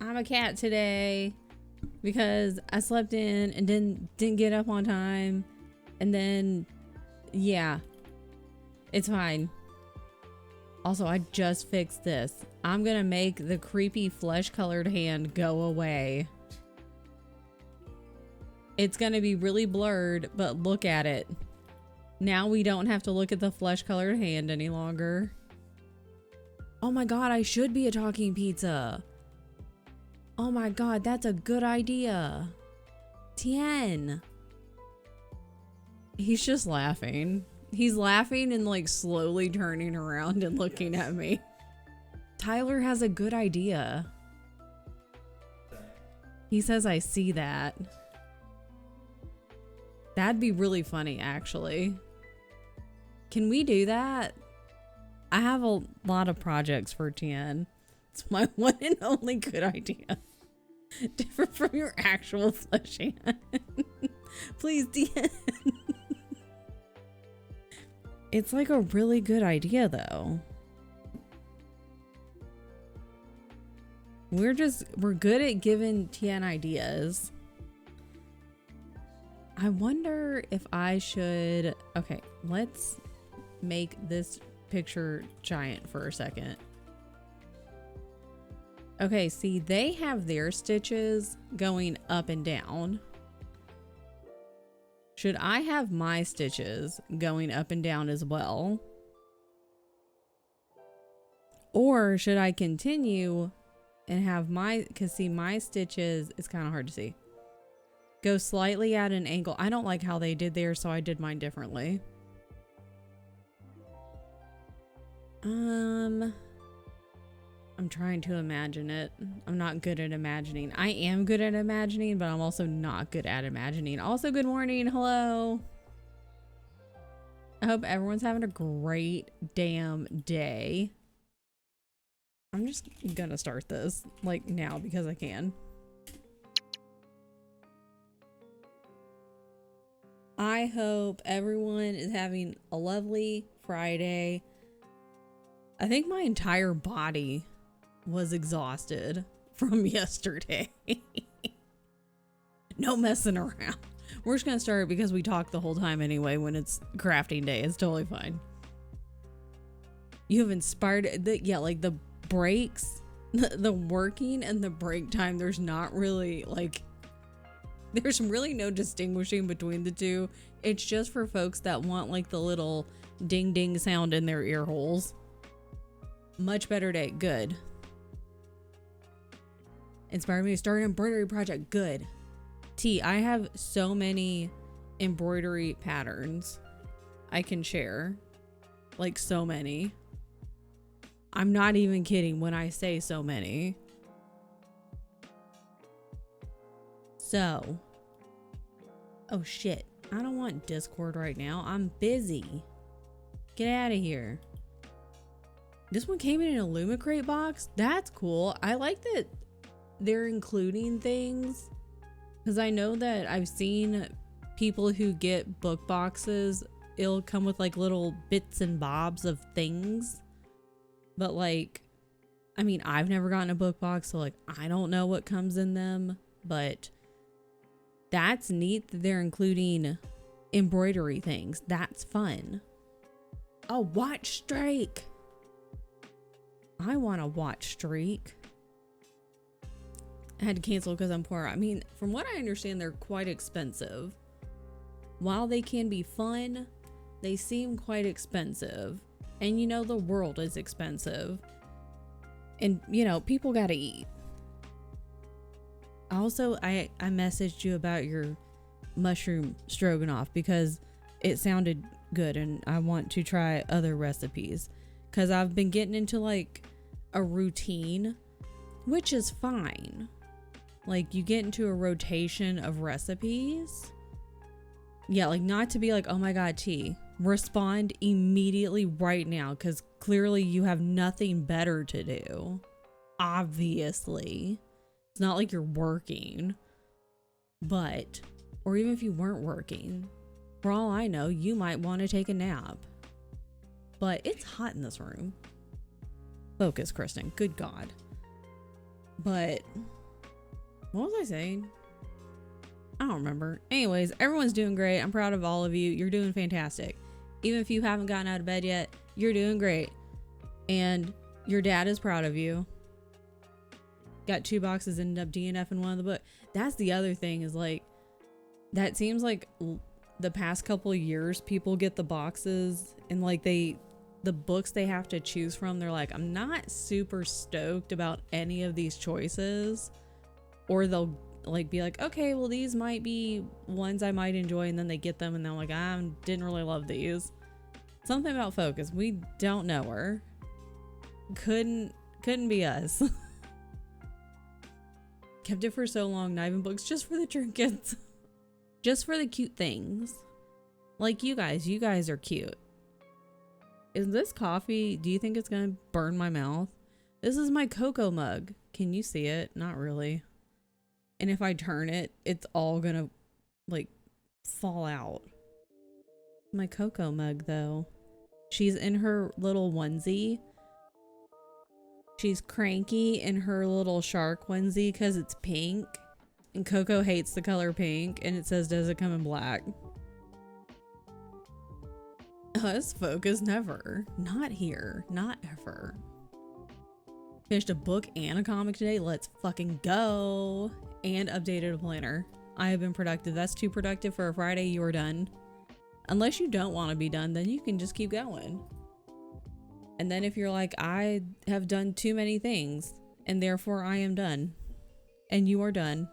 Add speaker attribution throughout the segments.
Speaker 1: I'm a cat today because I slept in and didn't get up on time. And then, yeah, it's fine. Also, I just fixed this. I'm gonna make the creepy flesh-colored hand go away. It's gonna be really blurred, but look at it. Now we don't have to look at the flesh-colored hand any longer. Oh my god, I should be a talking pizza. Oh my god, that's a good idea. Tien. He's just laughing. He's laughing and like slowly turning around and looking at me. Tyler has a good idea. He says I see that. That'd be really funny, actually. Can we do that? I have a lot of projects for Tien. It's my one and only good idea. Different from your actual flesh hand. Please, Tien. It's like a really good idea, though. We're good at giving Tien ideas. I wonder if I should... Okay, let's make this picture giant for a second. Okay, see, they have their stitches going up and down. Should I have my stitches going up and down as well? Or should I continue and have my... Because see, my stitches... It's kind of hard to see. Go slightly at an angle. I don't like how they did theirs, so I did mine differently. I'm trying to imagine it. I'm not good at imagining. I am good at imagining, but I'm also not good at imagining. Also, good morning. Hello. I hope everyone's having a great damn day. I'm just gonna start this like now because I can. I hope everyone is having a lovely Friday. I think my entire body was exhausted from yesterday. No messing around. We're just gonna start because we talk the whole time anyway when it's crafting day. It's totally fine. You have inspired like the breaks, the working and the break time. There's not really like, there's really no distinguishing between the two. It's just for folks that want like the little ding ding sound in their ear holes. Much better day. Good. Inspired me to start an embroidery project. Good. T, I have so many embroidery patterns I can share. Like so many. I'm not even kidding when I say so many. So. Oh shit. I don't want Discord right now. I'm busy. Get out of here. This one came in an Illumicrate box. That's cool. I like that they're including things because I know that I've seen people who get book boxes. It'll come with like little bits and bobs of things. But like, I mean, I've never gotten a book box, so like, I don't know what comes in them, but that's neat that they're including embroidery things. That's fun. A watch streak. I want a watch streak. I had to cancel because I'm poor. I mean, from what I understand, they're quite expensive. While they can be fun, they seem quite expensive. And you know, the world is expensive. And you know, people gotta eat. Also, I messaged you about your mushroom stroganoff because it sounded good and I want to try other recipes. Because I've been getting into like a routine, which is fine. Like you get into a rotation of recipes. Yeah, like not to be like, oh my god, T, respond immediately right now because clearly you have nothing better to do. Obviously. It's not like you're working. But, or even if you weren't working, for all I know, you might want to take a nap. But it's hot in this room. Focus, Kristen. Good God. But What was I saying? I don't remember. Anyways, everyone's doing great. I'm proud of all of you. You're doing fantastic. Even if you haven't gotten out of bed yet, you're doing great. And your dad is proud of you. Got 2 boxes, ended up DNF in one of the books. That's the other thing is like, that seems like the past couple of years, people get the boxes and like the books they have to choose from, they're like, I'm not super stoked about any of these choices. Or they'll like be like, okay, well, these might be ones I might enjoy, and then they get them and they're like, I didn't really love these. Something about Focus. We don't know her. Couldn't be us. Kept it for so long, not even books, just for the trinkets. Just for the cute things. Like you guys are cute. Is this coffee, do you think it's gonna burn my mouth? This is my cocoa mug. Can you see it? Not really. And if I turn it, it's all gonna like fall out. My cocoa mug though. She's in her little onesie. She's cranky in her little shark onesie because it's pink. And Coco hates the color pink. And it says, does it come in black? Us Focus, never. Not here. Not ever. Finished a book and a comic today. Let's fucking go. And updated a planner. I have been productive. That's too productive for a Friday. You are done. Unless you don't want to be done, then you can just keep going. And then if you're like, I have done too many things and therefore I am done. And you are done.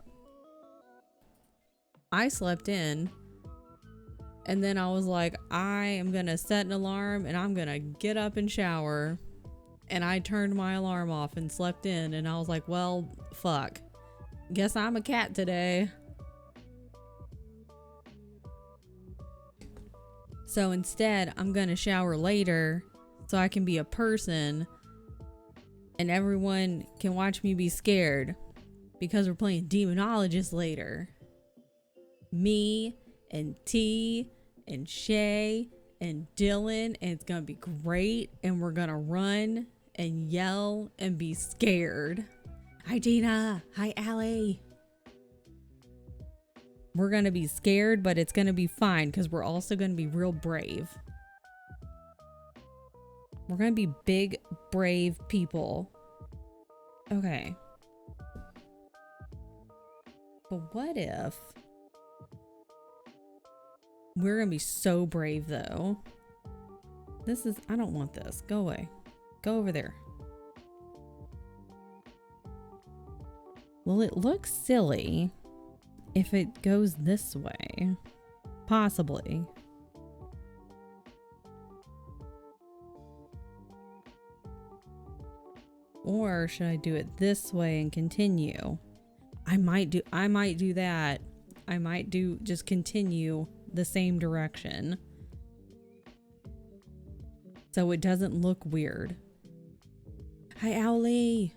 Speaker 1: I slept in. And then I was like, I am going to set an alarm and I'm going to get up and shower. And I turned my alarm off and slept in. And I was like, well, fuck. Guess I'm a cat today. So instead, I'm going to shower later so I can be a person and everyone can watch me be scared because we're playing Demonologist later. Me and T and Shay and Dylan, and it's gonna be great, and we're gonna run and yell and be scared. Hi Gina. Hi Allie. We're gonna be scared, but it's gonna be fine because we're also gonna be real brave. We're gonna be big, brave people. Okay. But what if we're gonna be so brave though? This is, I don't want this. Go away. Go over there. Well, it looks silly if it goes this way. Possibly. Or should I do it this way and continue? I might do that. I might just continue the same direction. So it doesn't look weird. Hi, Owlie.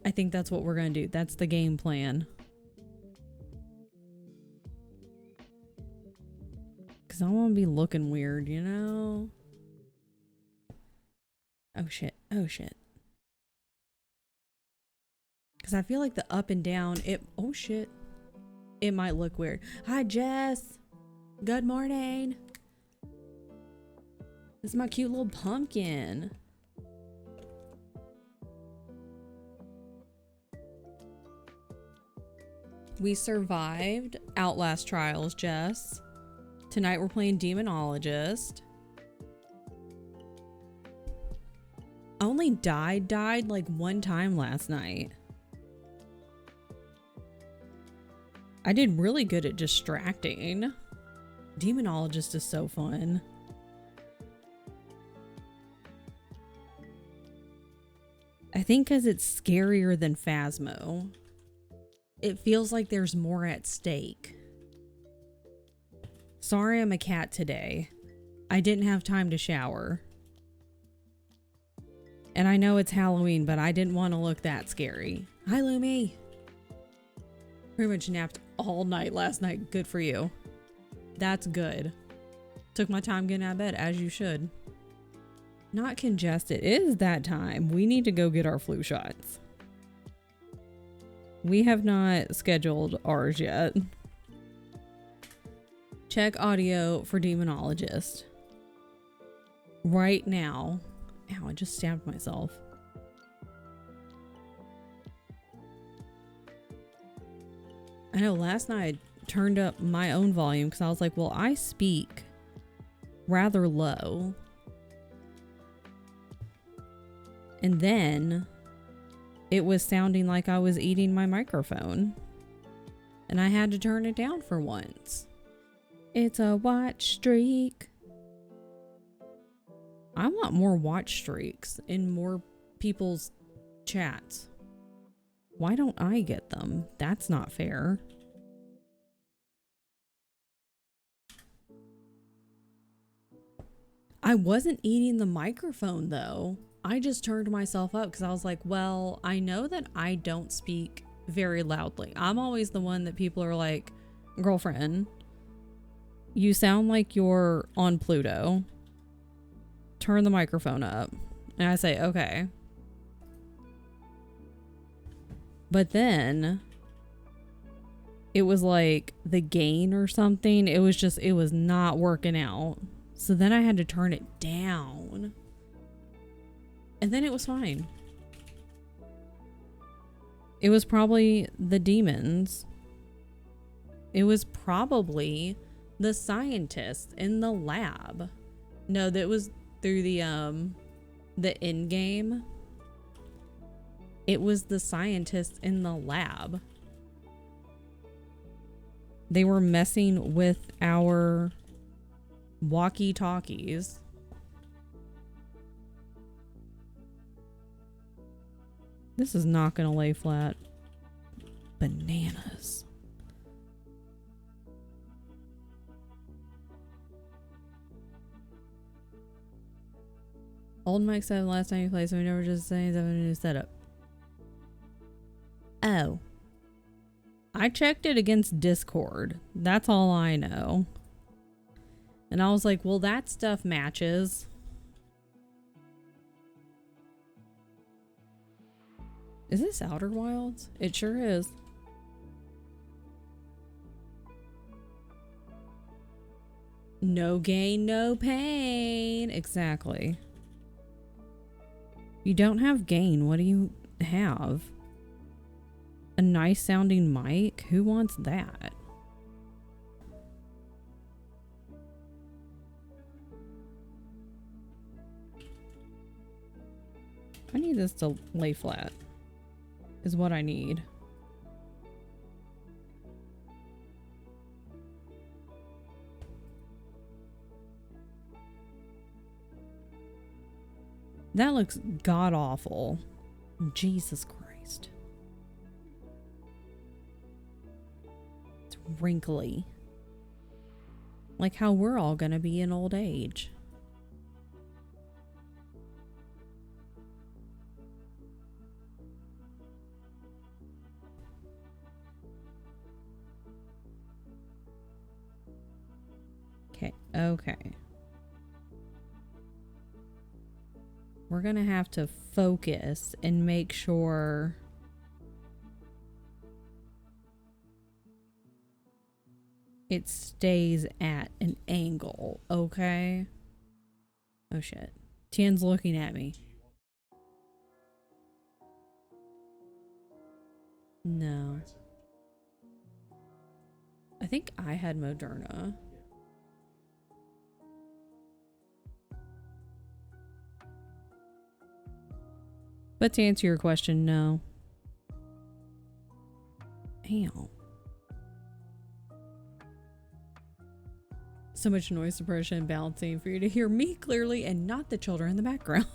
Speaker 1: I think that's what we're gonna do. That's the game plan. Cause I wanna be looking weird, you know? Oh shit. Oh shit. Cause I feel like the up and down, oh shit. It might look weird. Hi, Jess. Good morning. This is my cute little pumpkin. We survived Outlast Trials, Jess. Tonight we're playing Demonologist. I only died like one time last night. I did really good at distracting. Demonologist is so fun. I think because it's scarier than Phasmo. It feels like there's more at stake. Sorry I'm a cat today. I didn't have time to shower. And I know it's Halloween, but I didn't want to look that scary. Hi, Lumi. Pretty much napped all night last night. Good for you. That's good. Took my time getting out of bed, as you should. Not congested. It is that time. We need to go get our flu shots. We have not scheduled ours yet. Check audio for demonologist. Right now. Ow, I just stabbed myself. I know last night I turned up my own volume because I was like, well, I speak rather low. And then it was sounding like I was eating my microphone. And I had to turn it down for once. It's a watch streak. I want more watch streaks in more people's chats. Why don't I get them? That's not fair. I wasn't eating the microphone though. I just turned myself up because I was like, well, I know that I don't speak very loudly. I'm always the one that people are like, girlfriend, you sound like you're on Pluto. Turn the microphone up. And I say, okay. But then it was like the gain or something. It was not working out. So then I had to turn it down. And then it was fine. It was probably the demons. It was probably the scientists in the lab. No, that was through the end game. It was the scientists in the lab. They were messing with our walkie-talkies. This is not gonna lay flat. Bananas. Old Mike said last time you played, so we never just saying having a new setup. Oh. I checked it against Discord. That's all I know. And I was like, well, that stuff matches. Is this Outer Wilds? It sure is. No gain, no pain. Exactly. You don't have gain. What do you have? A nice sounding mic? Who wants that? I need this to lay flat. Is what I need. That looks god awful. Jesus Christ. It's wrinkly. Like how we're all gonna be in old age. Okay, okay. We're gonna have to focus and make sure it stays at an angle, okay? Oh shit. Tien's looking at me. No. I think I had Moderna. But to answer your question, no. Ow. So much noise suppression and balancing for you to hear me clearly and not the children in the background.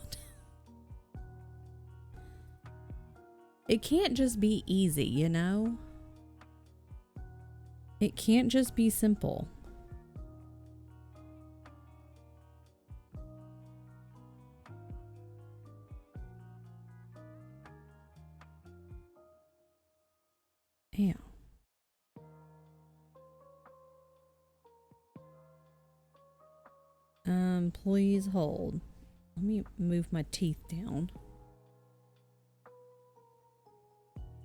Speaker 1: It can't just be easy, you know? It can't just be simple. Ow. Please hold. Let me move my teeth down.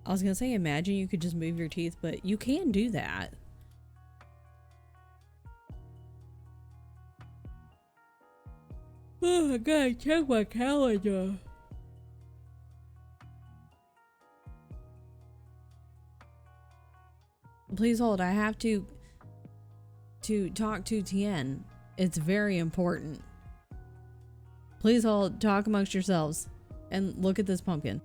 Speaker 1: I was gonna say, imagine you could just move your teeth, but you can do that. Oh, I gotta check my calendar. Please hold. I have to talk to Tien. It's very important. Please hold. Talk amongst yourselves and look at this pumpkin.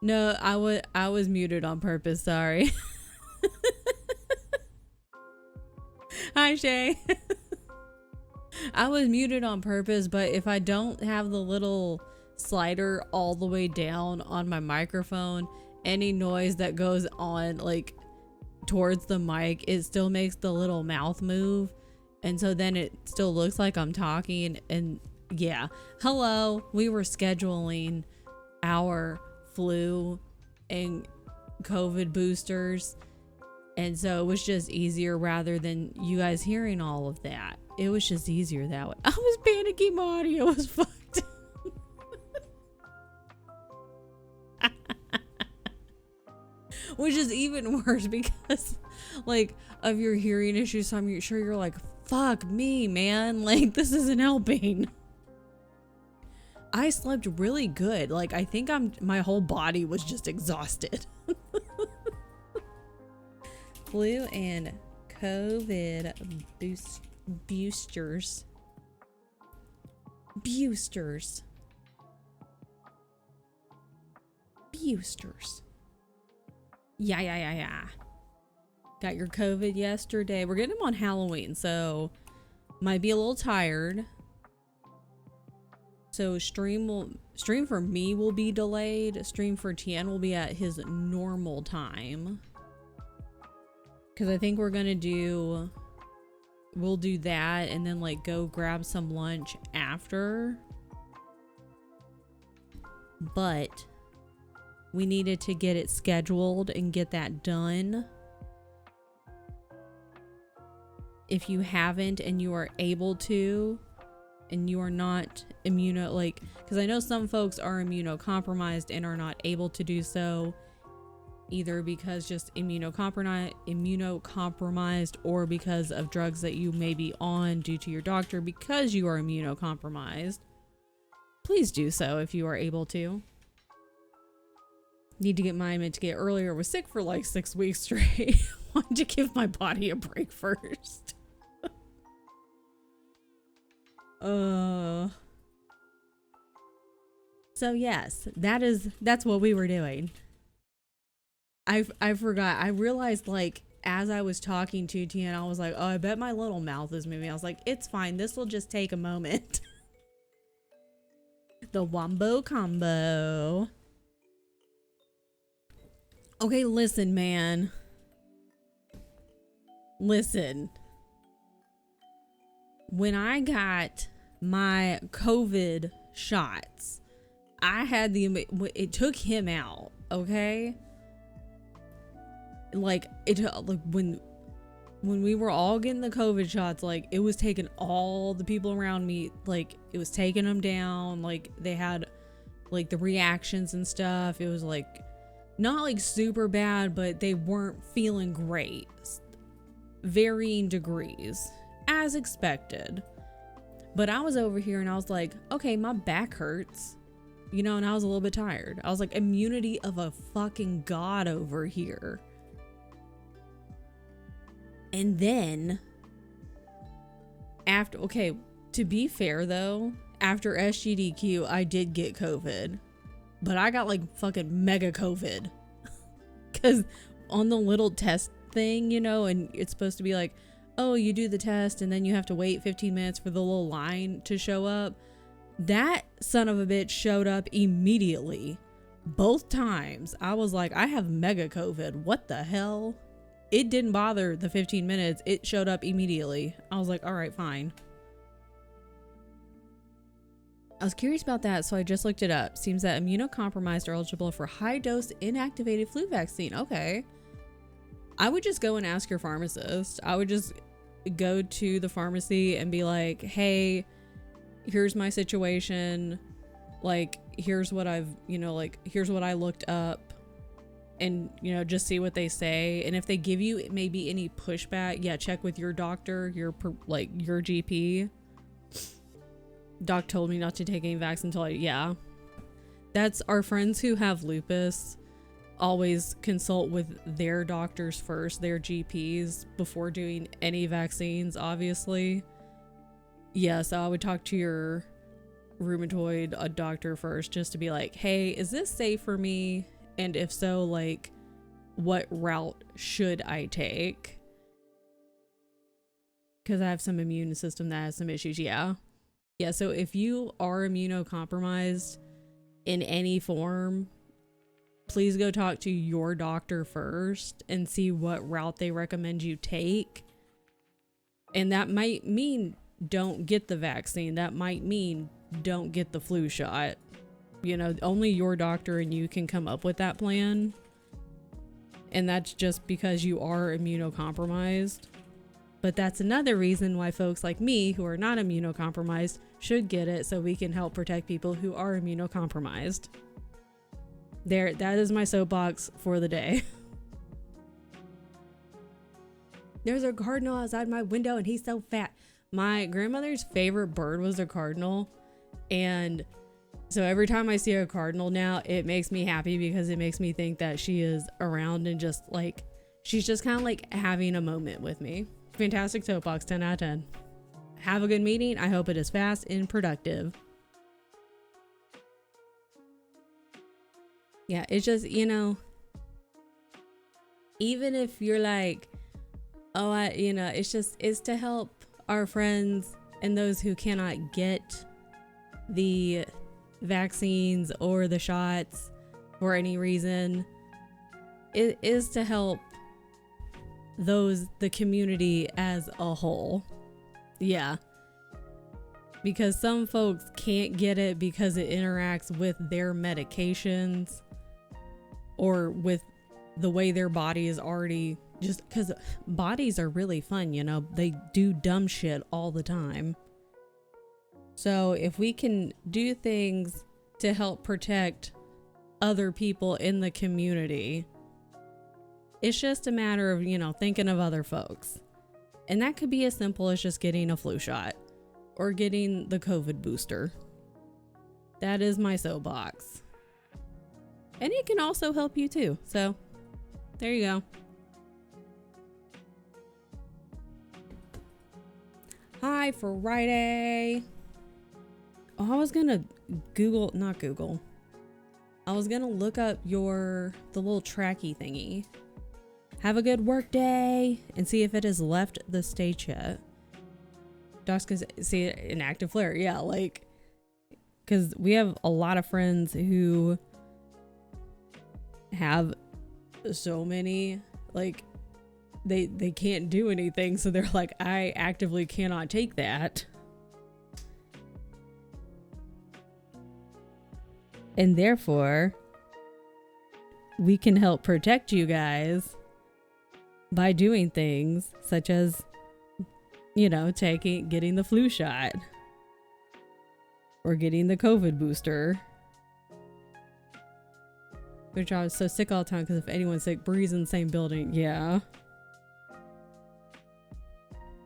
Speaker 1: No, I was muted on purpose, sorry. Hi, Shay. I was muted on purpose, but if I don't have the little slider all the way down on my microphone, any noise that goes on like towards the mic, it still makes the little mouth move. And so then it still looks like I'm talking. And yeah, hello, we were scheduling our flu and COVID boosters, and so it was just easier rather than you guys hearing all of that. It was just easier that way. I was panicking, my audio was fucked. Which is even worse because like of your hearing issues, so I'm sure you're like, fuck me, man, like this isn't helping. I slept really good. Like, I think my whole body was just exhausted. Flu and COVID boosters. Boosters. Yeah. Got your COVID yesterday. We're getting them on Halloween, so might be a little tired. So stream for me will be delayed. Stream for Tien will be at his normal time. Cause I think we'll do that and then like go grab some lunch after. But we needed to get it scheduled and get that done. If you haven't and you are able to, and you are not because I know some folks are immunocompromised and are not able to do so, either because just immunocompromised or because of drugs that you may be on due to your doctor because you are immunocompromised. Please do so if you are able to. Need to get mine meant to get earlier. Was sick for like 6 weeks straight. Wanted to give my body a break first. So yes, that's what we were doing. I forgot. I realized like as I was talking to Tien, I was like, oh, I bet my little mouth is moving. I was like, it's fine. This will just take a moment. The wombo combo. Okay, listen, man. Listen. When I got my COVID shots, I had it took him out, okay? Like when we were all getting the COVID shots, like it was taking all the people around me, like it was taking them down, like they had like the reactions and stuff. It was like not like super bad, but they weren't feeling great. Varying degrees, as expected. But I was over here and I was like, okay, my back hurts. you know, and I was a little bit tired. I was like, immunity of a fucking god over here. And then after, okay, to be fair though, after SGDQ, I did get COVID, but I got like fucking mega COVID because on the little test thing, you know, and it's supposed to be like, oh, you do the test and then you have to wait 15 minutes for the little line to show up. That son of a bitch showed up immediately. Both times. I was like, I have mega COVID. What the hell? It didn't bother the 15 minutes. It showed up immediately. I was like, all right, fine. I was curious about that, so I just looked it up. Seems that immunocompromised are eligible for high-dose inactivated flu vaccine. Okay. I would just go and ask your pharmacist. I would just go to the pharmacy and be like, hey, here's my situation. Like, here's what I've, you know, like, here's what I looked up. And, you know, just see what they say. And if they give you maybe any pushback, yeah, check with your doctor, your GP. Doc told me not to take any vaccines until yeah. That's our friends who have lupus always consult with their doctors first, their GPs, before doing any vaccines, obviously. Yeah, so I would talk to your rheumatoid doctor first just to be like, hey, is this safe for me? And if so, like, what route should I take? Because I have some immune system that has some issues. Yeah. Yeah, so if you are immunocompromised in any form, please go talk to your doctor first and see what route they recommend you take. And that might mean don't get the vaccine. That might mean don't get the flu shot. You know, only your doctor and you can come up with that plan. And that's just because you are immunocompromised. But that's another reason why folks like me who are not immunocompromised should get it, so we can help protect people who are immunocompromised. There, that is my soapbox for the day. There's a cardinal outside my window and he's so fat. My grandmother's favorite bird was a cardinal, and so every time I see a cardinal now, it makes me happy because it makes me think that she is around and just like, she's just kind of like having a moment with me. Fantastic soapbox, 10 out of 10. Have a good meeting. I hope it is fast and productive. Yeah, it's just, you know, even if you're like, oh, it's to help our friends and those who cannot get the vaccines or the shots for any reason. It is to help the community as a whole. Yeah, because some folks can't get it because it interacts with their medications or with the way their body is already, just because bodies are really fun, you know, they do dumb shit all the time. So if we can do things to help protect other people in the community, it's just a matter of, you know, thinking of other folks. And that could be as simple as just getting a flu shot or getting the COVID booster. That is my soapbox. And it can also help you too. So there you go. Hi, Friday. Oh, I was gonna I was gonna look up the little tracky thingy. Have a good work day and see if it has left the state yet. Docs can see an active flare. Yeah, like, because we have a lot of friends who have so many, like, they can't do anything, so they're like, I actively cannot take that. And therefore, we can help protect you guys by doing things such as, you know, getting the flu shot or getting the COVID booster. Which I was so sick all the time because if anyone's sick, Bree's in the same building. Yeah.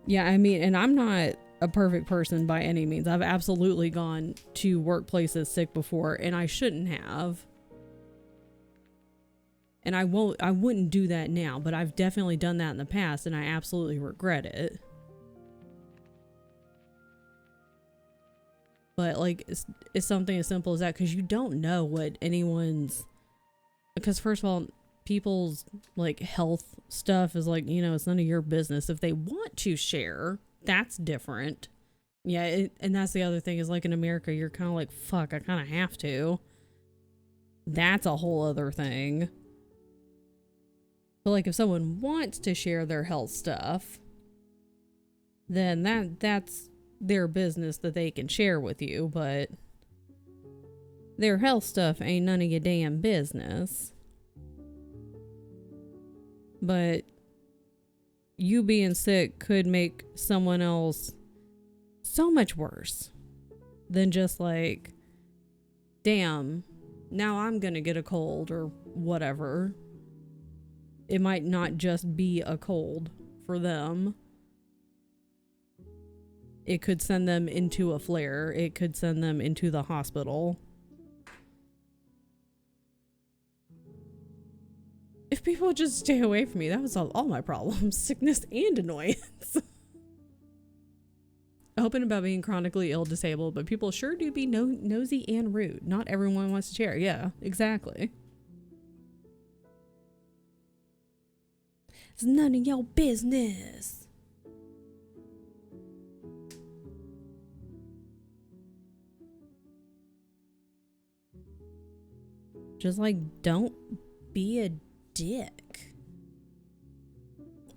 Speaker 1: Yeah, I mean, and I'm not a perfect person by any means. I've absolutely gone to workplaces sick before, and I shouldn't have. And I wouldn't do that now, but I've definitely done that in the past, and I absolutely regret it. But like, it's something as simple as that, because you don't know what anyone's, because first of all, people's like health stuff is like, you know, it's none of your business. If they want to share, that's different. Yeah, and that's the other thing is, like, in America, you're kind of like, fuck, I kind of have to. That's a whole other thing. But like, if someone wants to share their health stuff, then that's their business that they can share with you, but their health stuff ain't none of your damn business. But you being sick could make someone else so much worse than just like, damn, now I'm gonna get a cold or whatever. It might not just be a cold for them. It could send them into a flare. It could send them into the hospital. If people would just stay away from me, that would solve all my problems. Sickness and annoyance. Open about being chronically ill, disabled, but people sure do be nosy and rude. Not everyone wants to share. Yeah, exactly. It's none of your business. Just like, don't be a dick.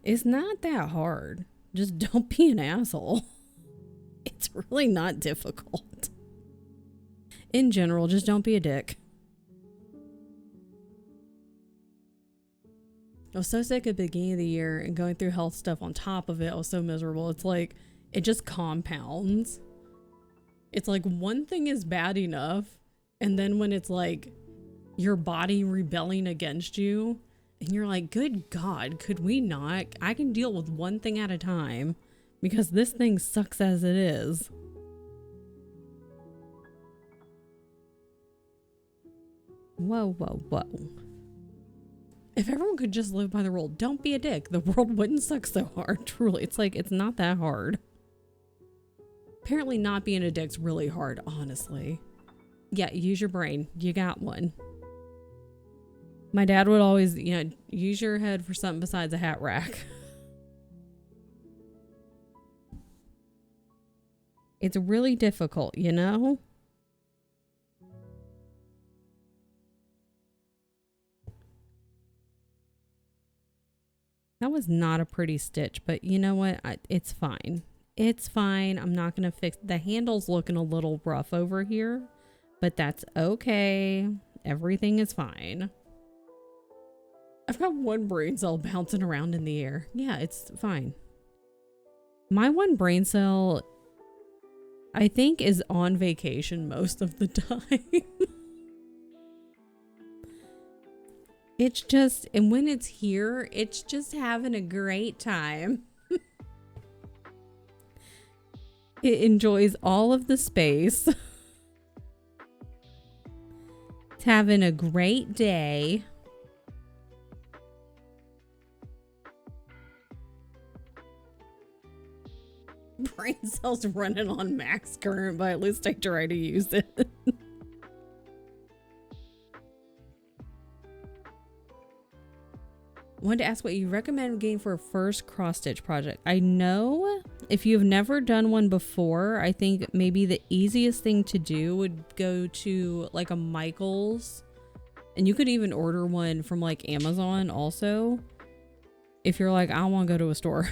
Speaker 1: It's not that hard. Just don't be an asshole. It's really not difficult. In general, just don't be a dick. I was so sick at the beginning of the year, and going through health stuff on top of it, I was so miserable. It's like, it just compounds. It's like one thing is bad enough, and then when it's like your body rebelling against you, and you're like, good God, could we not? I can deal with one thing at a time, because this thing sucks as it is. Whoa, whoa, whoa. If everyone could just live by the rule, don't be a dick, the world wouldn't suck so hard. Truly, it's like, it's not that hard. Apparently not being a dick's really hard, honestly. Yeah, use your brain. You got one. My dad would always, you know, use your head for something besides a hat rack. It's really difficult, you know? That was not a pretty stitch, but you know what? It's fine. It's fine. I'm not going to fix... The handle's looking a little rough over here, but that's okay. Everything is fine. I've got one brain cell bouncing around in the air. Yeah, it's fine. My one brain cell, I think, is on vacation most of the time. It's just, and when it's here, it's just having a great time. It enjoys all of the space. It's having a great day. Brain cells running on max current, but at least I try to use it. Wanted to ask what you recommend getting for a first cross stitch project. I know if you've never done one before, I think maybe the easiest thing to do would go to like a Michaels, and you could even order one from like Amazon also. If you're like, I don't want to go to a store.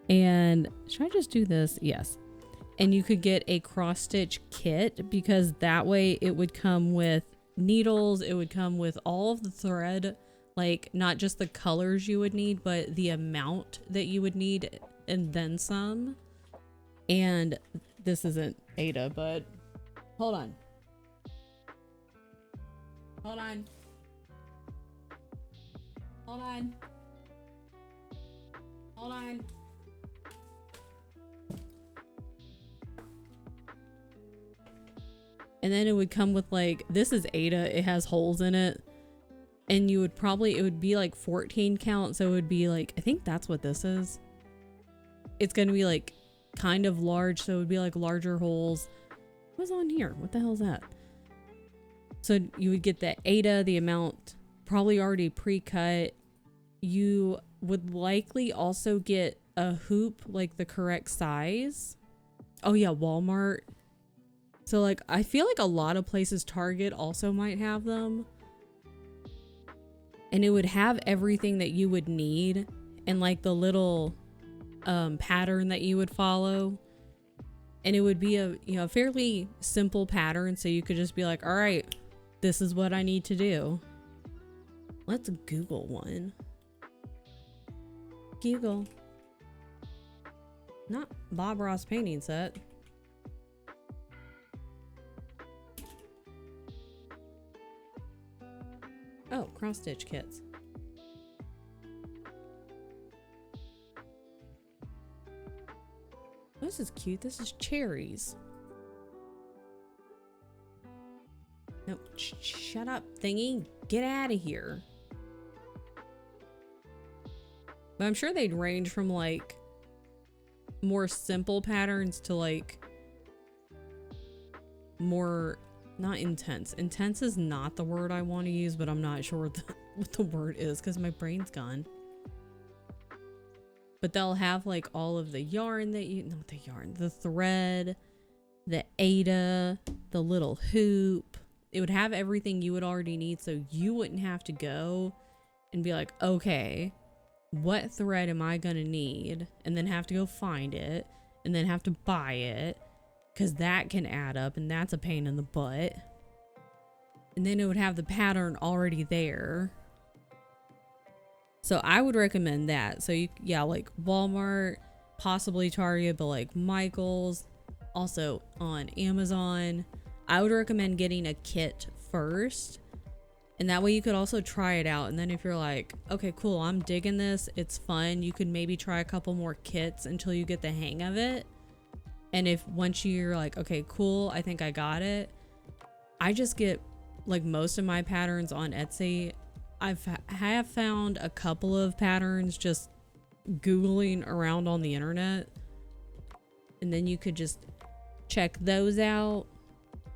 Speaker 1: And should I just do this? Yes. And you could get a cross stitch kit, because that way it would come with needles. It would come with all of the thread, like not just the colors you would need, but the amount that you would need and then some. And this isn't Ada, but hold on. Hold on. Hold on. Hold on. And then it would come with like, this is Ada, it has holes in it. And you would probably, it would be like 14 count. So it would be like, I think that's what this is. It's going to be like kind of large. So it would be like larger holes. What's on here? What the hell is that? So you would get the Ada, the amount probably already pre-cut. You would likely also get a hoop, like the correct size. Oh yeah, Walmart. So like, I feel like a lot of places, Target also might have them. And it would have everything that you would need and like the little pattern that you would follow. And it would be a, you know, fairly simple pattern. So you could just be like, all right, this is what I need to do. Let's Google one. Google. Not Bob Ross painting set. Oh, cross stitch kits. This is cute. This is cherries. No, shut up, thingy. Get out of here. But I'm sure they'd range from like more simple patterns to like more, not intense. Intense is not the word I want to use, but I'm not sure what the word is because my brain's gone. But they'll have like all of the yarn that you, not the yarn, the thread, the Ada, the little hoop. It would have everything you would already need, so you wouldn't have to go and be like, okay, what thread am I gonna need? And then have to go find it and then have to buy it, because that can add up and that's a pain in the butt. And then it would have the pattern already there. So I would recommend that. So you, yeah, like Walmart, possibly Target, but like Michael's, also on Amazon. I would recommend getting a kit first, and that way you could also try it out. And then if you're like, okay, cool, I'm digging this, it's fun, you could maybe try a couple more kits until you get the hang of it. And if once you're like, okay, cool, I think I got it, I just get like most of my patterns on Etsy. I have found a couple of patterns just Googling around on the internet, and then you could just check those out,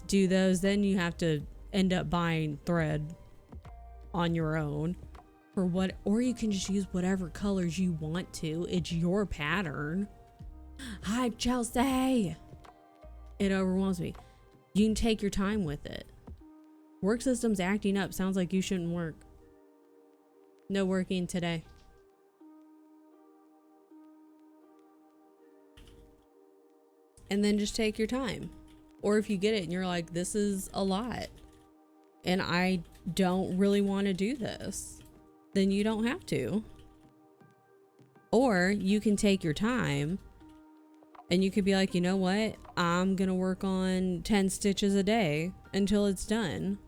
Speaker 1: do those, then you have to end up buying thread on your own for what, or you can just use whatever colors you want to. It's your pattern. Hi, Chelsea. It overwhelms me. You can take your time with it. Work system's acting up. Sounds like you shouldn't work. No working today. And then just take your time. Or if you get it and you're like, this is a lot and I don't really want to do this, then you don't have to. Or you can take your time and you could be like, you know what? I'm going to work on 10 stitches a day until it's done.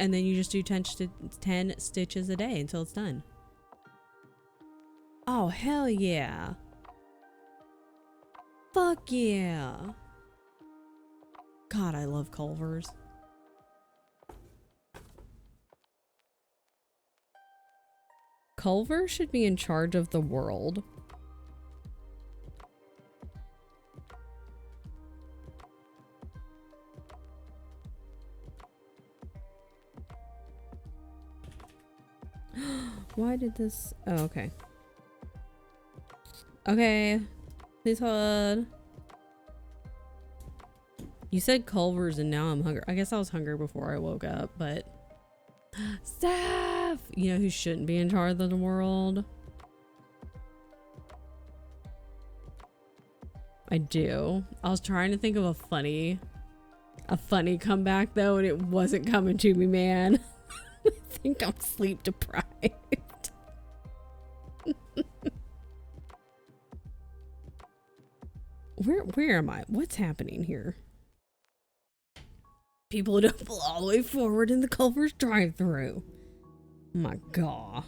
Speaker 1: And then you just do 10 stitches a day until it's done. Oh, hell yeah. Fuck yeah. God, I love Culver's. Culver should be in charge of the world. Why did this? Oh, okay. Okay. Please hold. You said Culver's and now I'm hungry. I guess I was hungry before I woke up, but Steph, you know who shouldn't be in charge of the world? I do. I was trying to think of a funny comeback though, and it wasn't coming to me, man. I think I'm sleep deprived. Where am I? What's happening here? People don't pull all the way forward in the Culver's drive-thru. My God.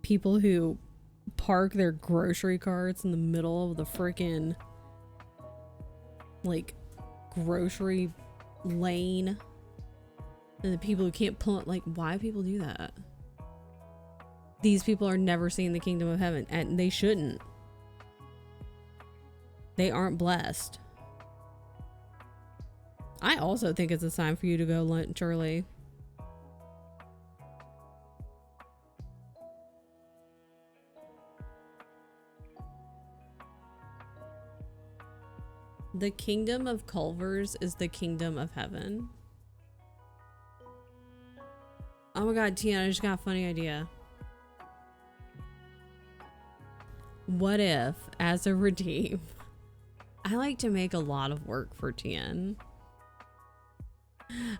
Speaker 1: People who park their grocery carts in the middle of the freaking like grocery lane. And the people who can't pull it, like, why people do that? These people are never seeing the kingdom of heaven, and they shouldn't. They aren't blessed. I also think it's a sign for you to go lunch early. The kingdom of Culver's is the kingdom of heaven. Oh my god, Tiana, I just got a funny idea. What if, as a redeem, I like to make a lot of work for Tien.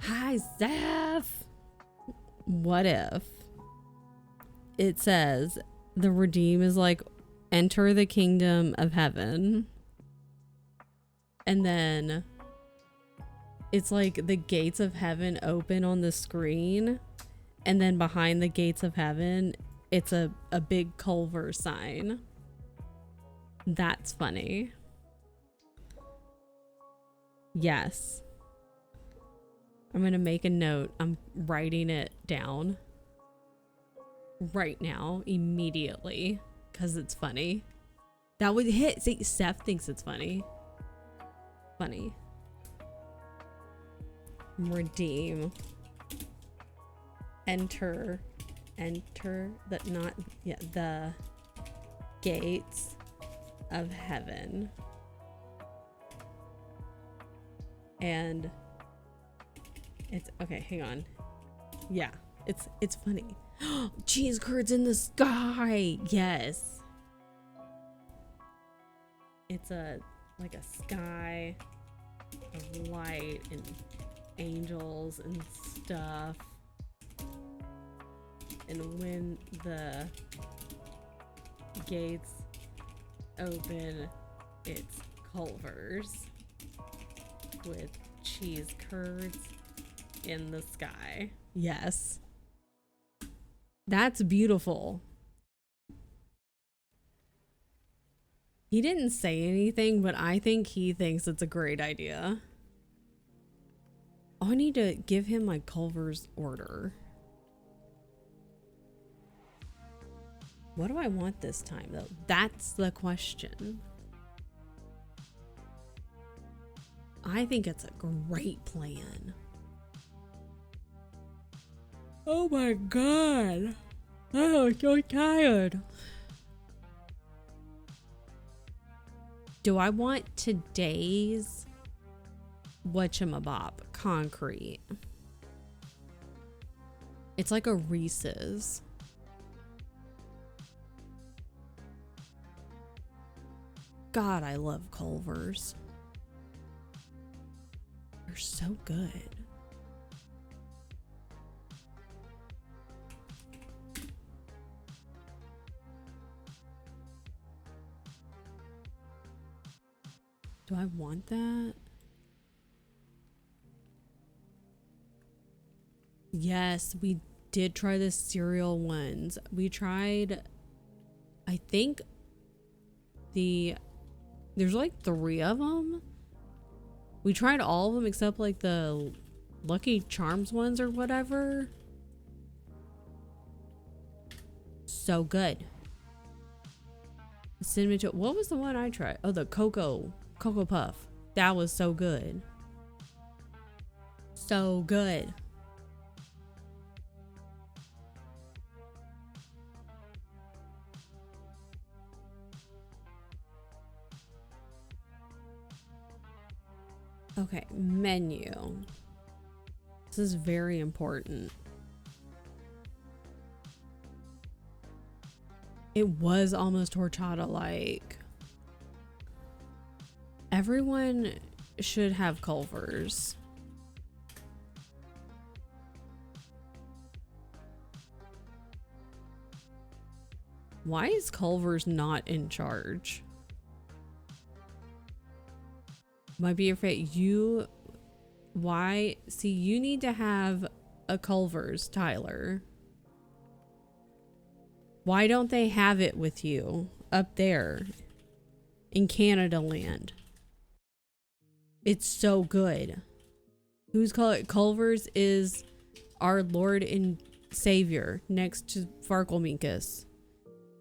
Speaker 1: Hi, Zeph! What if it says the redeem is like, enter the kingdom of heaven, and then it's like the gates of heaven open on the screen, and then behind the gates of heaven it's a big Culver sign. That's funny. Yes. I'm gonna make a note. I'm writing it down right now, immediately, because it's funny. That would hit. See, Seth thinks it's funny. Funny. Redeem. Enter the, not, yeah, the gates of heaven. And it's okay, hang on. Yeah, it's funny. Cheese curds in the sky. Yes. It's like a sky of light and angels and stuff. And when the gates open, it's Culver's with cheese curds in the sky. Yes. That's beautiful. He didn't say anything, but I think he thinks it's a great idea. Oh, I need to give him my Culver's order. What do I want this time, though? That's the question. I think it's a great plan. Oh my god. Oh, I'm so tired. Do I want today's whatchamabop concrete? It's like a Reese's. God, I love Culver's. They're so good. Do I want that? Yes, we did try the cereal ones. We tried, I think, there's like 3 of them. We tried all of them except like the Lucky Charms ones or whatever. So good. Cinnamon toast. What was the one I tried? Oh, the Cocoa Puff. That was so good. So good. Okay, menu. This is very important. It was almost horchata-like. Everyone should have Culver's. Why is Culver's not in charge? Might be afraid why? See, you need to have a Culver's, Tyler. Why don't they have it with you up there in Canada land? It's so good. Who's called it? Culver's is our Lord and Savior next to Farkleminkus.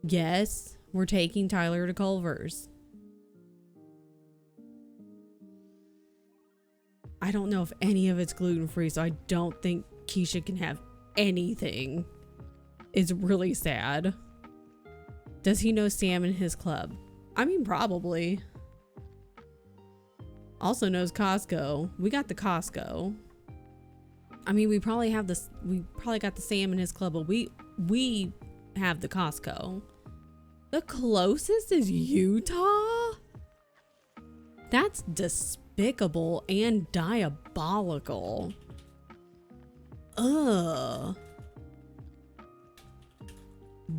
Speaker 1: Yes, we're taking Tyler to Culver's. I don't know if any of it's gluten-free, so I don't think Keisha can have anything. It's really sad. Does he know Sam in his club? I mean, probably. Also knows Costco. We got the Costco. I mean, we probably got the Sam in his club, but we have the Costco. The closest is Utah? That's despicable and diabolical. Ugh.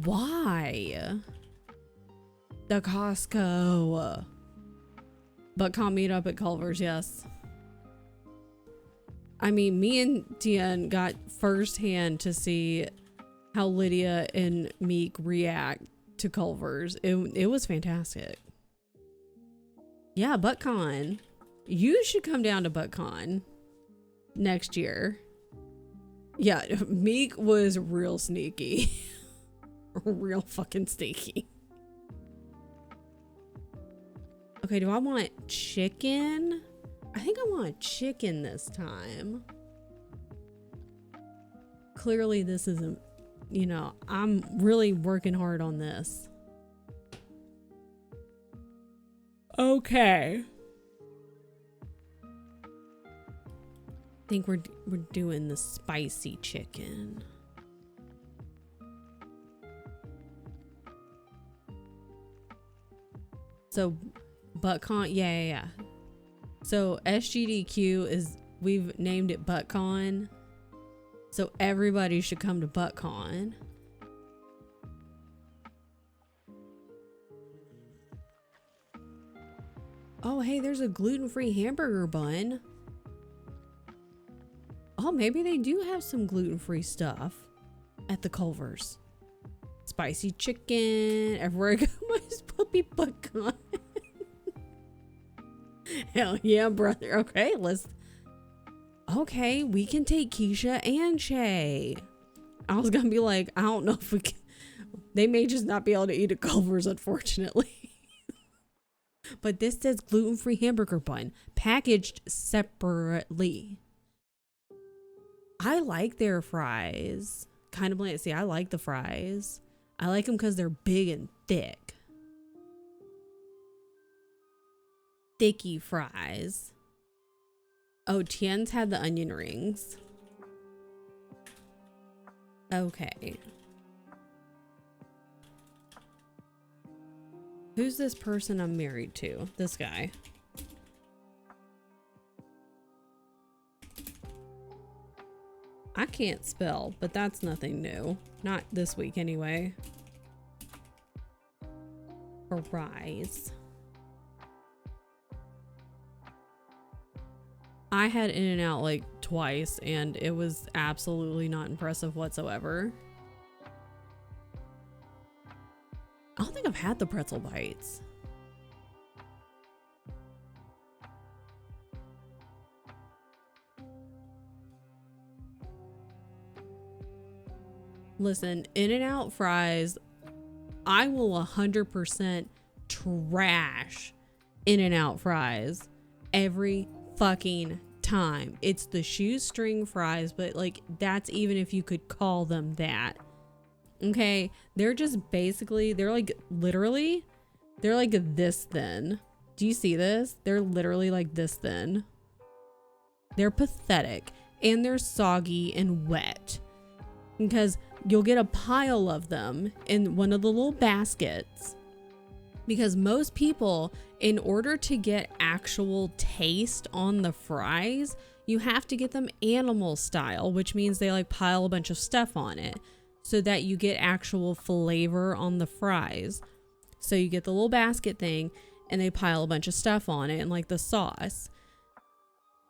Speaker 1: Why? The Costco. But can't meet up at Culver's, yes. I mean, me and Tien got firsthand to see how Lydia and Meek react to Culver's. It was fantastic. Yeah, ButtCon. You should come down to ButtCon next year. Yeah, Meek was real sneaky. Real fucking sneaky. Okay, do I want chicken? I think I want chicken this time. Clearly this isn't, you know, I'm really working hard on this. Okay. I think we're doing the spicy chicken. So ButtCon, yeah. So SGDQ is, we've named it ButtCon. So everybody should come to ButtCon. Oh, hey, there's a gluten-free hamburger bun. Oh, maybe they do have some gluten-free stuff at the Culver's. Spicy chicken. Everywhere I go, my puppy ButtCon. Hell yeah, brother. Okay, okay, we can take Keisha and Shay. I was gonna be like, I don't know if we can. They may just not be able to eat at Culver's, unfortunately. But this says gluten-free hamburger bun, packaged separately. I like their fries. Kind of bland. See, I like the fries. I like them because they're big and thick. Thicky fries. Oh, Tien's had the onion rings. Okay. Who's this person I'm married to? This guy. I can't spell, but that's nothing new. Not this week anyway. Fries. I had In-N-Out like twice and it was absolutely not impressive whatsoever. I don't think I've had the pretzel bites. Listen, In-N-Out fries, I will 100% trash In-N-Out fries every fucking time. It's the shoestring fries, but like that's even if you could call them that. Okay, they're just basically, they're like literally, they're like this thin. Do you see this? They're literally like this thin. They're pathetic and they're soggy and wet because you'll get a pile of them in one of the little baskets. Because most people, in order to get actual taste on the fries, you have to get them animal style, which means they like pile a bunch of stuff on it so that you get actual flavor on the fries. So you get the little basket thing and they pile a bunch of stuff on it and like the sauce.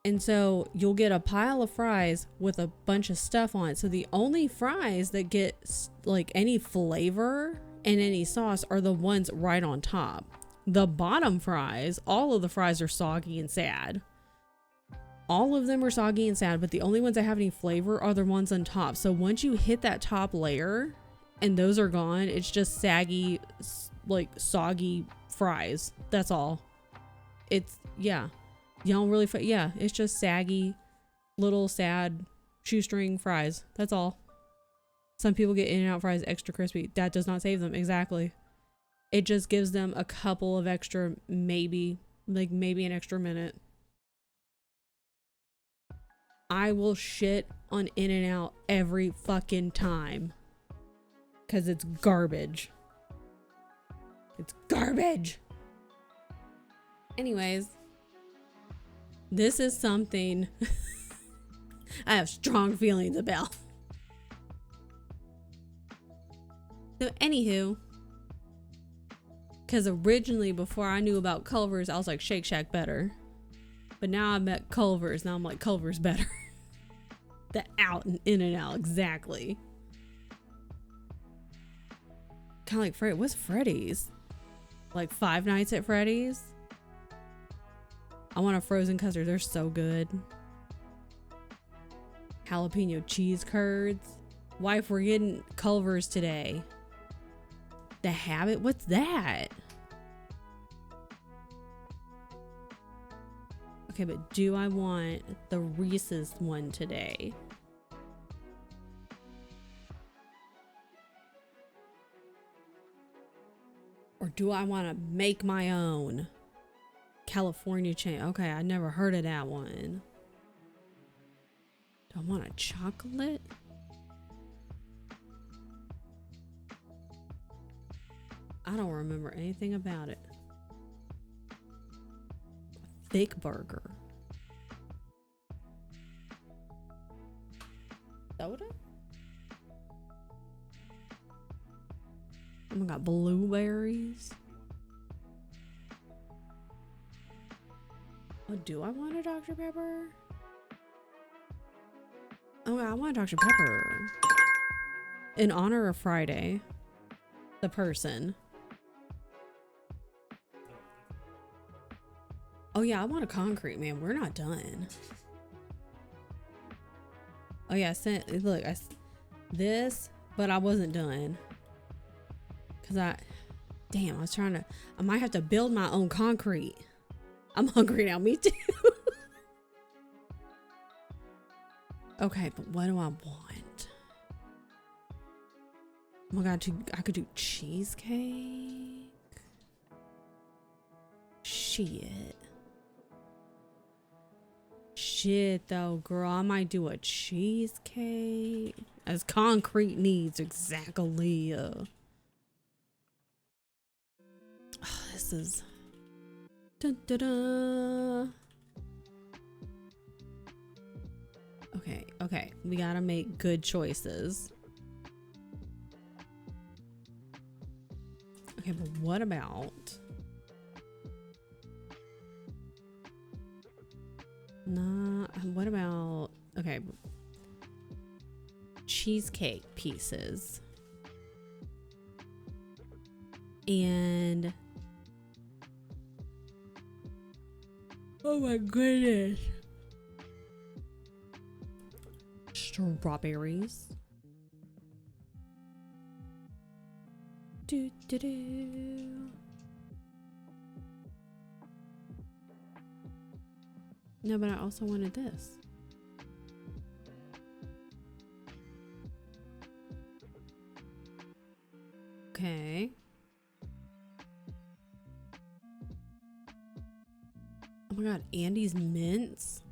Speaker 1: And so you'll get a pile of fries with a bunch of stuff on it. So the only fries that get like any flavor and any sauce are the ones right on top. The bottom fries, all of the fries are soggy and sad. All of them are soggy and sad, but the only ones that have any flavor are the ones on top. So once you hit that top layer and those are gone, it's just saggy, like soggy fries. That's all. It's, yeah. You don't really, yeah, it's just saggy, little sad shoestring fries. That's all. Some people get In-N-Out fries extra crispy. That does not save them. Exactly. It just gives them a couple of extra, maybe an extra minute. I will shit on In-N-Out every fucking time. Because it's garbage. It's garbage. Anyways. This is something I have strong feelings about. So anywho. Because originally, before I knew about Culver's, I was like, Shake Shack better. But now I met Culver's. Now I'm like, Culver's better. The out and In-N-Out, exactly. Kind of like Freddy. What's Freddy's? Like Five Nights at Freddy's? I want a frozen custard. They're so good. Jalapeno cheese curds. Wife, we're getting Culver's today. The Habit? What's that? Okay, but do I want the Reese's one today? Or do I want to make my own? California chain. Okay, I never heard of that one. Do I want a chocolate? I don't remember anything about it. Thick burger. Soda? Oh my god, blueberries. Oh, do I want a Dr. Pepper? Oh, I want a Dr. Pepper. In honor of Friday. The person. Oh yeah, I want a concrete, man. We're not done. Oh yeah, look, this, but I wasn't done. Cause I might have to build my own concrete. I'm hungry now, me too. Okay, but what do I want? Oh my god, I could do cheesecake. Shit though, girl, I might do a cheesecake. As concrete needs, exactly. Oh, this is... Dun, dun, dun. Okay, we gotta make good choices. Okay, but what about... Nah, what about... Okay. Cheesecake pieces. And... Oh my goodness. Strawberries. Do do do. No, but I also wanted this. Okay. Oh my god, Andy's mints.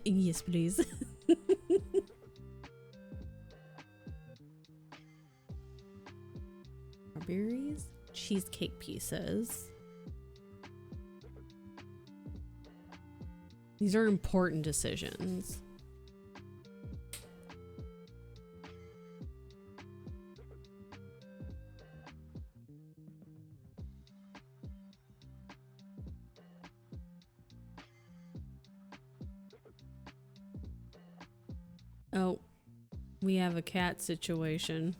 Speaker 1: Yes, please. Strawberries, cheesecake pieces. These are important decisions. Oh, we have a cat situation.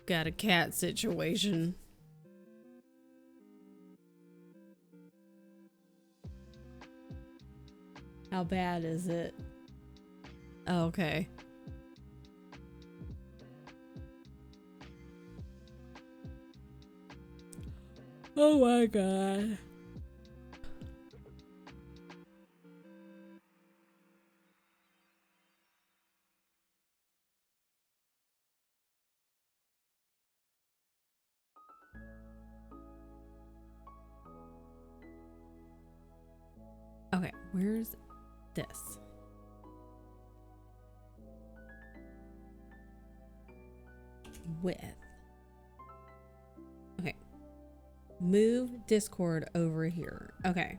Speaker 1: got a cat situation. How bad is it? Oh, okay. Oh my god. Okay, where's this? With. Okay. Move Discord over here. Okay.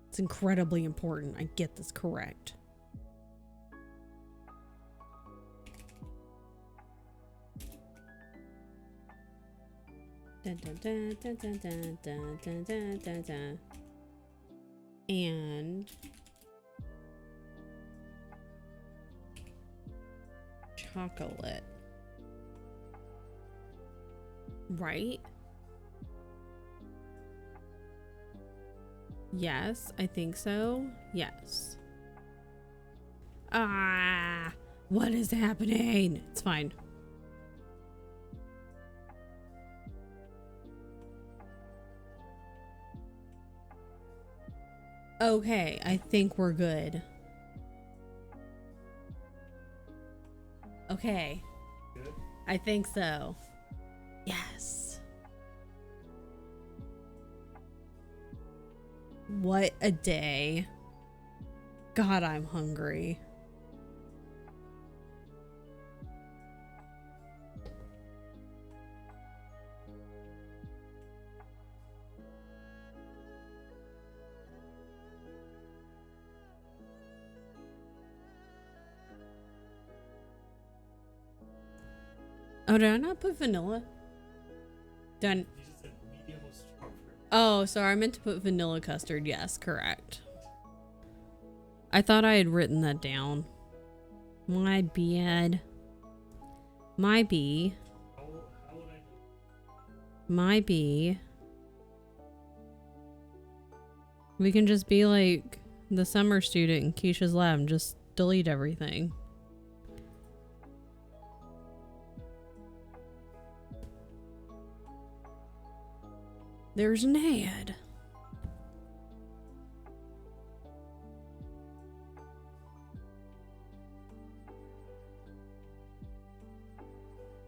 Speaker 1: It's incredibly important I get this correct. Dun, dun, dun, dun, dun, dun, dun, dun, dun, dun, dun. And chocolate. Right? Yes, I think so. Yes. Ah, what is happening? It's fine. Okay, I think we're good. Okay. Good? I think so. Yes. What a day. God, I'm hungry. Oh, did I not put vanilla? Done. Oh, sorry. I meant to put vanilla custard. Yes, correct. I thought I had written that down. My bad. My B. My B. We can just be like the summer student in Keisha's lab and just delete everything. There's an ad.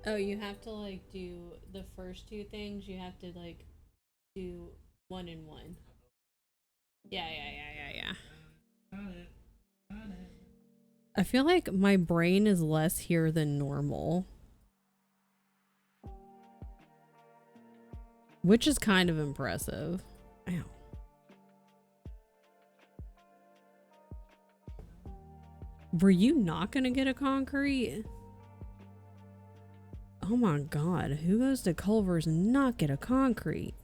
Speaker 1: Oh, you have to like do the first two things. You have to like do one and one. Yeah. I feel like my brain is less here than normal. Which is kind of impressive. Ow. Were you not gonna get a concrete? Oh my god, who goes to Culver's and not get a concrete?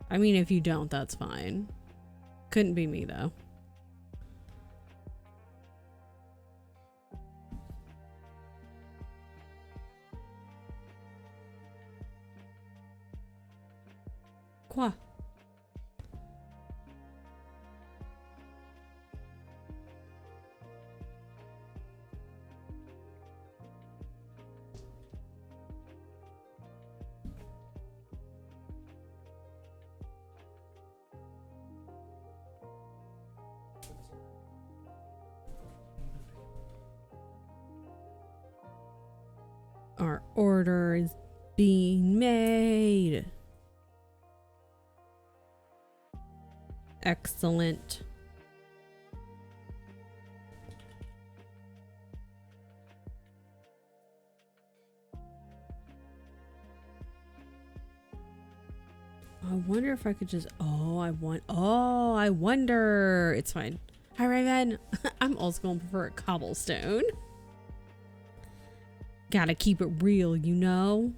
Speaker 1: I mean, if you don't, that's fine. Couldn't be me though. Quoi? Our order is being made. Excellent. I wonder if I could just, I wonder. It's fine. Hi, Raven. I'm also going to prefer a cobblestone. Gotta keep it real, you know?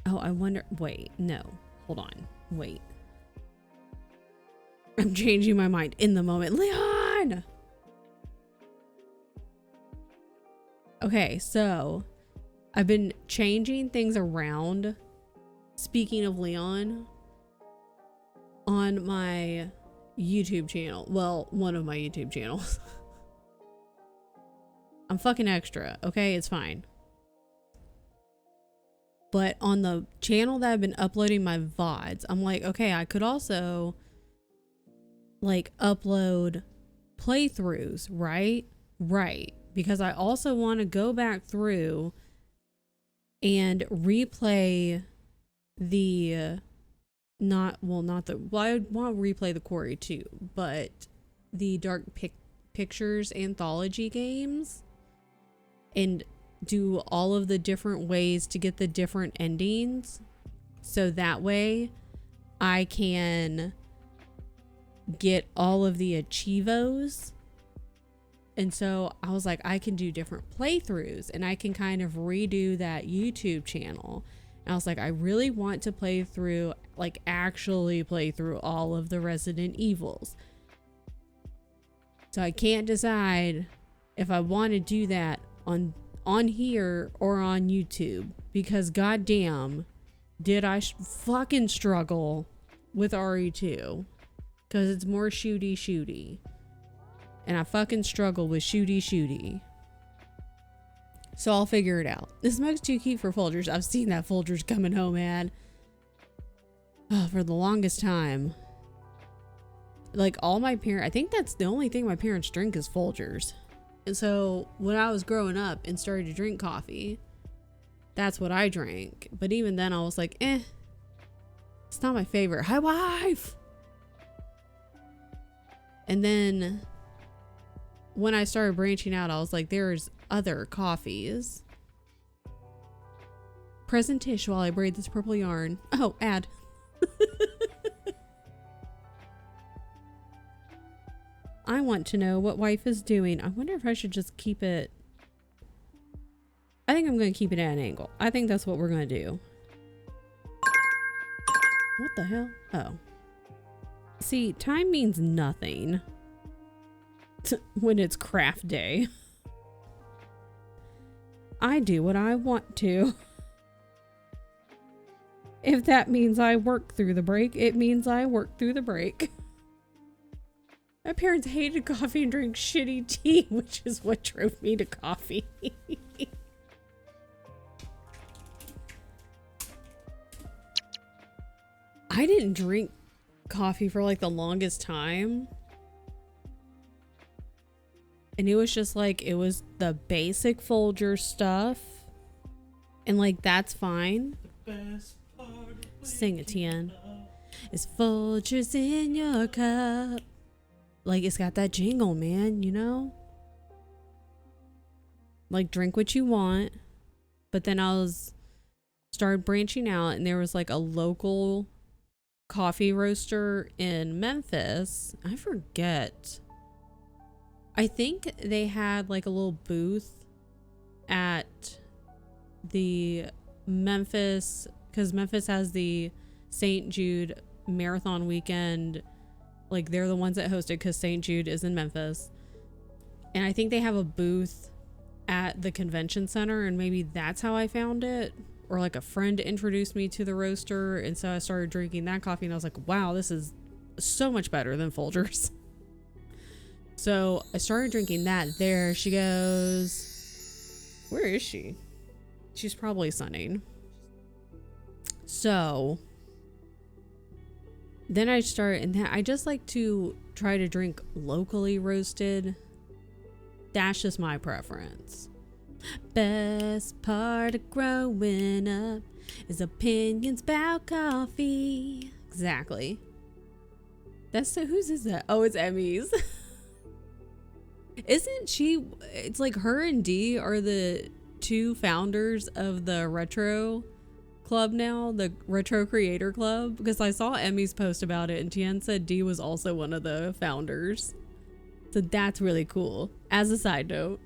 Speaker 1: Oh, I wonder. Wait, no. Hold on. Wait. I'm changing my mind in the moment. Leon! Okay, so I've been changing things around. Speaking of Leon, on my YouTube channel, well, one of my YouTube channels. I'm fucking extra, okay? It's fine. But on the channel that I've been uploading my VODs, I'm like, okay, I could also like upload playthroughs, right? Right. Because I also want to go back through and replay the I want to replay the Quarry too, but the Dark Pictures anthology games and do all of the different ways to get the different endings, so that way I can get all of the achievos. And so I was like, I can do different playthroughs and I can kind of redo that YouTube channel. And I was like, I really want to play through, like actually play through all of the Resident Evils. So I can't decide if I want to do that on here or on YouTube, because goddamn did I fucking struggle with RE2, because it's more shooty and I fucking struggle with shooty. So I'll figure it out. This mug's too cute for Folgers. I've seen that Folgers coming home, man. Oh, for the longest time. Like all my parents, I think that's the only thing my parents drink is Folgers. And so when I was growing up and started to drink coffee, that's what I drank. But even then I was like, it's not my favorite. Hi, wife. And then when I started branching out, I was like, there's other coffees. Present Tish while I braid this purple yarn. Oh, ad. I want to know what wife is doing. I wonder if I should just keep it. I think I'm going to keep it at an angle. I think that's what we're going to do. What the hell? Oh. See, time means nothing when it's craft day. I do what I want to. If that means I work through the break, it means I work through the break. My parents hated coffee and drank shitty tea, which is what drove me to coffee. I didn't drink coffee for like the longest time. And it was just like, it was the basic Folgers stuff. And like, that's fine. Sing it, Tien. It's Folgers in your cup. Like, it's got that jingle, man, you know? Like, drink what you want. But then started branching out, and there was like a local coffee roaster in Memphis. I forget. I think they had like a little booth at the Memphis, because Memphis has the St. Jude Marathon weekend. Like, they're the ones that hosted because St. Jude is in Memphis. And I think they have a booth at the convention center, and maybe that's how I found it. Or like a friend introduced me to the roaster, and so I started drinking that coffee, and I was like, wow, this is so much better than Folgers. So I started drinking that. There she goes. Where is she? She's probably sunning. So then I just like to try to drink locally roasted. That's just my preference. Best part of growing up is opinions about coffee. Exactly. Whose is that? Oh, it's Emmy's. Isn't she? It's like her and Dee are the two founders of the retro club now, the retro creator club, because I saw Emmy's post about it, and Tien said Dee was also one of the founders. So that's really cool. As a side note,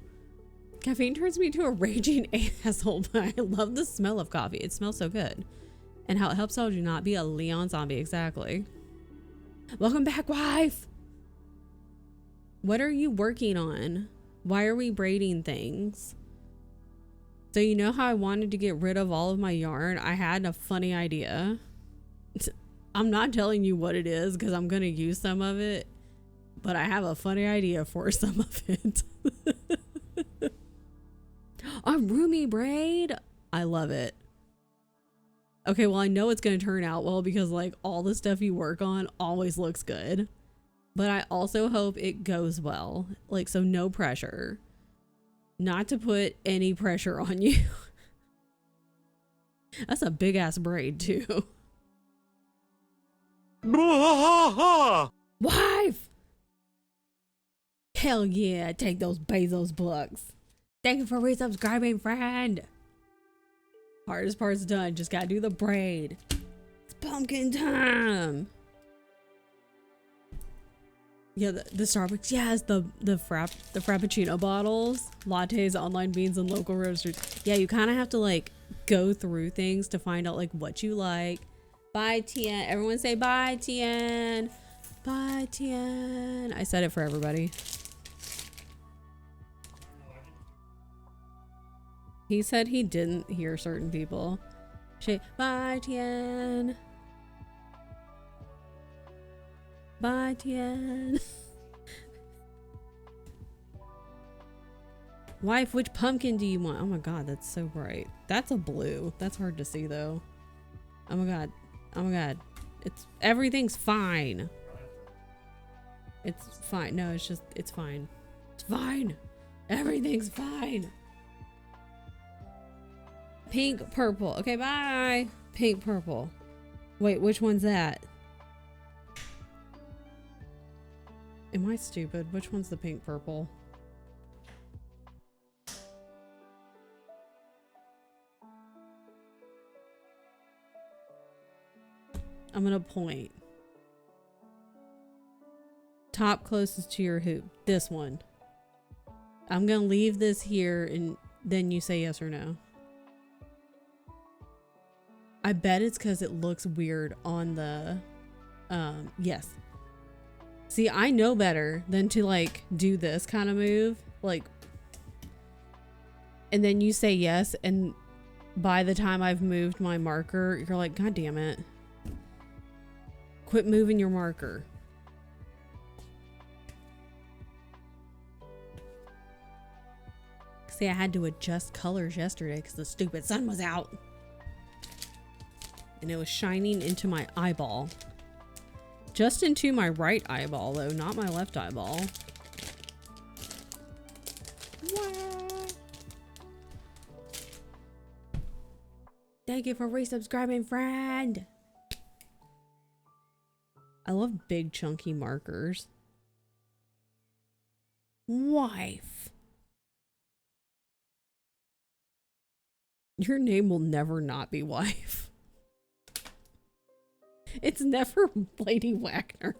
Speaker 1: caffeine turns me into a raging asshole, but I love the smell of coffee. It smells so good. And how it helps you not be a Leon zombie. Exactly. Welcome back, wife. What are you working on? Why are we braiding things? So you know how I wanted to get rid of all of my yarn? I had a funny idea. I'm not telling you what it is because I'm going to use some of it, but I have a funny idea for some of it. A roomy braid. I love it. Okay, well, I know it's going to turn out well because like all the stuff you work on always looks good, but I also hope it goes well. Like, so no pressure. Not to put any pressure on you. That's a big ass braid too. Wife! Hell yeah, take those Bezos bucks. Thank you for resubscribing, friend. Hardest part's done, just gotta do the braid. It's pumpkin time. Yeah, the Starbucks, yes, the Frappuccino bottles, lattes, online beans, and local roasters. Yeah, you kind of have to like go through things to find out like what you like. Bye, Tien. Everyone say bye, Tien. Bye, Tien. I said it for everybody. He said he didn't hear certain people. Bye, Tien. Bye, Tien. Wife, which pumpkin do you want? Oh my god, that's so bright. That's a blue. That's hard to see though. Oh my god. Oh my god. Everything's fine. It's fine. No, it's just, it's fine. It's fine. Everything's fine. Pink, purple. Okay, bye. Pink, purple. Wait, which one's that? Am I stupid? Which one's the pink, purple? I'm gonna point. Top closest to your hoop. This one. I'm gonna leave this here and then you say yes or no. I bet it's because it looks weird on the yes. See, I know better than to like do this kind of move, like, and then you say yes, and by the time I've moved my marker, you're like, god damn it, quit moving your marker. See, I had to adjust colors yesterday because the stupid sun was out. And it was shining into my eyeball. Just into my right eyeball, though, not my left eyeball. Thank you for resubscribing, friend. I love big chunky markers. Wife. Your name will never not be wife. It's never Lady Wagner.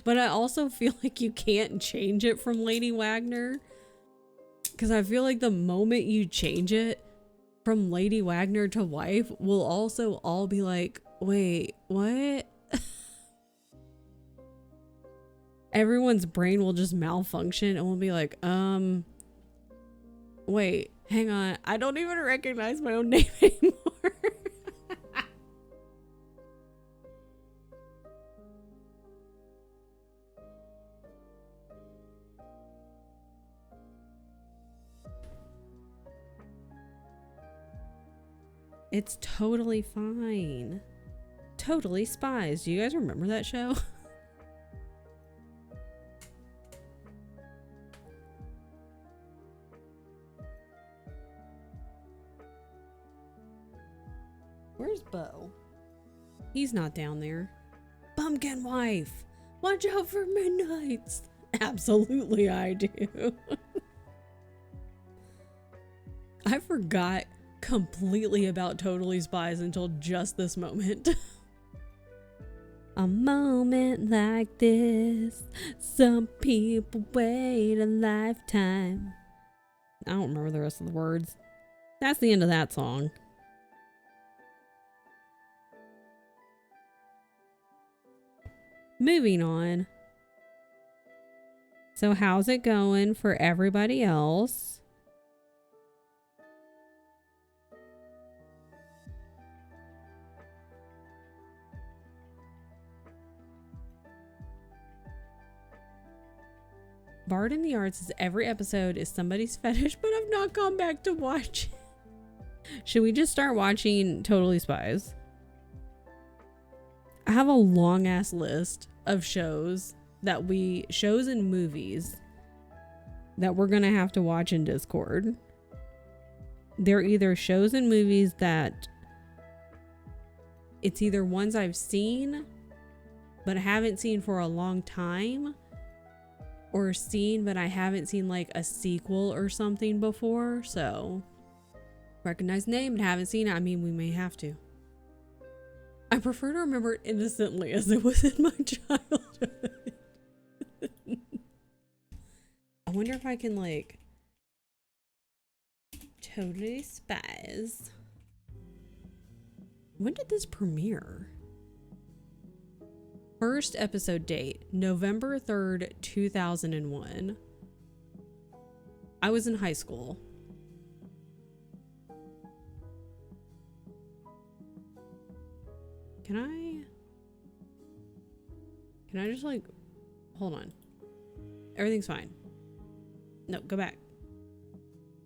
Speaker 1: But I also feel like you can't change it from Lady Wagner. Because I feel like the moment you change it from Lady Wagner to wife, we'll also all be like, wait, what? Everyone's brain will just malfunction and we'll be like, wait, hang on. I don't even recognize my own name anymore. It's totally fine. Totally Spies. Do you guys remember that show? Where's Bo? He's not down there. Pumpkin wife. Watch out for midnights. Absolutely I do. I forgot completely about Totally Spies until just this moment. A moment like this, some people wait a lifetime. I don't remember the rest of the words. That's the end of that song. Moving on. So how's it going for everybody else? Bard in the Arts is every episode is somebody's fetish, but I've not gone back to watch. Should we just start watching Totally Spies? I have a long ass list of shows and movies that we're gonna have to watch in Discord. They're either shows and movies that it's either ones I've seen but I haven't seen for a long time, or seen but I haven't seen like a sequel or something before. So recognize name and haven't seen it. I mean, we may have to. I prefer to remember it innocently as it was in my childhood. I wonder if I can like Totally Spies. When did this premiere? First episode date, November 3rd, 2001. I was in high school. Can I just like, hold on. Everything's fine. No, go back.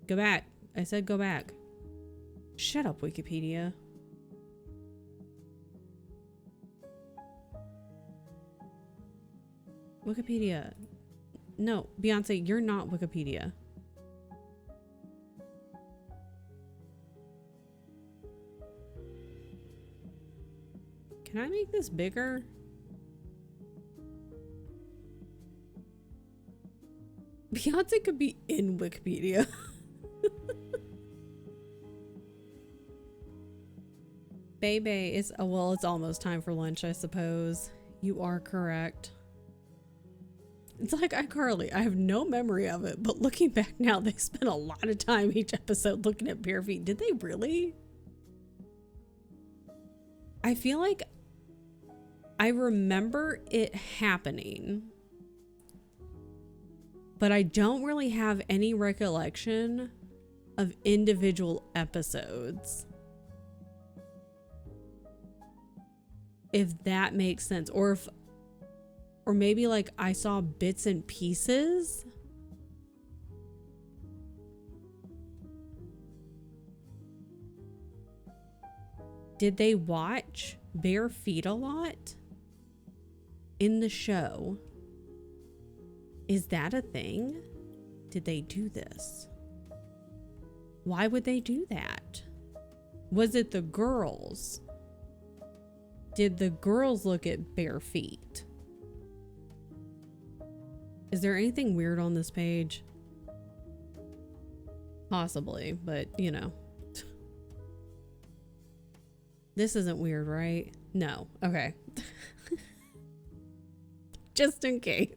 Speaker 1: Go back. I said go back. Shut up, Wikipedia. Wikipedia. No, Beyonce, you're not Wikipedia. Can I make this bigger? Beyonce could be in Wikipedia. Baby, it's well, it's almost time for lunch, I suppose. You are correct. It's like iCarly. I have no memory of it, but looking back now, they spent a lot of time each episode looking at bare feet. Did they really? I feel like I remember it happening, but I don't really have any recollection of individual episodes. If that makes sense. Or maybe like I saw bits and pieces. Did they watch bare feet a lot in the show? Is that a thing? Did they do this? Why would they do that? Was it the girls? Did the girls look at bare feet? Is there anything weird on this page? Possibly, but you know. This isn't weird, right? No. Okay. Just in case.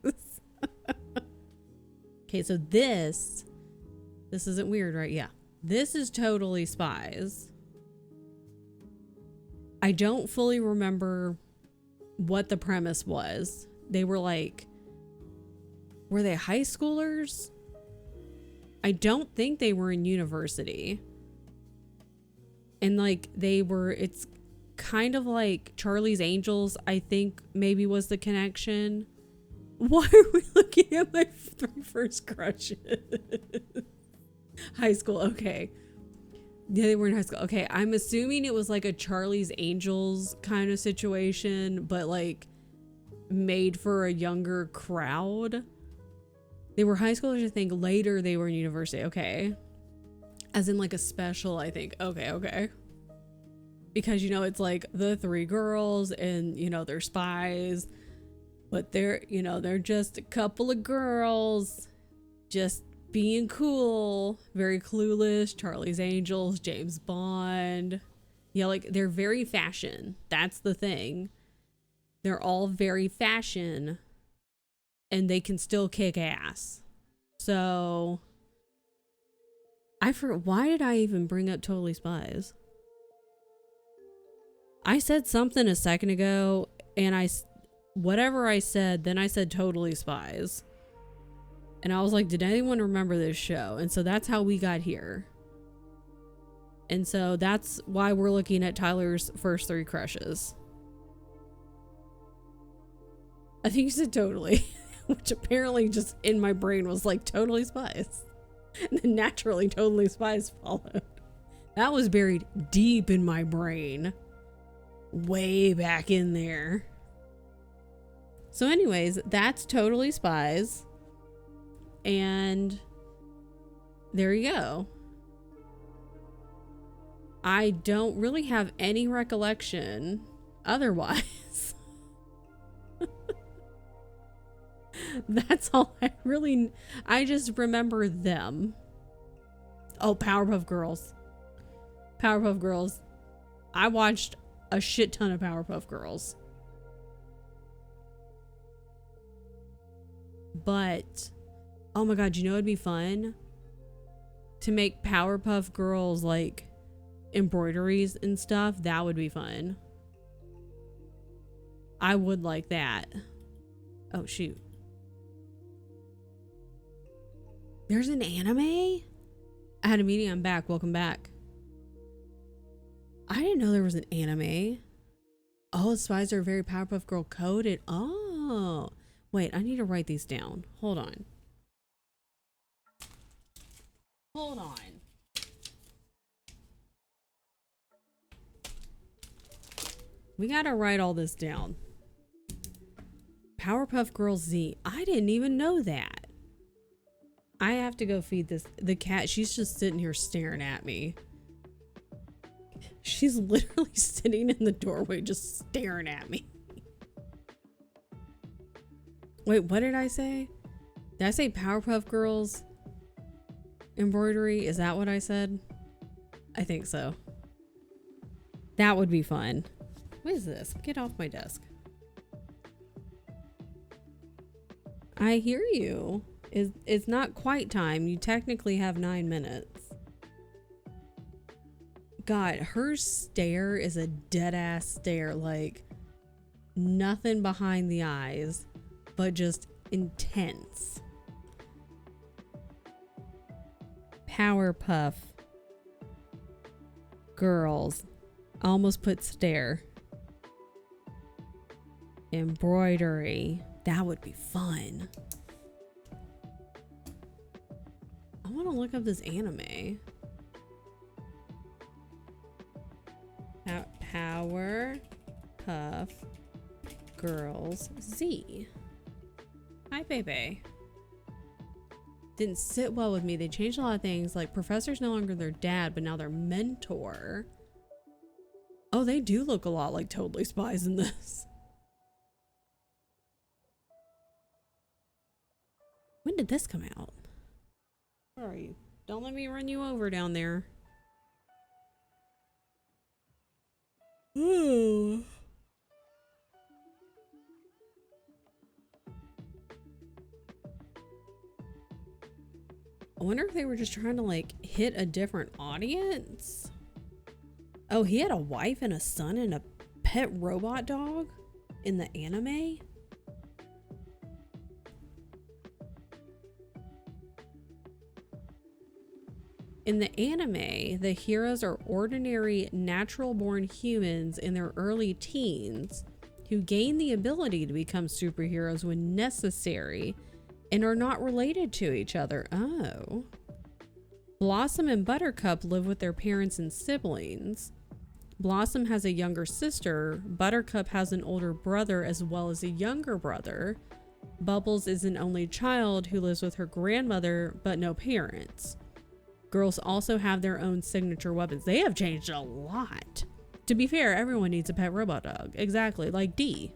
Speaker 1: Okay, so this isn't weird, right? Yeah. This is Totally Spies. I don't fully remember what the premise was. They were like, were they high schoolers? I don't think they were in university. And like it's kind of like Charlie's Angels, I think maybe was the connection. Why are we looking at my three first crushes? High school, okay. Yeah, they were in high school. Okay, I'm assuming it was like a Charlie's Angels kind of situation, but like made for a younger crowd. They were high schoolers, I think. Later they were in university. Okay. As in like a special, I think. Okay. Because, you know, it's like the three girls and, you know, they're spies. But they're, you know, they're just a couple of girls just being cool. Very Clueless, Charlie's Angels, James Bond. Yeah, like they're very fashion. That's the thing. They're all very fashion. And they can still kick ass. So I forgot, why did I even bring up Totally Spies? I said something a second ago, and whatever I said, then I said Totally Spies. And I was like, did anyone remember this show? And so that's how we got here. And so that's why we're looking at Tyler's first three crushes. I think you said totally. which apparently just in my brain was like Totally Spies. And then naturally Totally Spies followed. That was buried deep in my brain. Way back in there. So anyways, that's Totally Spies. And there you go. I don't really have any recollection otherwise. That's all I just remember them. Oh, Powerpuff Girls. Powerpuff Girls. I watched a shit ton of Powerpuff Girls. But, oh my god, you know it'd be fun? To make Powerpuff Girls like embroideries and stuff. That would be fun. I would like that. Oh shoot. There's an anime? I had a meeting, I'm back. Welcome back. I didn't know there was an anime. Oh, the spies are very Powerpuff Girl coded. Oh. Wait, I need to write these down. Hold on. Hold on. We gotta write all this down. Powerpuff Girls Z. I didn't even know that. I have to go feed the cat. She's just sitting here staring at me. She's literally sitting in the doorway just staring at me. Wait, what did I say? Did I say Powerpuff Girls embroidery? Is that what I said? I think so. That would be fun. What is this? Get off my desk. I hear you. It's not quite time. You technically have 9 minutes. God, her stare is a dead ass stare. Like nothing behind the eyes, but just intense. Powerpuff Girls. I almost put stare. Embroidery. That would be fun. I want to look up this anime. Powerpuff Girls Z. Hi, baby. Didn't sit well with me. They changed a lot of things. Like, Professor's no longer their dad, but now their mentor. Oh, they do look a lot like Totally Spies in this. When did this come out? Where are you? Don't let me run you over down there. Ooh. I wonder if they were just trying to like hit a different audience. Oh, he had a wife and a son and a pet robot dog in the anime? In the anime, the heroes are ordinary, natural-born humans in their early teens who gain the ability to become superheroes when necessary and are not related to each other. Oh. Blossom and Buttercup live with their parents and siblings. Blossom has a younger sister. Buttercup has an older brother as well as a younger brother. Bubbles is an only child who lives with her grandmother but no parents. Girls also have their own signature weapons. They have changed a lot. To be fair, everyone needs a pet robot dog. Exactly, like D.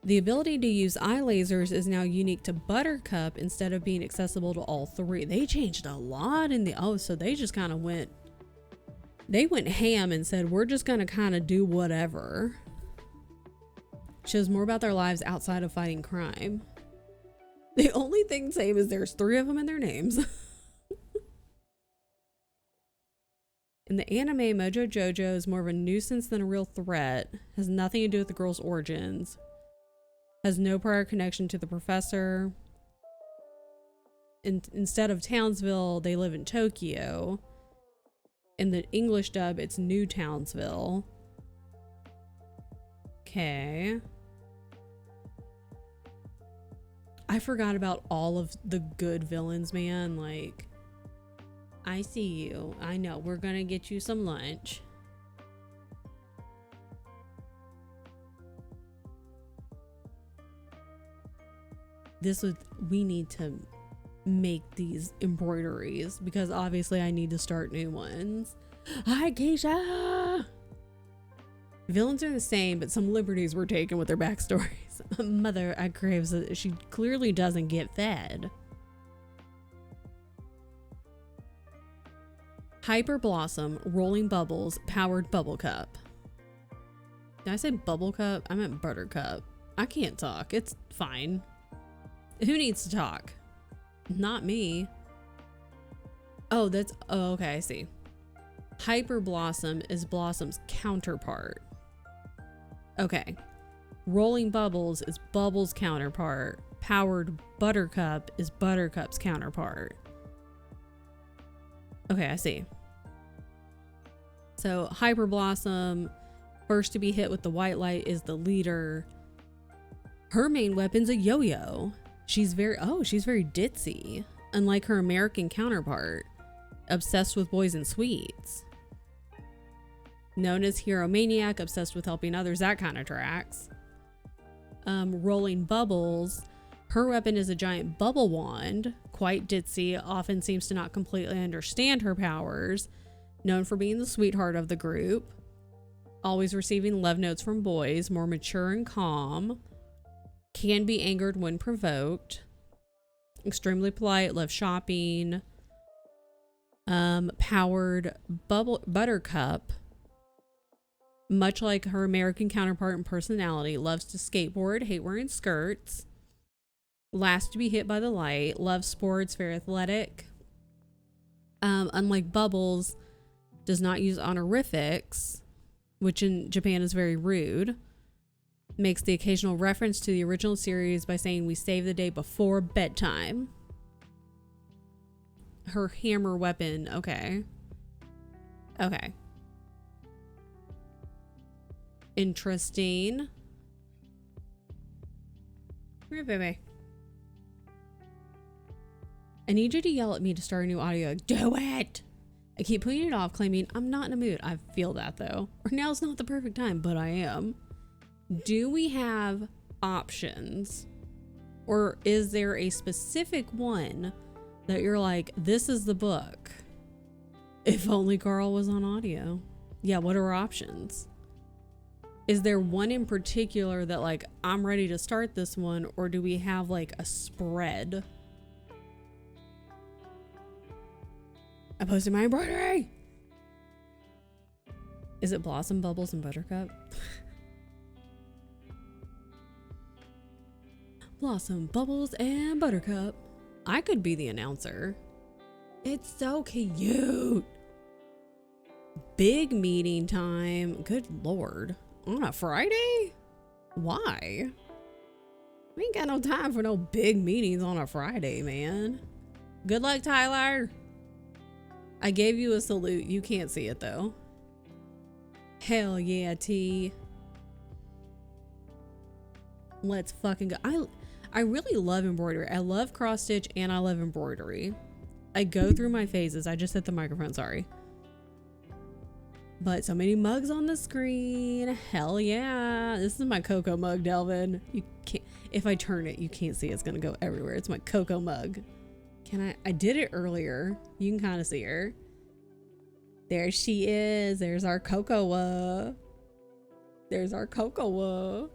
Speaker 1: The ability to use eye lasers is now unique to Buttercup instead of being accessible to all three. They changed a lot in the... Oh, so they just kind of went... They went ham and said, we're just going to kind of do whatever. Shows more about their lives outside of fighting crime. The only thing same is there's 3 of them in their names. In the anime, Mojo Jojo is more of a nuisance than a real threat. Has nothing to do with the girl's origins. Has no prior connection to the professor. Instead of Townsville, they live in Tokyo. In the English dub, it's New Townsville. Okay. I forgot about all of the good villains, man. Like, I see you. I know. We're gonna get you some lunch. We need to make these embroideries because obviously I need to start new ones. Hi, Keisha! Villains are the same, but some liberties were taken with their backstories. Mother, I crave so she clearly doesn't get fed. Hyper Blossom, Rolling Bubbles, Powered Bubble Cup. Did I say bubble cup? I meant buttercup. I can't talk. It's fine. Who needs to talk? Not me. Oh, okay, I see. Hyper Blossom is Blossom's counterpart. Okay. Rolling Bubbles is Bubbles' counterpart. Powered Buttercup is Buttercup's counterpart. Okay, I see. So Hyper Blossom, first to be hit with the white light, is the leader. Her main weapon's a yo-yo. She's very ditzy, unlike her American counterpart, obsessed with boys and sweets. Known as Hero Maniac, obsessed with helping others, that kind of tracks. Rolling Bubbles, her weapon is a giant bubble wand, quite ditzy, often seems to not completely understand her powers, known for being the sweetheart of the group, always receiving love notes from boys, more mature and calm, can be angered when provoked, extremely polite, loves shopping. Powered Buttercup, much like her American counterpart in personality, loves to skateboard, hate wearing skirts, last to be hit by the light, loves sports, very athletic. Unlike Bubbles, does not use honorifics, which in Japan is very rude. Makes the occasional reference to the original series by saying we save the day before bedtime. Her hammer weapon, okay. Okay. Interesting. Come here, baby. I need you to yell at me to start a new audio. Do it! I keep putting it off, claiming I'm not in a mood. I feel that though. Or now's not the perfect time, but I am. Do we have options? Or is there a specific one that you're like, this is the book? If only Carl was on audio. Yeah, what are our options? Is there one in particular that like, I'm ready to start this one, or do we have like a spread? I posted my embroidery! Is it Blossom, Bubbles, and Buttercup? Blossom, Bubbles, and Buttercup. I could be the announcer. It's so cute. Big meeting time. Good lord. On a Friday? Why? We ain't got no time for no big meetings on a Friday, man. Good luck, Tyler. I gave you a salute. You can't see it though. Hell yeah, T. Let's fucking go. I really love embroidery. I love cross stitch and I love embroidery. I go through my phases. I just hit the microphone, sorry. But so many mugs on the screen. Hell yeah. This is my cocoa mug, Delvin. You can't, if I turn it, you can't see. It's gonna go everywhere. It's my cocoa mug. I did it earlier. You can kind of see her. There she is. There's our cocoa. There's our cocoa.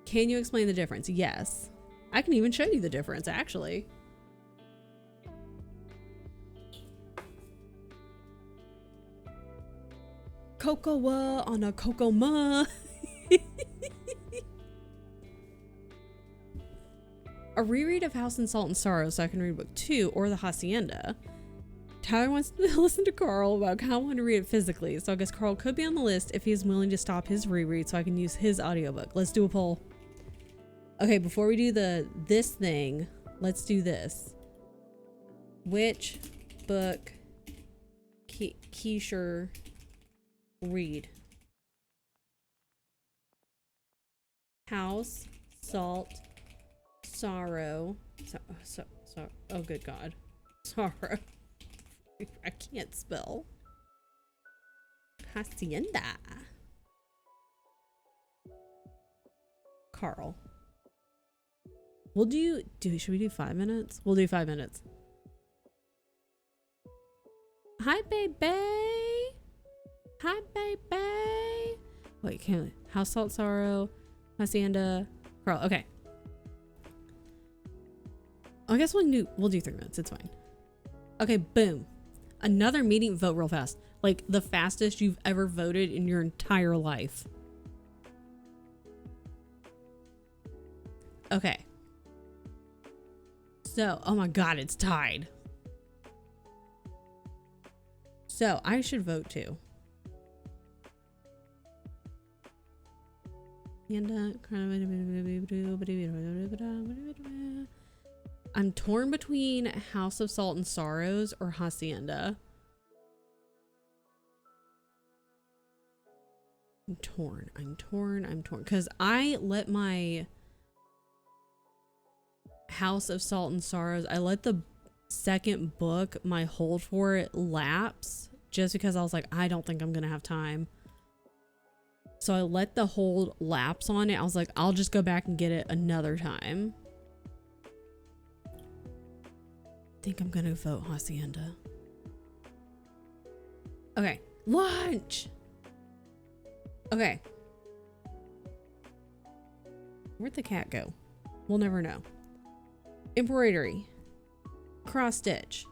Speaker 1: Can you explain the difference? Yes. I can even show you the difference, actually. Cocoa on a cocoa. A reread of House and Salt and Sorrow so I can read book 2 or The Hacienda. Tyler wants to listen to Carl, but I kind of want to read it physically, so I guess Carl could be on the list if he's willing to stop his reread so I can use his audiobook. Let's do a poll. Okay, before we do this thing, let's do this. Which book Keisha read? House, salt, sorrow. Oh, good God. Sorrow. I can't spell. Hacienda. Carl. We'll should we do 5 minutes? We'll do 5 minutes. Hi, baby. Hi, baby. Wait, can't house salt, sorrow, hacienda, Carl. Okay. I guess we'll do 3 minutes. It's fine. Okay, boom. Another meeting. Vote real fast. Like the fastest you've ever voted in your entire life. Okay. So, oh my God, it's tied. So I should vote too. I'm torn between House of Salt and Sorrows or Hacienda. I'm torn. Because I let my House of Salt and Sorrows, I let the second book, my hold for it, lapse just because I was like, I don't think I'm gonna have time. So I let the hold lapse on it. I was like, I'll just go back and get it another time. I think I'm gonna vote Hacienda. Okay, lunch. Okay. Where'd the cat go? We'll never know. Embroidery. Cross stitch.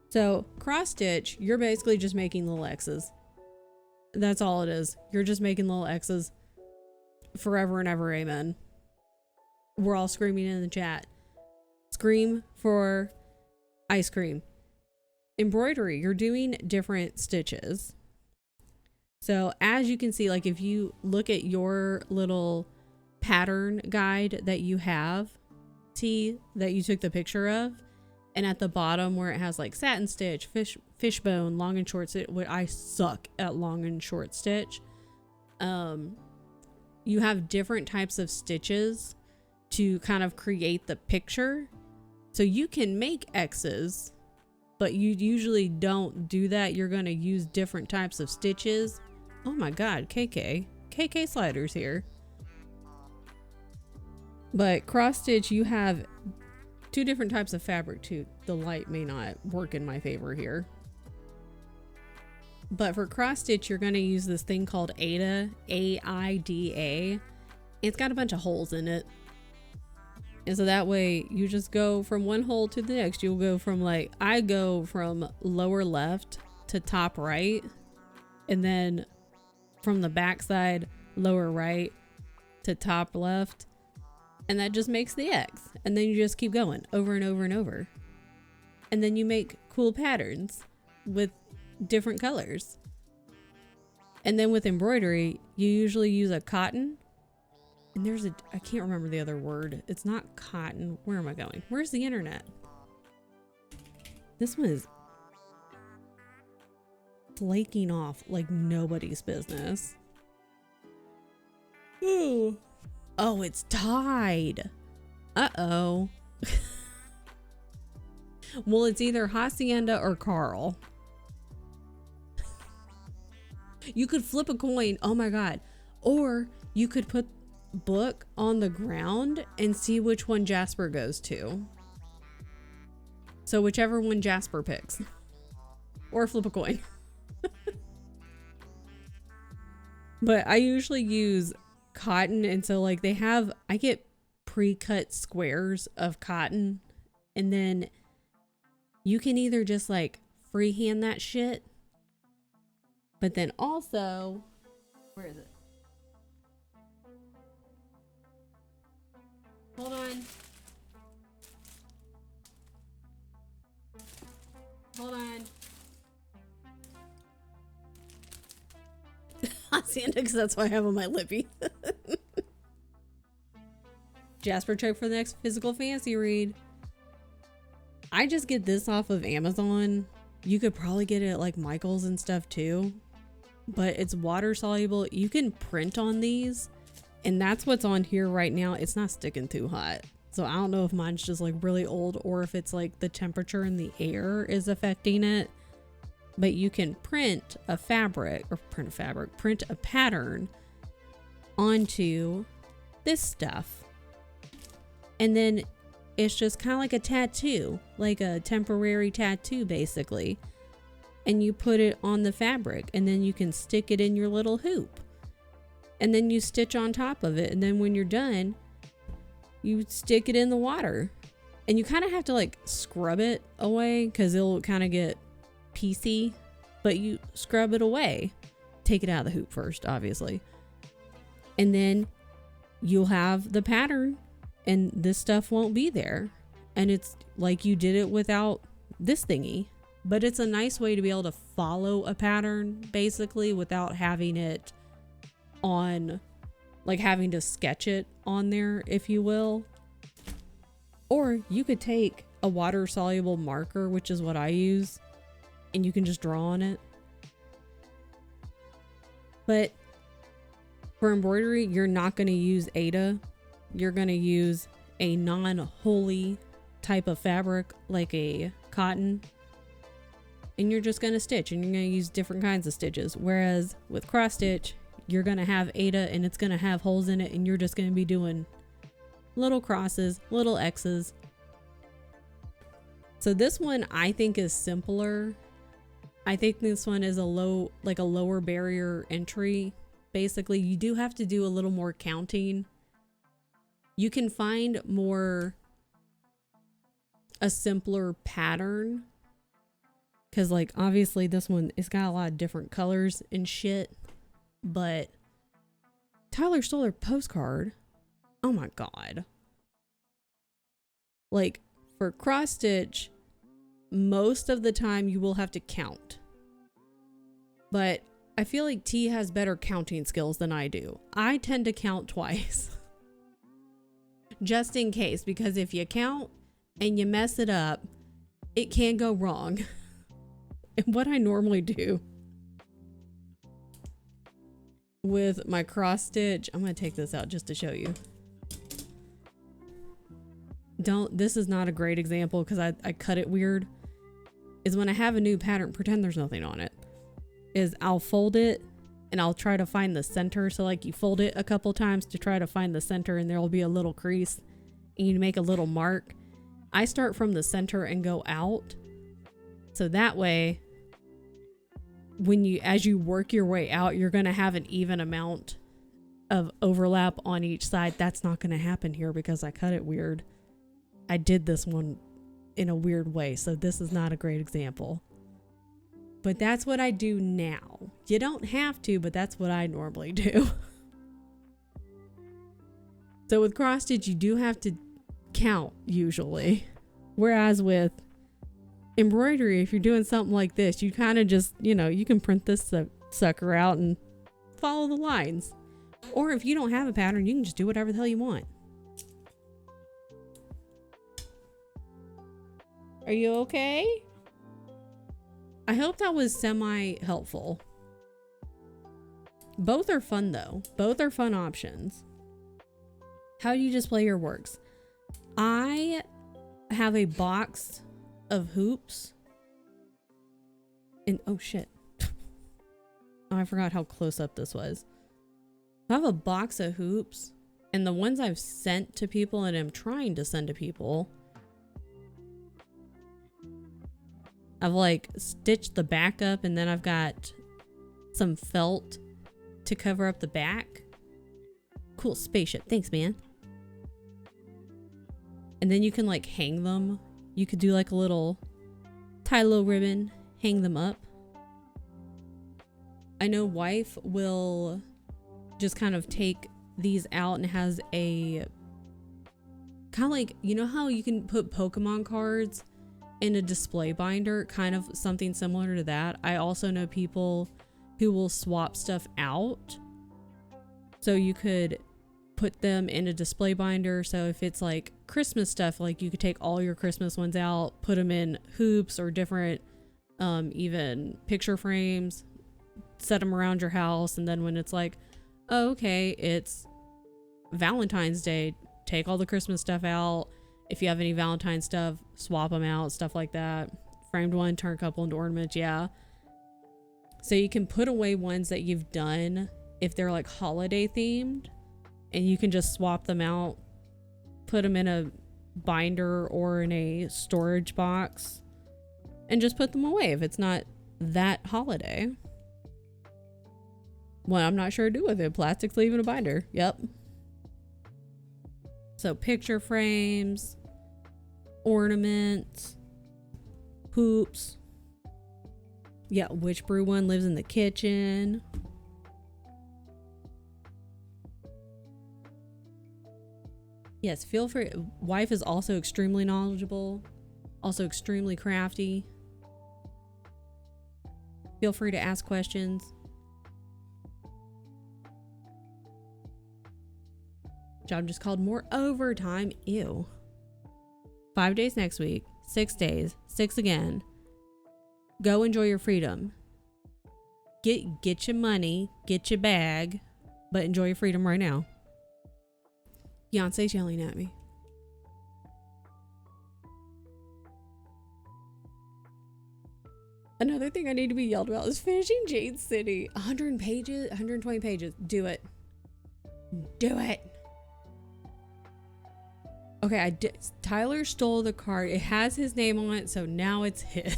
Speaker 1: So cross stitch, you're basically just making little X's. That's all it is. You're just making little X's forever and ever. Amen. We're all screaming in the chat. Scream for ice cream. Embroidery, you're doing different stitches. So as you can see, like if you look at your little pattern guide that you have, see that you took the picture of, and at the bottom where it has like satin stitch, fishbone, long and short stitch, I suck at long and short stitch. You have different types of stitches to kind of create the picture. So you can make X's, but you usually don't do that. You're going to use different types of stitches. Oh my God, KK sliders here. But cross stitch, you have 2 different types of fabric too. The light may not work in my favor here. But for cross stitch, you're going to use this thing called Aida, A-I-D-A. It's got a bunch of holes in it. And so that way you just go from one hole to the next. You'll go from like, I go from lower left to top right. And then from the back side, lower right to top left. And that just makes the X. And then you just keep going over and over and over. And then you make cool patterns with different colors. And then with embroidery, you usually use a cotton. And there's I can't remember the other word. It's not cotton. Where am I going? Where's the internet? This one is flaking off like nobody's business. Ooh. Oh, it's tied. Uh-oh. Well, it's either Hacienda or Carl. You could flip a coin. Oh my God. Or you could put book on the ground and see which one Jasper goes to. So whichever one Jasper picks. Or flip a coin. But I usually use cotton, and so like I get pre-cut squares of cotton, and then you can either just like freehand that shit, but then also, where is it? Hold on. Hacienda, because that's what I have on my lippy. Jasper check for the next physical fancy read. I just get this off of Amazon. You could probably get it at like Michael's and stuff too, but it's water soluble. You can print on these And that's what's on here right now. It's not sticking too hot. So I don't know if mine's just like really old or if it's like the temperature in the air is affecting it. But you can print a pattern onto this stuff. And then it's just kind of like a tattoo, like a temporary tattoo basically. And you put it on the fabric and then you can stick it in your little hoop. And then you stitch on top of it. And then when you're done, you stick it in the water. And you kind of have to like scrub it away because it'll kind of get piecey. But you scrub it away. Take it out of the hoop first, obviously. And then you'll have the pattern and this stuff won't be there. And it's like you did it without this thingy. But it's a nice way to be able to follow a pattern basically without having it on, like having to sketch it on there, if you will. Or you could take a water soluble marker, which is what I use, and you can just draw on it. But for embroidery, you're not going to use Aida. You're going to use a non-holy type of fabric like a cotton. And you're just going to stitch and you're going to use different kinds of stitches. Whereas with cross stitch, you're going to have Aida and it's going to have holes in it and you're just going to be doing little crosses, little X's. So this one I think is simpler. I think this one is a lower barrier entry. Basically, you do have to do a little more counting. You can find a simpler pattern. Because, like, obviously this one, it's got a lot of different colors and shit. But Tyler stole their postcard. Oh my god. Like, for cross stitch, most of the time you will have to count. But I feel like T has better counting skills than I do. I tend to count twice. Just in case, because if you count and you mess it up, it can go wrong. And what I normally do with my cross stitch, I'm going to take this out just to show you. This is not a great example because I cut it weird. Is when I have a new pattern, pretend there's nothing on it. Is I'll fold it and I'll try to find the center. So like you fold it a couple times to try to find the center and there will be a little crease and you make a little mark. I start from the center and go out. So that way, as you work your way out, you're going to have an even amount of overlap on each side. That's not going to happen here because I cut it weird. I did this one in a weird way. So this is not a great example. But that's what I do now. You don't have to, but that's what I normally do. So with cross stitch, you do have to count usually. Whereas with embroidery, if you're doing something like this, you kind of just, you can print this sucker out and follow the lines. Or if you don't have a pattern, you can just do whatever the hell you want. Are you okay? I hope that was semi-helpful. Both are fun though. Both are fun options. How do you display your works? I have a box of hoops. And oh shit. Oh, I forgot how close up this was. I have a box of hoops. And the ones I've sent to people and am trying to send to people, I've like stitched the back up and then I've got some felt to cover up the back. Cool spaceship. Thanks, man. And then you can like hang them. You could do like a little, tie a little ribbon, hang them up. I know wife will just kind of take these out and has a kind of like, you know how you can put Pokemon cards in a display binder, kind of something similar to that. I also know people who will swap stuff out. So you could put them in a display binder. So if it's like Christmas stuff, like you could take all your Christmas ones out, put them in hoops or different even picture frames, set them around your house. And then when it's like, oh, okay, it's Valentine's Day, take all the Christmas stuff out. If you have any Valentine stuff, swap them out, stuff like that. Framed one, turn a couple into ornaments, yeah. So you can put away ones that you've done if they're like holiday themed, and you can just swap them out, put them in a binder or in a storage box, and just put them away if it's not that holiday. What I'm not sure to do with it. Plastic sleeve in a binder. Yep. So picture frames, ornaments, hoops. Yeah, which brew one lives in the kitchen? Yes, feel free. Wife is also extremely knowledgeable, also extremely crafty. Feel free to ask questions. Job just called more overtime. Ew. 5 days next week. 6 days. 6 again. Go enjoy your freedom. Get your money. Get your bag. But enjoy your freedom right now. Beyonce's yelling at me. Another thing I need to be yelled about is finishing Jade City. 100 pages, 120 pages. Do it. Do it. Okay, Tyler stole the card. It has his name on it, so now it's his.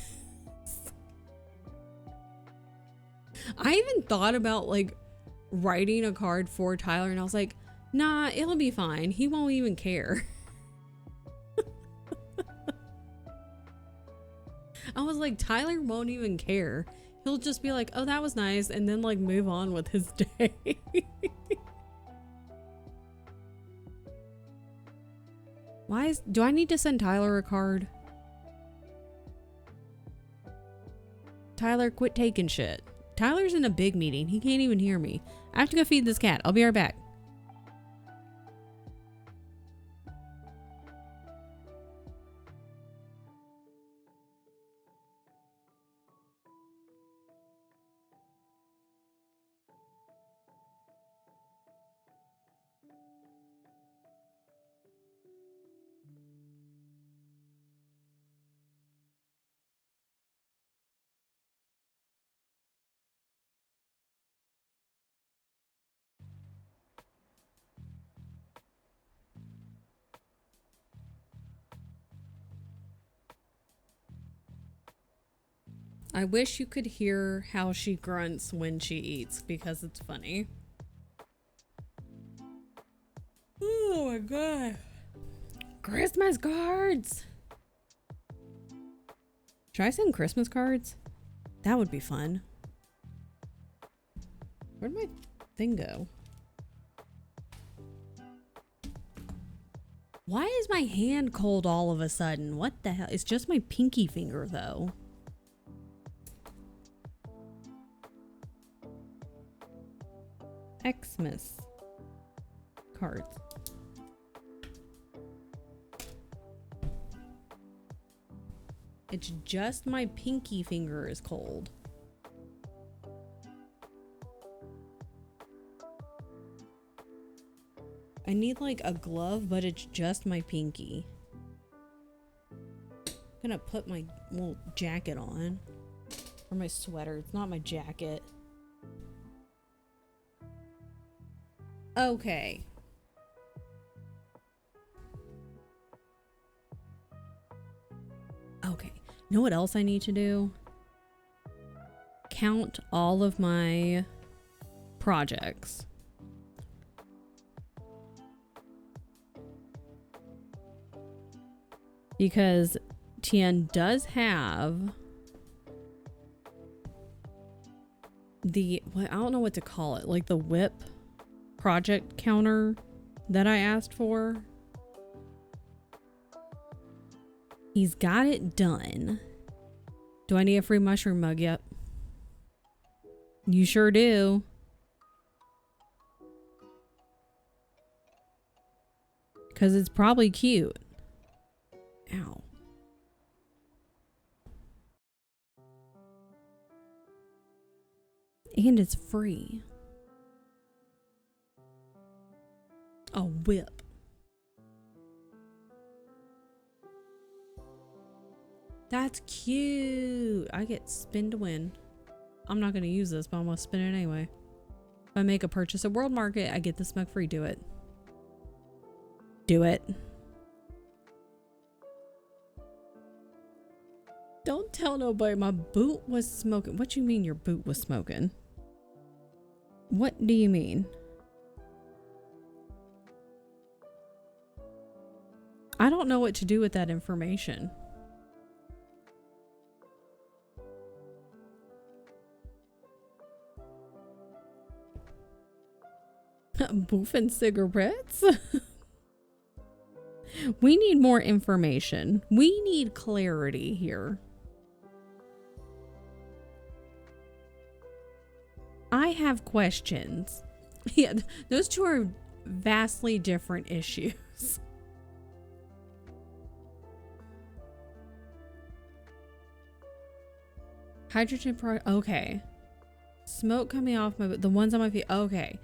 Speaker 1: I even thought about like writing a card for Tyler, and I was like, nah, it'll be fine. He won't even care. I was like, Tyler won't even care. He'll just be like, oh, that was nice, and then like move on with his day. Do I need to send Tyler a card? Tyler, quit taking shit. Tyler's in a big meeting. He can't even hear me. I have to go feed this cat. I'll be right back. I wish you could hear how she grunts when she eats because it's funny. Oh my god. Christmas cards! Should I send Christmas cards? That would be fun. Where'd my thing go? Why is my hand cold all of a sudden? What the hell? It's just my pinky finger though. Xmas cards. It's just my pinky finger is cold. I need like a glove, but it's just my pinky. I'm gonna put my little jacket on. Or my sweater. It's not my jacket. Okay. Okay. You know what else I need to do? Count all of my projects. Because Tien does have the, well, I don't know what to call it, like the whip project counter that I asked for. He's got it done. Do I need a free mushroom mug yet? You sure do. Because it's probably cute. Ow. And it's free. A whip. That's cute. I get spin to win. I'm not going to use this, but I'm going to spin it anyway. If I make a purchase at World Market, I get the smoke free. Do it. Do it. Don't tell nobody my boot was smoking. What you mean your boot was smoking? What do you mean? I don't know what to do with that information. Boofing cigarettes? We need more information. We need clarity here. I have questions. Yeah, those two are vastly different issues. Hydrogen pro. Okay. Smoke coming off my, the ones on my feet. Okay.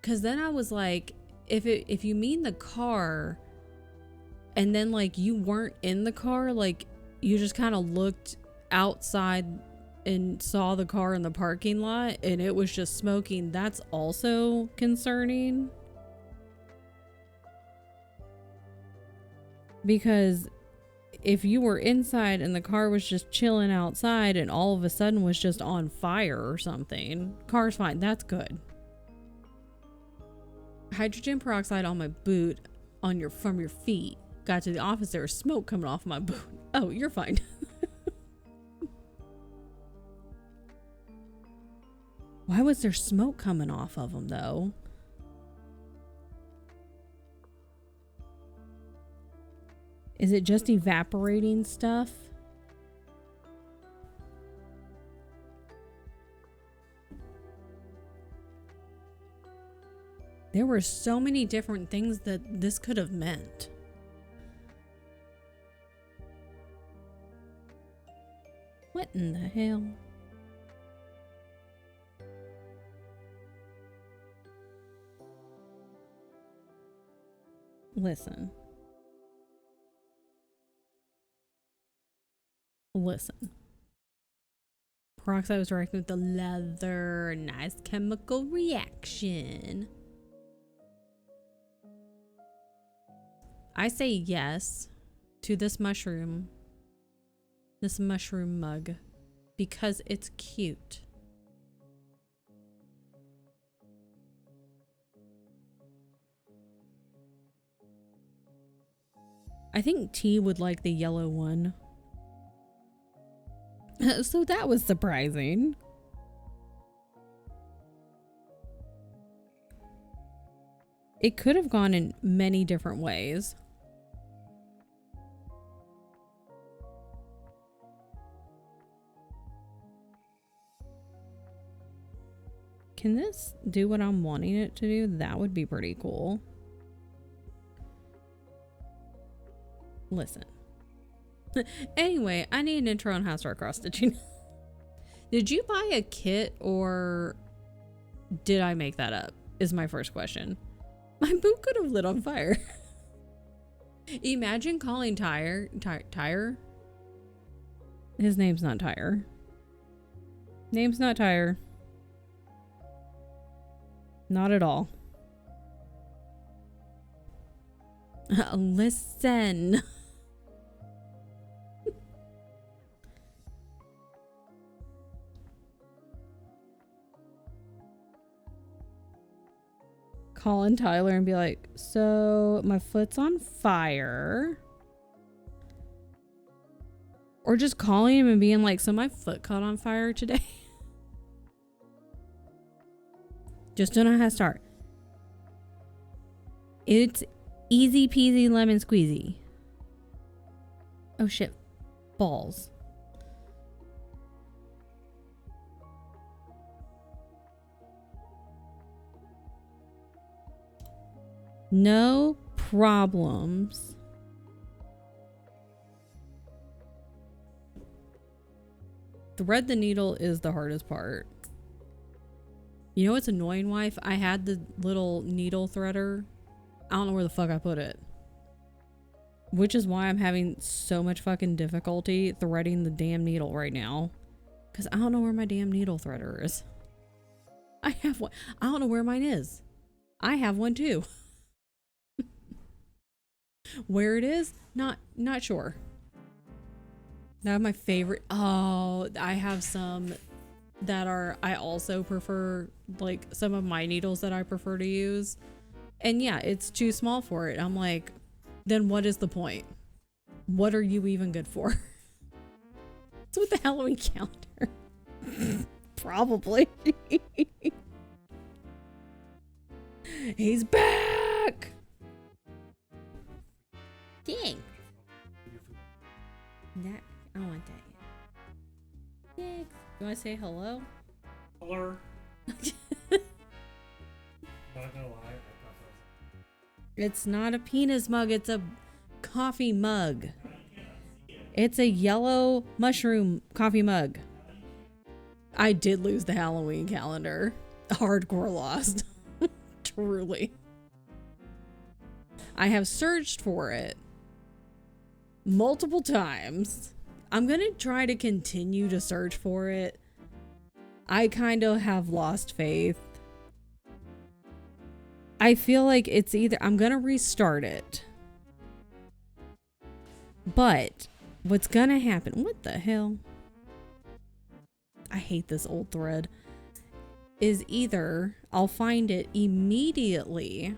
Speaker 1: Cause then I was like, if you mean the car, and then like you weren't in the car, like you just kind of looked outside and saw the car in the parking lot and it was just smoking, that's also concerning. Because if you were inside and the car was just chilling outside and all of a sudden was just on fire or something, car's fine, that's good. Hydrogen peroxide on my boot on your from your feet. Got to the office, there was smoke coming off my boot. Oh, you're fine. Why was there smoke coming off of them though? Is it just evaporating stuff? There were so many different things that this could have meant. What in the hell? Listen. Listen. Peroxide was reacting with the leather. Nice chemical reaction. I say yes to this mushroom mug because it's cute. I think T would like the yellow one. So that was surprising. It could have gone in many different ways. Can this do what I'm wanting it to do? That would be pretty cool. Listen. Anyway, I need an intro on how to start cross stitching. Did you buy a kit or did I make that up? Is my first question. My boot could have lit on fire. Imagine calling Tyre. His name's not Tyre. Name's not Tyre. Not at all. Listen. Call Tyler and be like, so my foot's on fire. Or just calling him and being like, so my foot caught on fire today. Just don't know how to start. It's easy peasy lemon squeezy. Oh shit. Balls. No problems. Thread the needle is the hardest part. You know what's annoying, wife? I had the little needle threader I don't know where the fuck I put it. Which is why I'm having so much fucking difficulty threading the damn needle right now. Because I don't know where my damn needle threader is. I have one. I don't know where mine is. I have one too. Where it is? Not sure. Now my favorite. Oh, I have some that are, I also prefer, like some of my needles that I prefer to use. And yeah, it's too small for it. I'm like, then what is the point? What are you even good for? It's with the Halloween calendar. Probably. He's back! Dang. That, I want that. Thanks. You want to say hello?
Speaker 2: Hello. Not gonna lie, I thought that was...
Speaker 1: It's not a penis mug, it's a coffee mug. It's a yellow mushroom coffee mug. I did lose the Halloween calendar. Hardcore lost. Truly. I have searched for it multiple times. I'm gonna try to continue to search for it. I kind of have lost faith. I feel like it's either I'm gonna restart it, but what's gonna happen? What the hell? I hate this old thread. Is either I'll find it immediately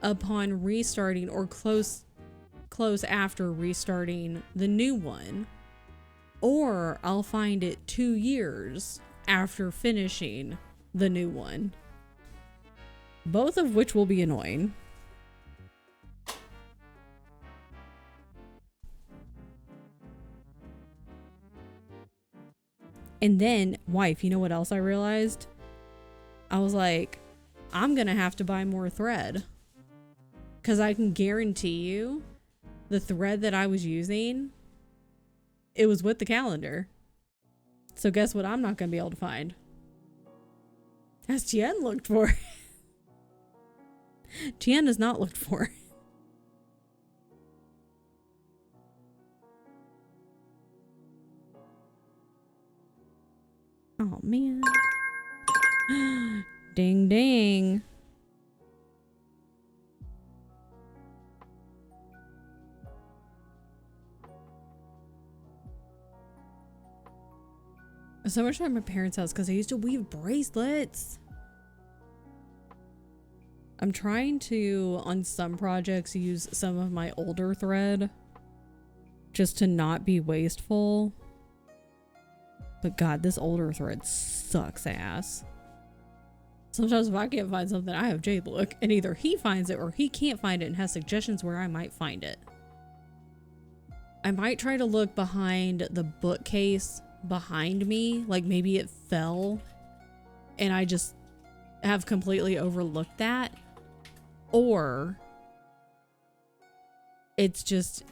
Speaker 1: upon restarting or close after restarting the new one, or I'll find it 2 years after finishing the new one. Both of which will be annoying. And then, wife, you know what else I realized? I was like, I'm gonna have to buy more thread. Because I can guarantee you, the thread that I was using, it was with the calendar. So guess what I'm not gonna be able to find? Has Tien looked for it? Tien has not looked for it. Oh man. Ding ding. So much time at my parents' house because I used to weave bracelets. I'm trying to, on some projects, use some of my older thread just to not be wasteful. But God, this older thread sucks ass. Sometimes if I can't find something, I have Jade look, and either he finds it or he can't find it and has suggestions where I might find it. I might try to look behind the bookcase behind me, like maybe it fell and I just have completely overlooked that, or it's just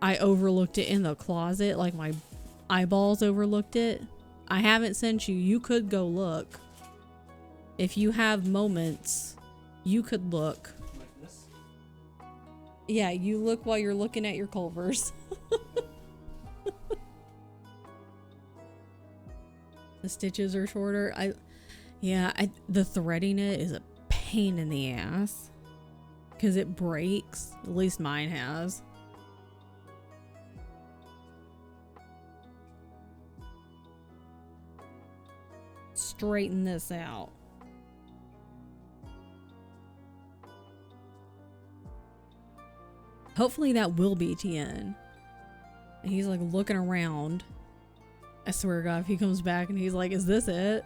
Speaker 1: I overlooked it in the closet, like my eyeballs overlooked it. I haven't sent you. You could go look. If you have moments, you could look.
Speaker 2: Like this?
Speaker 1: Yeah, you look while you're looking at your Culvers. The stitches are shorter. The threading it is a pain in the ass because it breaks. At least mine has. Straighten this out. Hopefully that will be Tien. And he's like looking around. I swear to God, if he comes back and he's like, is this it?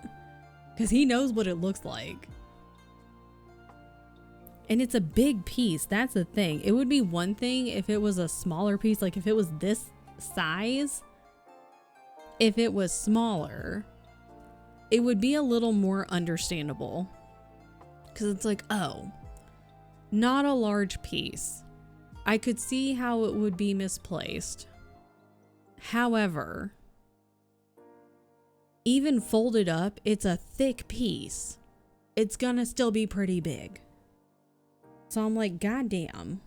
Speaker 1: Because he knows what it looks like. And it's a big piece. That's the thing. It would be one thing if it was a smaller piece. Like if it was this size. If it was smaller, it would be a little more understandable. Because it's like, oh, not a large piece. I could see how it would be misplaced. However, even folded up, it's a thick piece. It's gonna still be pretty big. So I'm like, goddamn.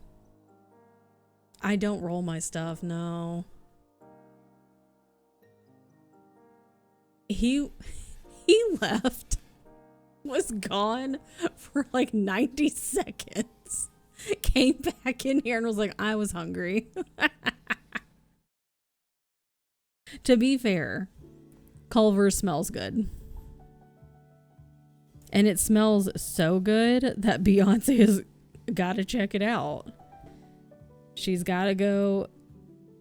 Speaker 1: I don't roll my stuff, no. He left, was gone for like 90 seconds. Came back in here and was like, I was hungry. To be fair, Culver's smells good. And it smells so good that Beyonce has got to check it out. She's got to go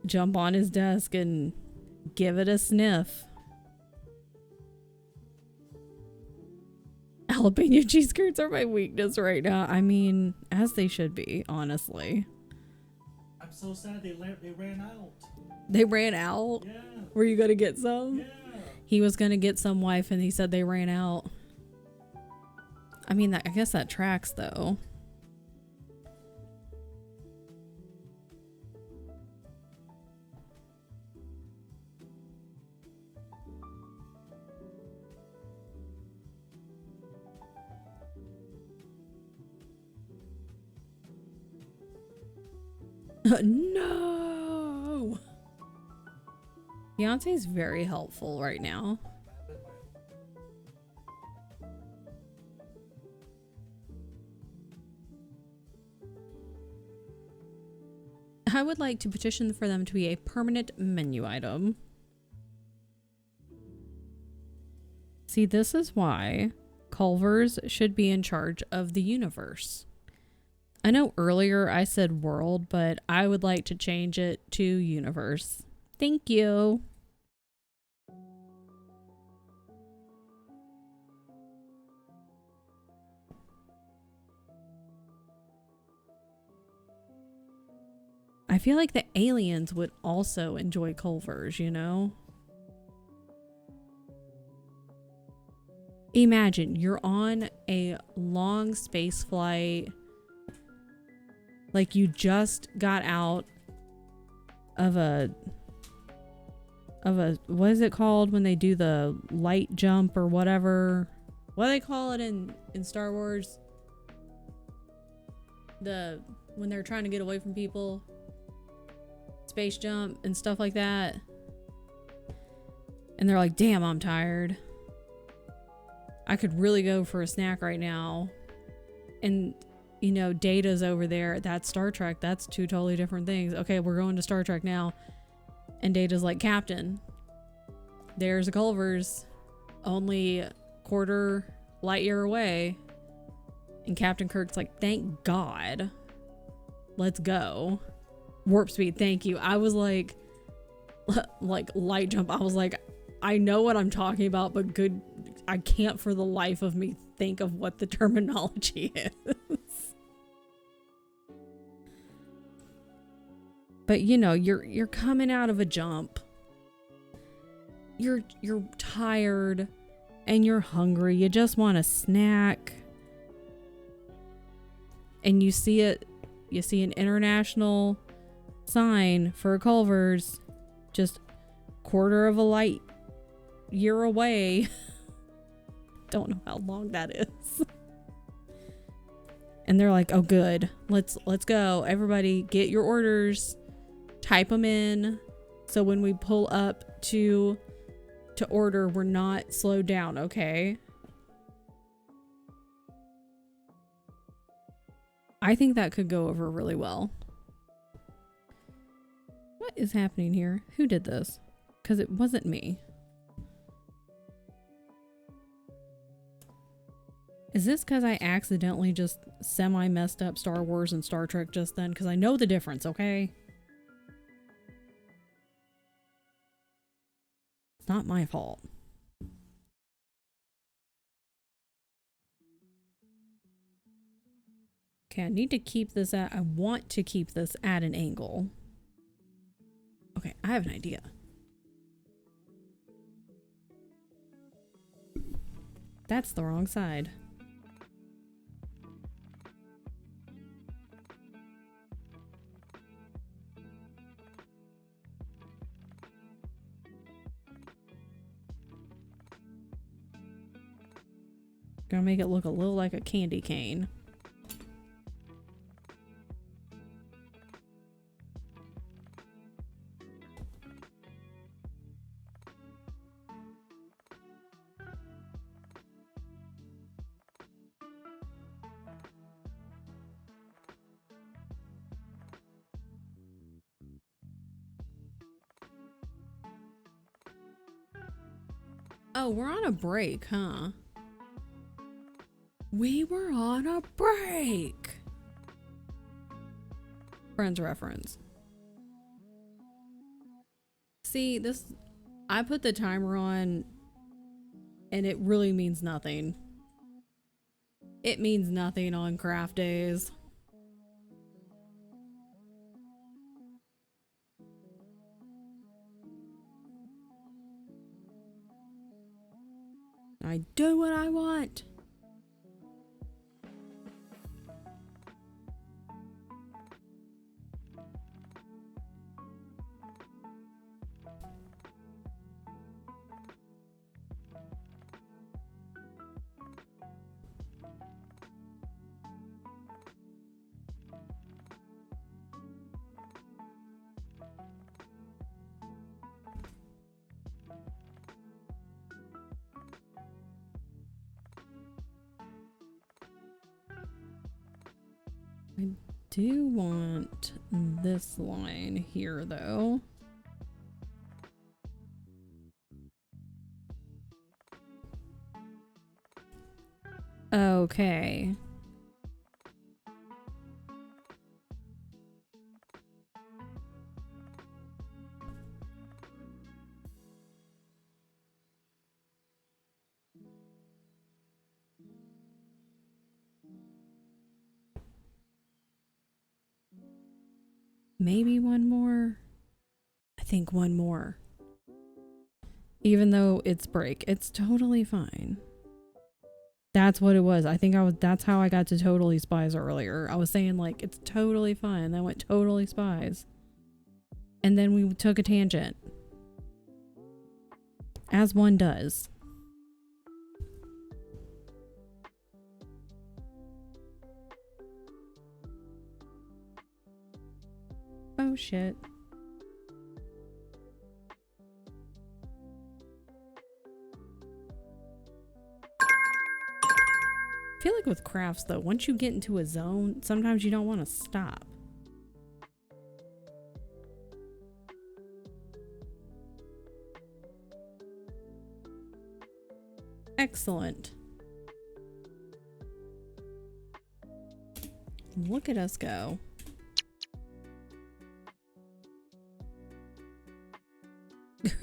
Speaker 1: jump on his desk and give it a sniff. Jalapeno cheese curds are my weakness right now. I mean, as they should be, honestly.
Speaker 2: I'm so sad they ran out.
Speaker 1: They ran out?
Speaker 2: Yeah.
Speaker 1: Were you going to get some?
Speaker 2: Yeah.
Speaker 1: He was going to get some, wife, and he said they ran out. I mean, I guess that tracks, though. No! Beyonce's very helpful right now. I would like to petition for them to be a permanent menu item. See, this is why Culver's should be in charge of the universe. I know earlier I said world, but I would like to change it to universe. Thank you. I feel like the aliens would also enjoy Culver's, you know? Imagine you're on a long space flight. Like you just got out of a what is it called when they do the light jump or whatever? What do they call it in Star Wars? When they're trying to get away from people. Space jump and stuff like that. And they're like, damn, I'm tired. I could really go for a snack right now. And, you know, Data's over there. That's Star Trek. That's two totally different things. Okay, we're going to Star Trek now. And Data's like, Captain, there's a Culver's only quarter light year away. And Captain Kirk's like, thank God. Let's go. Warp speed, thank you. I was like light jump. I was like, I know what I'm talking about, but good, I can't for the life of me think of what the terminology is. But you know, you're coming out of a jump. You're tired and you're hungry. You just want a snack. And you see an international sign for Culver's just quarter of a light year away. Don't know how long that is. And they're like, oh good, let's go, everybody get your orders, type them in, so when we pull up to order, we're not slowed down. Okay, I think that could go over really well. What is happening here? Who did this? Because it wasn't me. Is this because I accidentally just semi-messed up Star Wars and Star Trek just then? Because I know the difference, okay? It's not my fault. Okay, I need to keep this at... I want to keep this at an angle. Okay, I have an idea. That's the wrong side. Gonna make it look a little like a candy cane. Oh, we're on a break, huh? We were on a break. Friends reference. See, this, I put the timer on and it really means nothing. It means nothing on craft days. I do what I want. I do want this line here though. Okay. Maybe one more. I think one more. Even though it's break, it's totally fine. That's what it was. I think that's how I got to totally spies earlier. I was saying like, it's totally fine. Then went totally spies. And then we took a tangent. As one does. Oh shit. I feel like with crafts though, once you get into a zone, sometimes you don't want to stop. Excellent. Look at us go.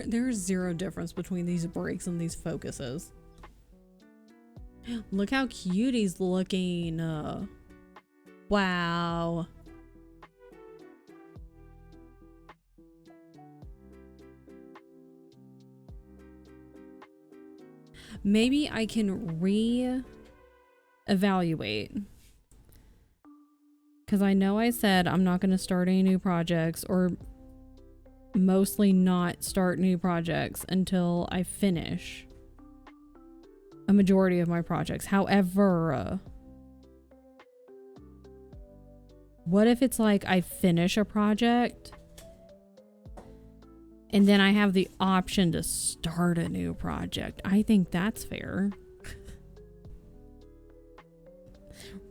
Speaker 1: There's zero difference between these breaks and these focuses. Look how cute he's looking. Wow. Maybe I can re-evaluate. Because I know I said I'm not going to start any new projects, or mostly not start new projects until I finish a majority of my projects. However, what if it's like I finish a project and then I have the option to start a new project? I think that's fair.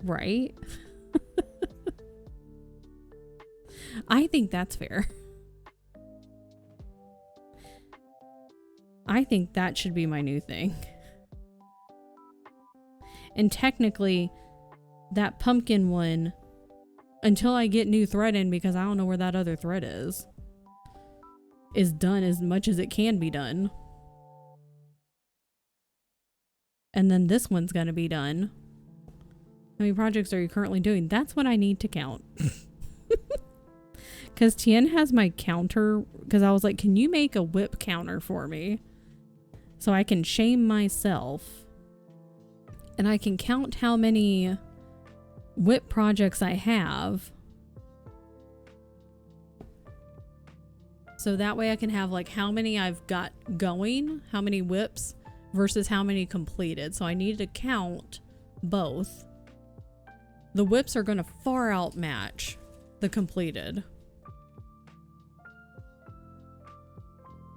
Speaker 1: Right? I think that's fair. I think that should be my new thing. And technically, that pumpkin one, until I get new thread in, because I don't know where that other thread is done as much as it can be done. And then this one's gonna be done. How many projects are you currently doing? That's what I need to count. Because Tien has my counter, because I was like, can you make a whip counter for me? So I can shame myself. And I can count how many whip projects I have. So that way I can have like how many I've got going, how many whips versus how many completed. So I need to count both. The whips are going to far outmatch the completed.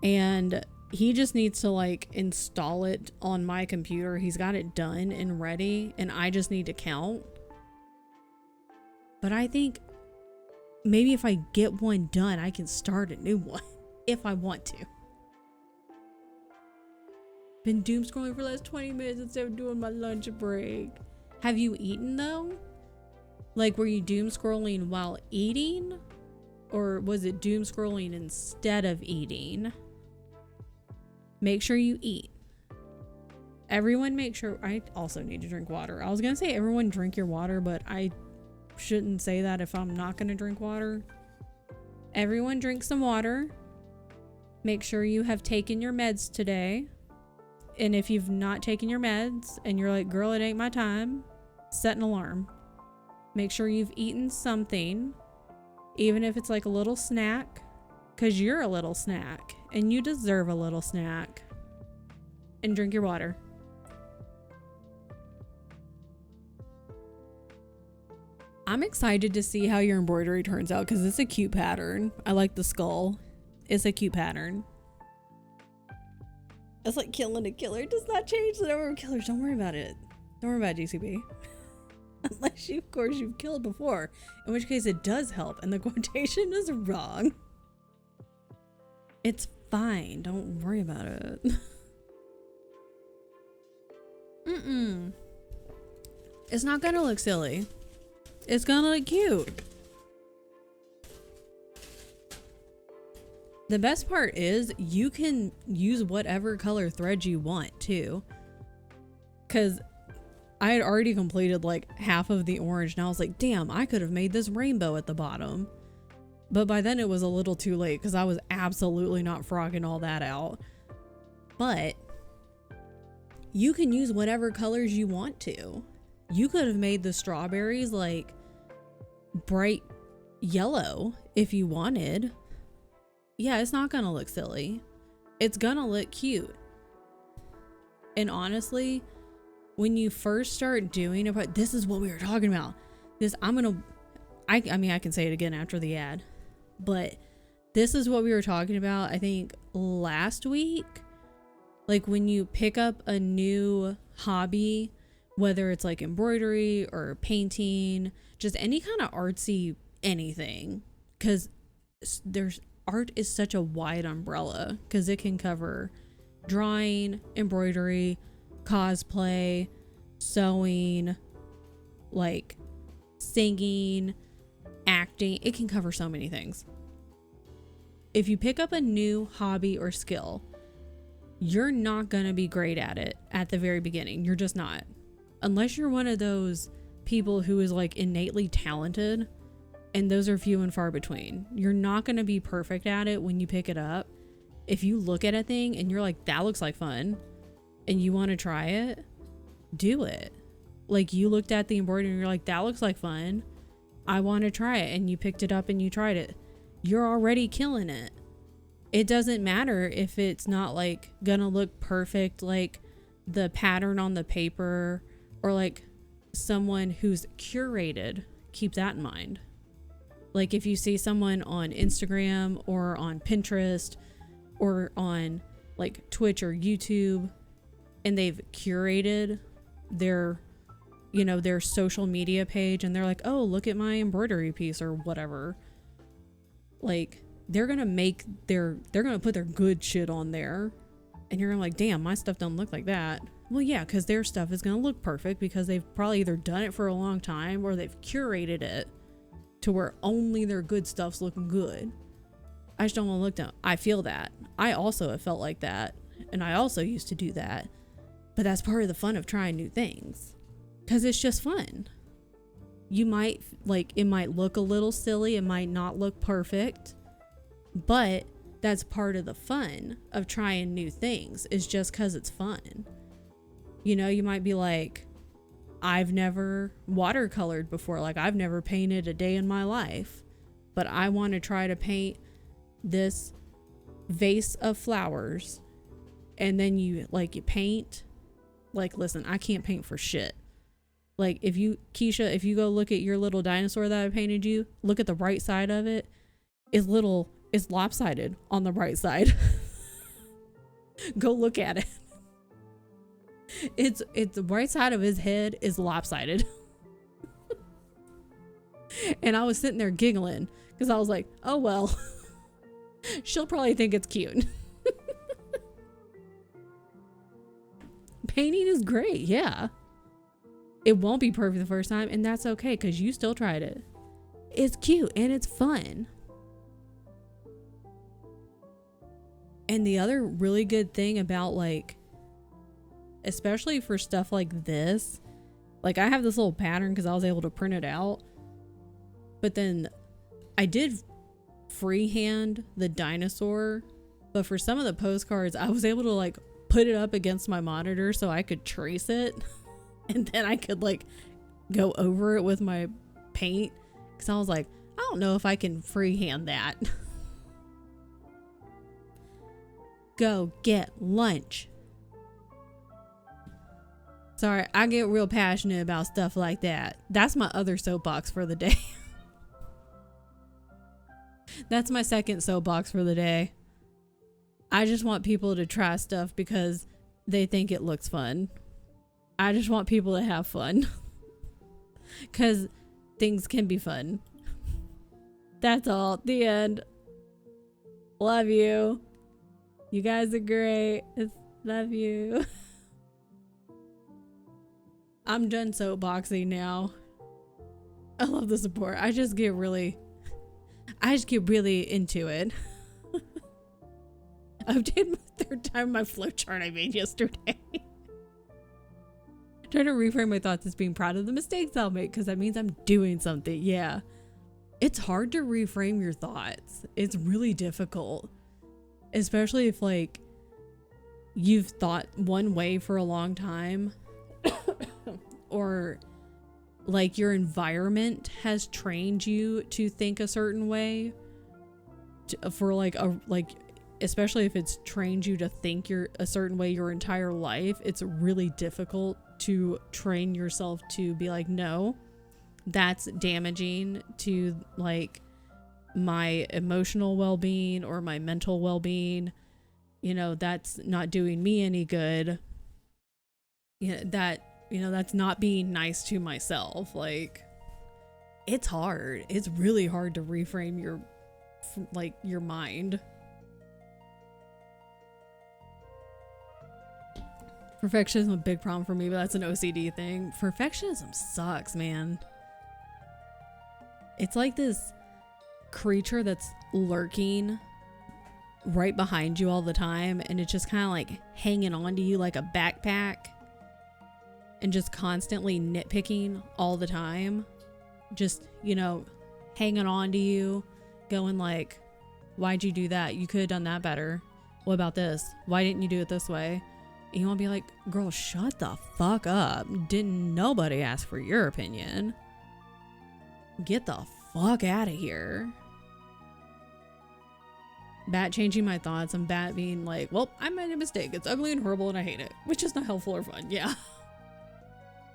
Speaker 1: And he just needs to like install it on my computer. He's got it done and ready, and I just need to count. But I think maybe if I get one done, I can start a new one if I want to. Been doom scrolling for the last 20 minutes instead of doing my lunch break. Have you eaten though? Like, were you doom scrolling while eating? Or was it doom scrolling instead of eating? Make sure you eat. Everyone make sure. I also need to drink water. I was gonna say everyone drink your water, but I shouldn't say that if I'm not gonna drink water. Everyone drink some water. Make sure you have taken your meds today. And if you've not taken your meds and you're like, girl, it ain't my time, set an alarm. Make sure you've eaten something, even if it's like a little snack, because you're a little snack and you deserve a little snack. And drink your water. I'm excited to see how your embroidery turns out because it's a cute pattern. I like the skull. It's a cute pattern. It's like killing a killer. It does not change the number of killers. Don't worry about it. Don't worry about it, GCB. Unless you, of course, you've killed before. In which case it does help and the quotation is wrong. It's fine. Don't worry about it. It's not gonna look silly. It's gonna look cute. The best part is you can use whatever color thread you want too. Cause I had already completed like half of the orange and I was like, damn, I could have made this rainbow at the bottom. But by then it was a little too late because I was absolutely not frocking all that out. But you can use whatever colors you want to. You could have made the strawberries like bright yellow if you wanted. Yeah, it's not gonna look silly. It's gonna look cute. And honestly, when you first start doing it, this is what we were talking about. I mean, I can say it again after the ad, but this is what we were talking about, I think last week. Like when you pick up a new hobby, whether it's like embroidery or painting, just any kind of artsy anything, because art is such a wide umbrella because it can cover drawing, embroidery, cosplay, sewing, like singing, acting. It can cover so many things. If you pick up a new hobby or skill, you're not gonna be great at it at the very beginning. You're just not. Unless you're one of those people who is like innately talented, and those are few and far between. You're not gonna be perfect at it when you pick it up. If you look at a thing and you're like, that looks like fun, and you want to try it, do it. Like you looked at the embroidery and you're like, that looks like fun, I want to try it, and you picked it up and you tried it. You're already killing it. It doesn't matter if it's not like gonna look perfect like the pattern on the paper or like someone who's curated. Keep that in mind. Like if you see someone on Instagram or on Pinterest or on like Twitch or YouTube and they've curated their, you know, their social media page and they're like, oh, look at my embroidery piece or whatever. Like they're gonna put their good shit on there and you're gonna like, damn, my stuff don't look like that. Well, yeah, because their stuff is gonna look perfect because they've probably either done it for a long time or they've curated it to where only their good stuff's looking good. I just don't want to look down. I feel that. I also have felt like that, and I also used to do that. But that's part of the fun of trying new things, because it's just fun. You might like, it might look a little silly, it might not look perfect, but that's part of the fun of trying new things, is just because it's fun. You know, you might be like, I've never watercolored before, like I've never painted a day in my life, but I want to try to paint this vase of flowers. And then you paint. Like, listen, I can't paint for shit. Like Keisha, if you go look at your little dinosaur that I painted you, look at the right side of it. It's lopsided on the right side. Go look at it. It's the right side of his head is lopsided. And I was sitting there giggling because I was like, oh well, she'll probably think it's cute. Painting is great, yeah. It won't be perfect the first time, and that's okay because you still tried it. It's cute and it's fun. And the other really good thing about, like, especially for stuff like this, like I have this little pattern because I was able to print it out. But then I did freehand the dinosaur. But for some of the postcards, I was able to like put it up against my monitor so I could trace it. And then I could like go over it with my paint. Because I was like, I don't know if I can freehand that. Go get lunch. Sorry, I get real passionate about stuff like that. That's my other soapbox for the day. That's my second soapbox for the day. I just want people to try stuff because they think it looks fun. I just want people to have fun. Because things can be fun. That's all. The end. Love you. You guys are great. Love you. I'm done soapboxing now. I love the support. I just get really into it. I did my third time my flowchart I made yesterday. Trying to reframe my thoughts as being proud of the mistakes I'll make because that means I'm doing something. Yeah. It's hard to reframe your thoughts. It's really difficult. Especially if like you've thought one way for a long time or like your environment has trained you to think a certain way for especially if it's trained you to think a certain way your entire life. It's really difficult to train yourself to be like, no, that's damaging to like my emotional well-being or my mental well-being. You know, that's not doing me any good. Yeah, that's not being nice to myself. Like, it's hard. It's really hard to reframe your mind. Perfectionism is a big problem for me, but that's an OCD thing. Perfectionism sucks, man. It's like this creature that's lurking right behind you all the time, and it's just kind of like hanging on to you like a backpack and just constantly nitpicking all the time. Just, hanging on to you, going like, why'd you do that? You could have done that better. What about this? Why didn't you do it this way? And you want to be like, girl, shut the fuck up. Didn't nobody ask for your opinion. Get the fuck out of here. Bat changing my thoughts and Bat being like, well, I made a mistake. It's ugly and horrible and I hate it. Which is not helpful or fun. Yeah.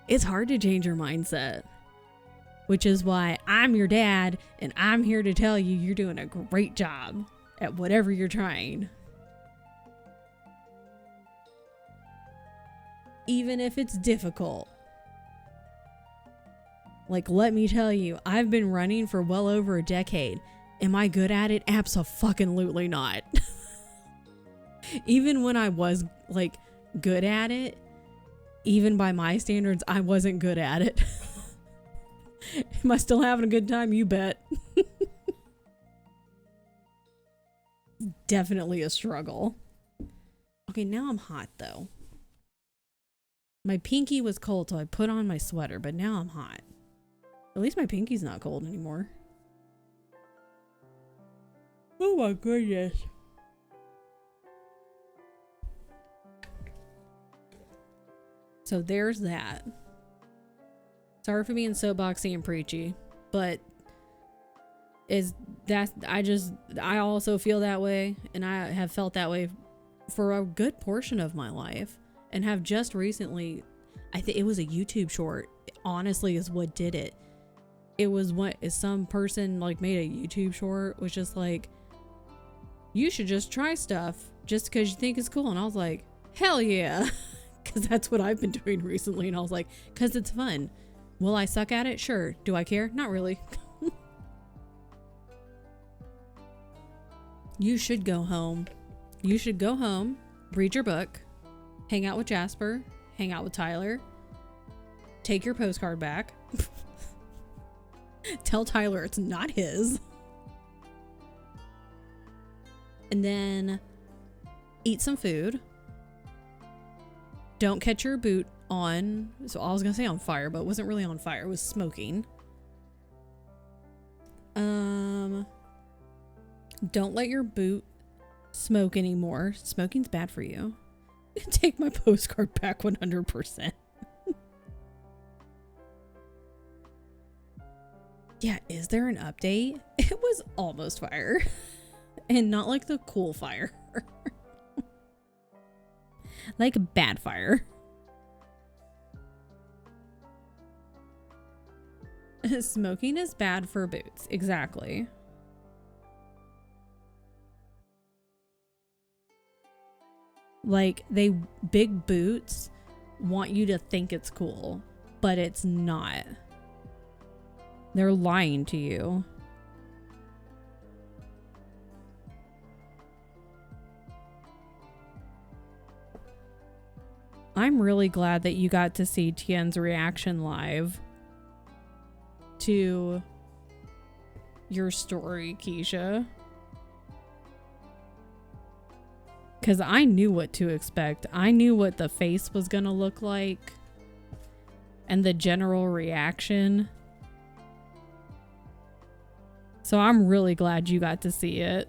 Speaker 1: It's hard to change your mindset. Which is why I'm your dad and I'm here to tell you you're doing a great job at whatever you're trying. Even if it's difficult. Like, let me tell you, I've been running for well over a decade. Am I good at it? Abso-fucking-lutely not. Even when I was, like, good at it, even by my standards, I wasn't good at it. Am I still having a good time? You bet. Definitely a struggle. Okay, now I'm hot, though. My pinky was cold, so I put on my sweater, but now I'm hot. At least my pinky's not cold anymore. Oh my goodness. So there's that. Sorry for being soapboxy and preachy, but I also feel that way, and I have felt that way for a good portion of my life, and have just recently, I think it was a YouTube short, honestly, is what did it. It was some person like made a YouTube short, was just like, you should just try stuff just because you think it's cool. And I was like, hell yeah. Because that's what I've been doing recently. And I was like, because it's fun. Will I suck at it? Sure. Do I care? Not really. You should go home. You should go home, read your book, hang out with Jasper, hang out with Tyler, take your postcard back, tell Tyler it's not his, and then eat some food. Don't catch your boot on, so I was gonna say on fire, but it wasn't really on fire, it was smoking. Don't let your boot smoke anymore. Smoking's bad for you. Take my postcard back 100%. Yeah, is there an update? It was almost fire. And not like the cool fire. Like bad fire. Smoking is bad for boots. Exactly. Like, big boots want you to think it's cool, but it's not. They're lying to you. I'm really glad that you got to see Tien's reaction live to your story, Keisha. Because I knew what to expect. I knew what the face was going to look like. And the general reaction. So I'm really glad you got to see it.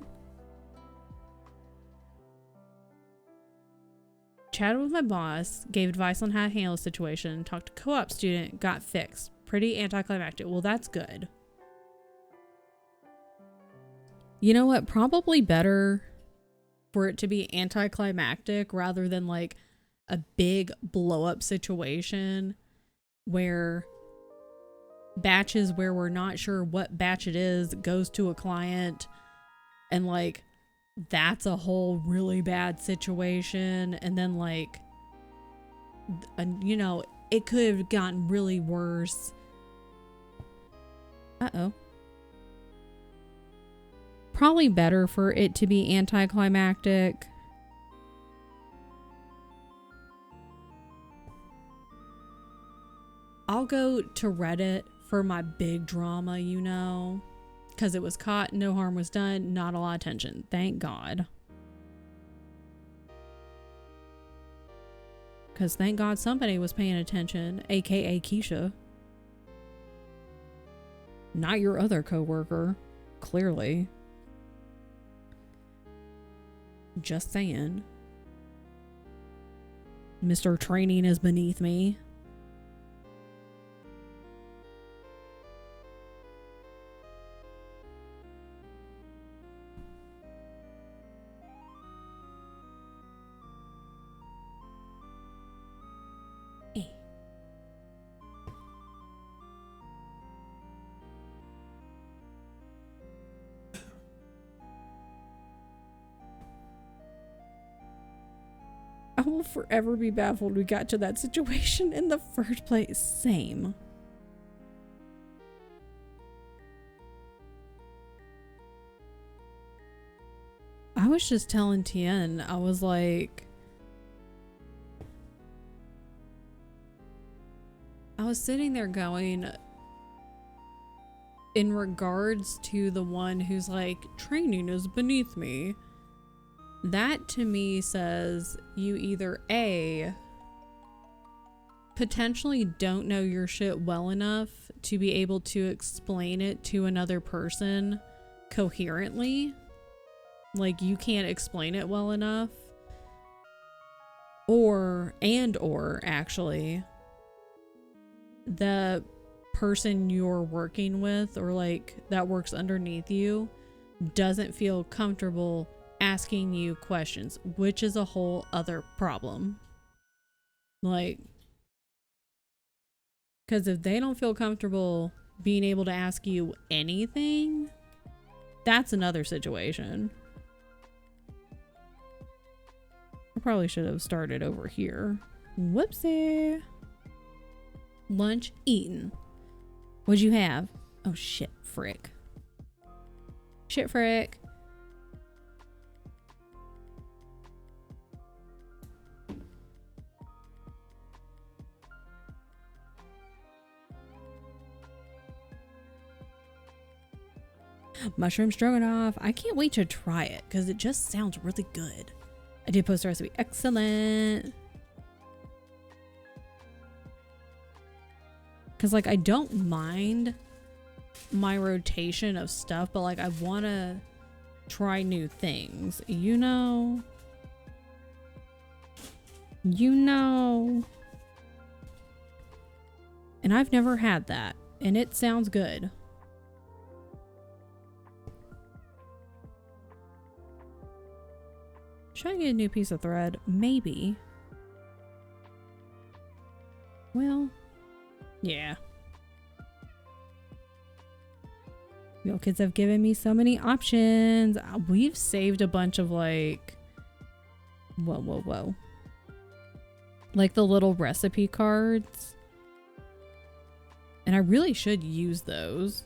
Speaker 1: Chatted with my boss, gave advice on how to handle the situation, talked to co-op student, got fixed. Pretty anticlimactic. Well, that's good. You know what? Probably better for it to be anticlimactic rather than like a big blow up situation where batches where we're not sure what batch it is goes to a client and like that's a whole really bad situation, and then like you know, it could have gotten really worse. Probably better for it to be anticlimactic. I'll go to Reddit for my big drama, you know, because it was caught, no harm was done, not a lot of tension. Thank God. Because thank God somebody was paying attention, aka Keisha. Not your other coworker, clearly. Just saying. Mr. Training is beneath me. I will forever be baffled we got to that situation in the first place. Same. I was just telling Tien, I was like, I was sitting there going, in regards to the one who's like, training is beneath me. That to me says you either A, potentially don't know your shit well enough to be able to explain it to another person coherently. Like you can't explain it well enough. Or actually, the person you're working with or like that works underneath you doesn't feel comfortable asking you questions, which is a whole other problem. Like, because if they don't feel comfortable being able to ask you anything, that's another situation. I probably should have started over here. Whoopsie. Lunch eaten. What'd you have? Oh shit, frick. Shit, frick. Mushroom stroganoff. I can't wait to try it because it just sounds really good. I did post a recipe. Excellent. Because like I don't mind my rotation of stuff, but like I want to try new things. You know. And I've never had that. And it sounds good. Should I get a new piece of thread? Maybe. Well, yeah. Yo, kids have given me so many options. We've saved a bunch of like... Whoa. Like the little recipe cards. And I really should use those.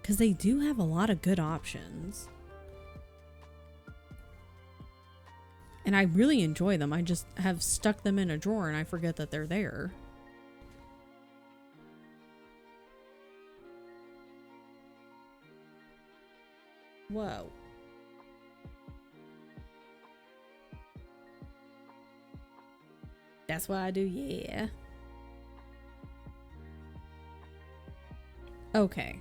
Speaker 1: Because they do have a lot of good options. And I really enjoy them. I just have stuck them in a drawer and I forget that they're there. Whoa. That's what I do, yeah. Okay.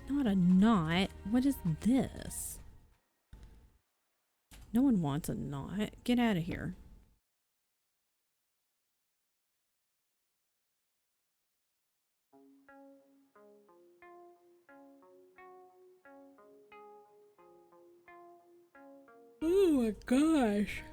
Speaker 1: Not a knot. What is this? No one wants a knot. Get out of here. Oh my gosh.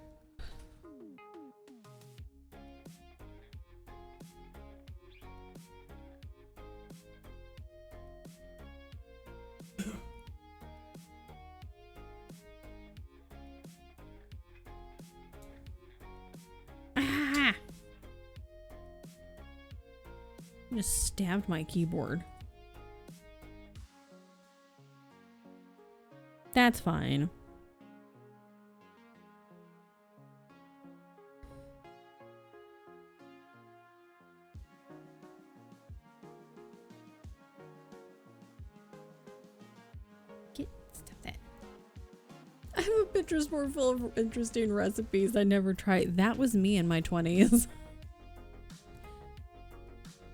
Speaker 1: Ah! I just stabbed my keyboard. That's fine. Stop that. I have a Pinterest board full of interesting recipes I never tried. That was me in my 20s.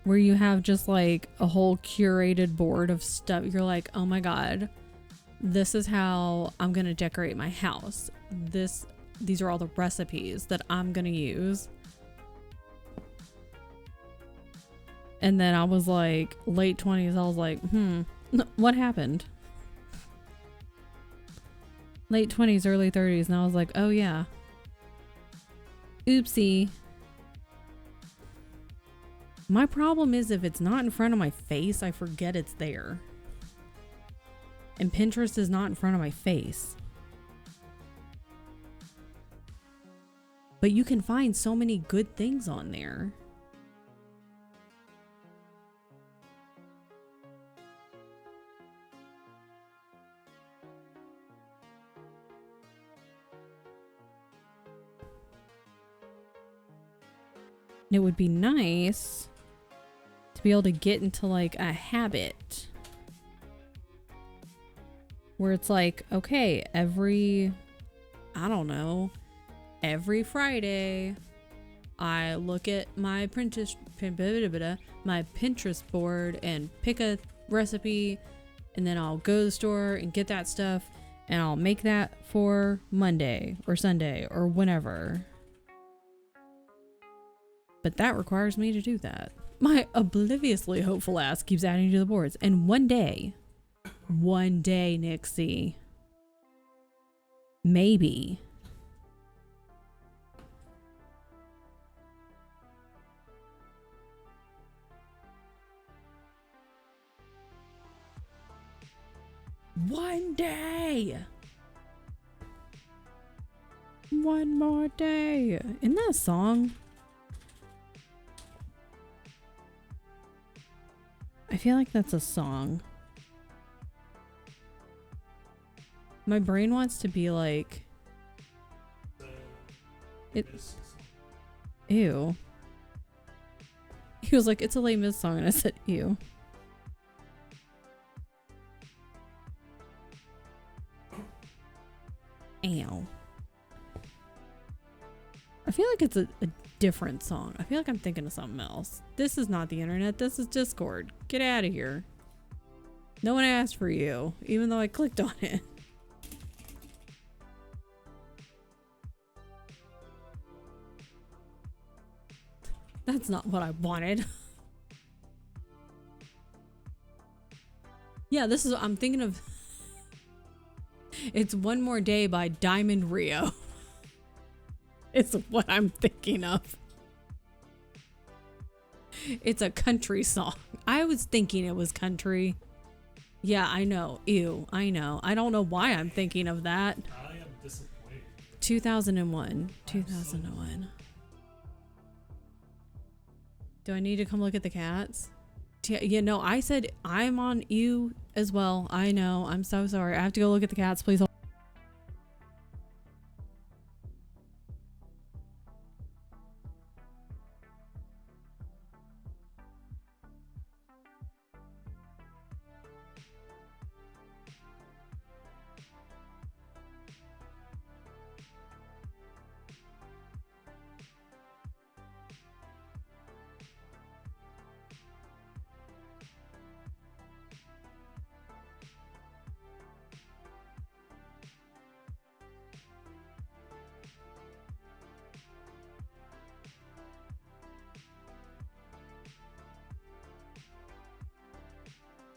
Speaker 1: Where you have just like a whole curated board of stuff. You're like, oh my god, this is how I'm gonna decorate my house. These are all the recipes that I'm gonna use. And then I was like, late 20s, I was like, what happened? Late 20s, early 30s, and I was like, oh yeah. Oopsie. My problem is if it's not in front of my face, I forget it's there. And Pinterest is not in front of my face. But you can find so many good things on there. It would be nice to be able to get into like a habit where it's like, okay, every Friday I look at my Pinterest board and pick a recipe, and then I'll go to the store and get that stuff and I'll make that for Monday or Sunday or whenever. But that requires me to do that. My obliviously hopeful ass keeps adding to the boards. And one day, Nixie, maybe. One day. One more day. Isn't that a song? I feel like that's a song. My brain wants to be like... Ew. He was like, it's a Les Mis song, and I said, ew. Ow. I feel like it's a different song. I feel like I'm thinking of something else. This is not the internet. This is Discord. Get out of here. No one asked for you, even though I clicked on it. That's not what I wanted. Yeah, this is, I'm thinking of, it's One More Day by Diamond Rio. It's what I'm thinking of. It's a country song. I was thinking it was country. Yeah, I know. Ew, I know. I don't know why I'm thinking of that.
Speaker 2: I am disappointed.
Speaker 1: 2001. 2001. Do I need to come look at the cats? Yeah, no, I said I'm on you as well. I know. I'm so sorry. I have to go look at the cats. Please hold.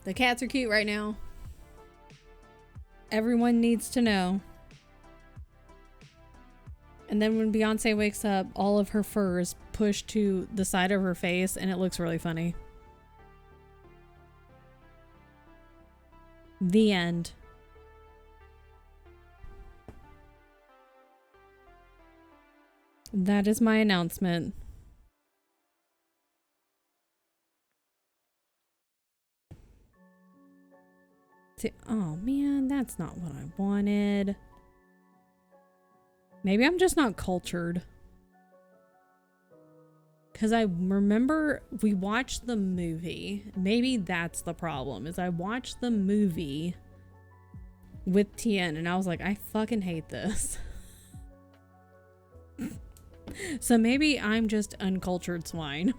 Speaker 1: The cats are cute right now. Everyone needs to know. And then when Beyonce wakes up, all of her fur is pushed to the side of her face, and it looks really funny. The end. That is my announcement. Oh man, that's not what I wanted. Maybe I'm just not cultured. Because I remember we watched the movie. Maybe that's the problem, is I watched the movie with Tien and I was like, I fucking hate this. So maybe I'm just uncultured swine.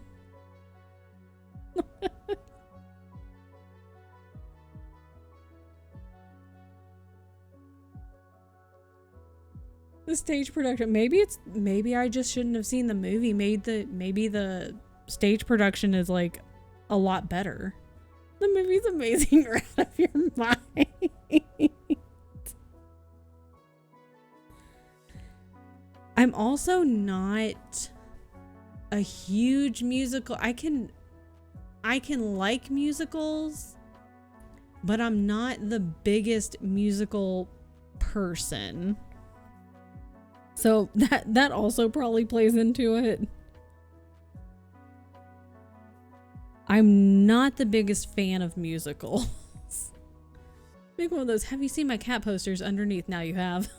Speaker 1: The stage production. Maybe I just shouldn't have seen the movie. Maybe the stage production is like a lot better. The movie's amazing. You're out of your mind. I'm also not a huge musical. I can like musicals, but I'm not the biggest musical person. So that also probably plays into it. I'm not the biggest fan of musicals. Make one of those. Have you seen my cat posters underneath? Now you have.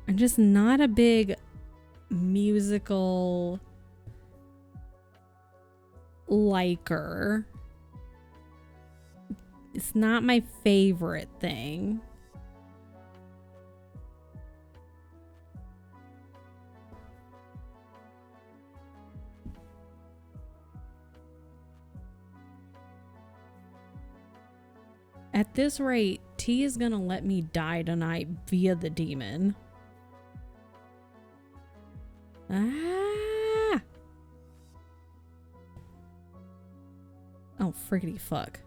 Speaker 1: I'm just not a big musical liker. It's not my favorite thing. At this rate, T is gonna let me die tonight via the demon. Ah! Oh, friggity fuck.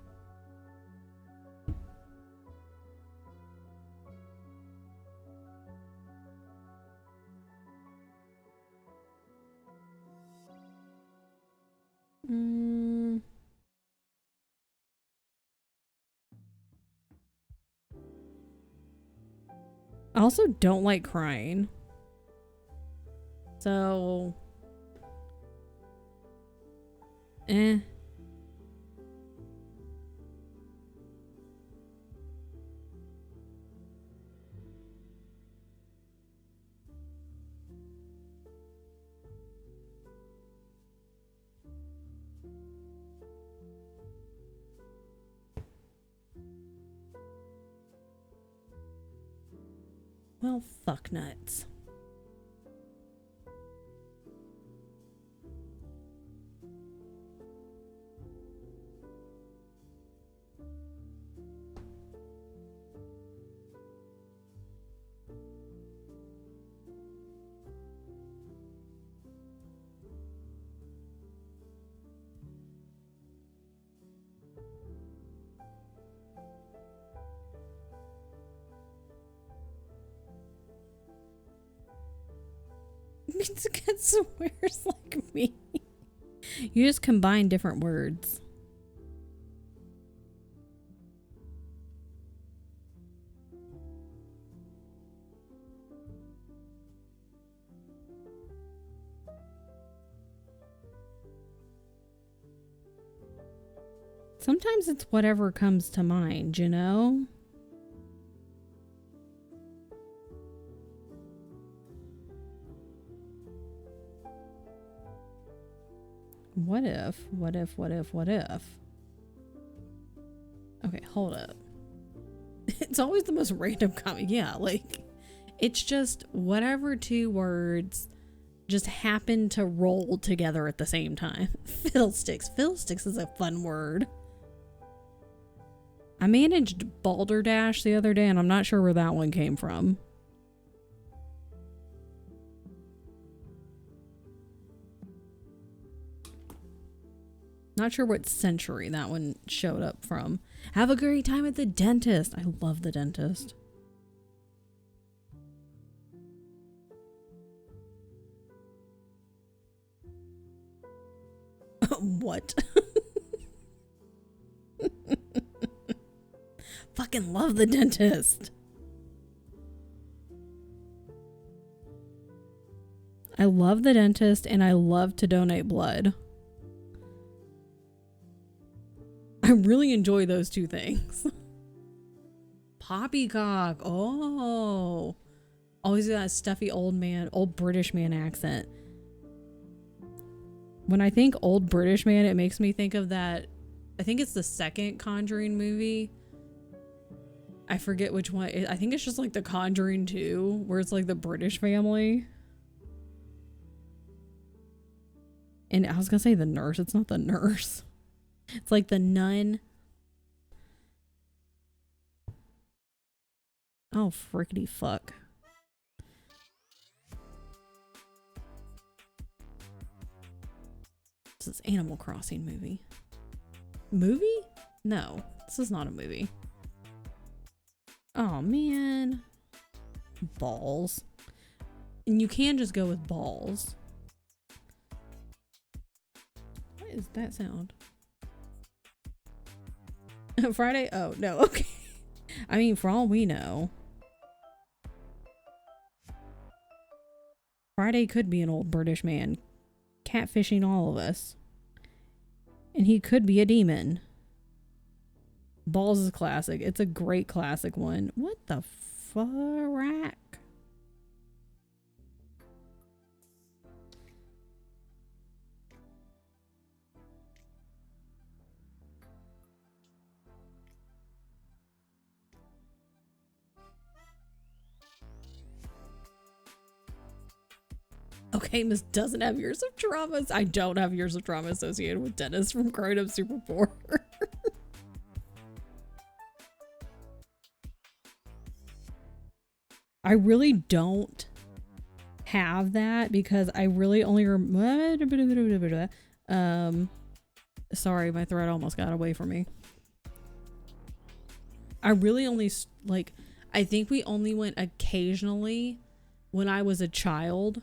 Speaker 1: I also don't like crying. So, Eh. Well, fuck nuts. Means it gets swears like me. You just combine different words. Sometimes it's whatever comes to mind, you know? What if? Okay, hold up. It's always the most random comment. Yeah, like, it's just whatever two words just happen to roll together at the same time. Fiddlesticks. Fiddlesticks is a fun word. I managed Balderdash the other day, and I'm not sure where that one came from. Not sure what century that one showed up from. Have a great time at the dentist. I love the dentist. What? Fucking love the dentist. I love the dentist and I love to donate blood. I really enjoy those two things. Poppycock. Oh. Always that stuffy old British man accent. When I think old British man, it makes me think of that. I think it's the second Conjuring movie. I forget which one. I think it's just like the Conjuring 2, where it's like the British family. And I was gonna say the nurse. It's not the nurse. It's like the nun. Oh, frickety fuck. This is Animal Crossing movie. Movie? No, this is not a movie. Oh, man. Balls. And you can just go with balls. What is that sound? Friday? Oh, no. Okay. I mean, for all we know, Friday could be an old British man catfishing all of us. And he could be a demon. Balls is a classic. It's a great classic one. What the frack? Okay, Miss doesn't have years of traumas. I don't have years of trauma associated with Dennis from growing up super poor. I really don't have that because I really only sorry, my thread almost got away from me. I really only like, I think we only went occasionally when I was a child.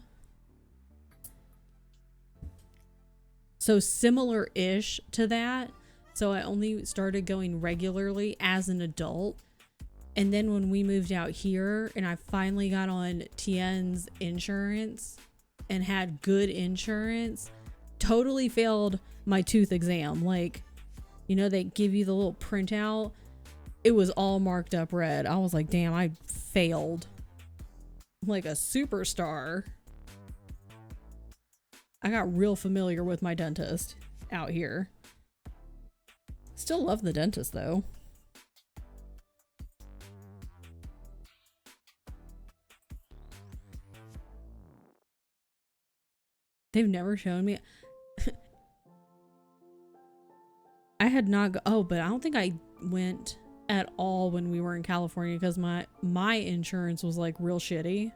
Speaker 1: So similar-ish to that. So I only started going regularly as an adult. And then when we moved out here and I finally got on Tien's insurance and had good insurance, totally failed my tooth exam. Like, you know, they give you the little printout. It was all marked up red. I was like, damn, I failed. Like a superstar. I got real familiar with my dentist out here. Still love the dentist though. They've never shown me. I had not oh, but I don't think I went at all when we were in California because my insurance was like real shitty.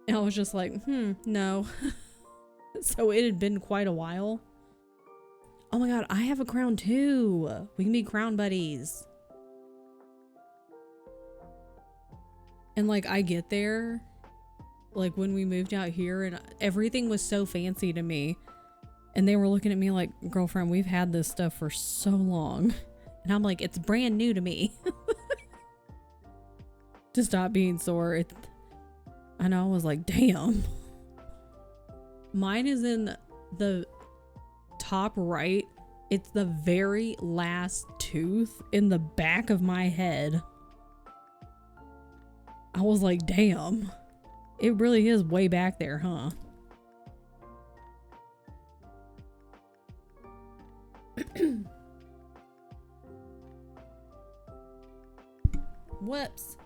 Speaker 1: And I was just like, no. So it had been quite a while. Oh my god, I have a crown too. We can be crown buddies. And like I get there, like when we moved out here and everything was so fancy to me. And they were looking at me like, girlfriend, we've had this stuff for so long. And I'm like, it's brand new to me. To stop being sore. And I was like, damn. Mine is in the top right. It's the very last tooth in the back of my head. I was like, damn. It really is way back there, huh? Whoops.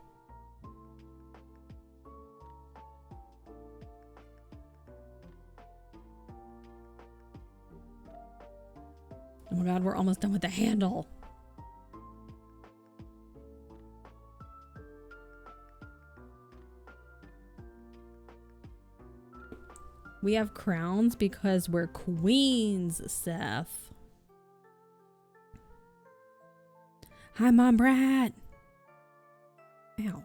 Speaker 1: Oh my god, we're almost done with the handle. We have crowns because we're queens, Seth. Hi, Mom Brat. Ow.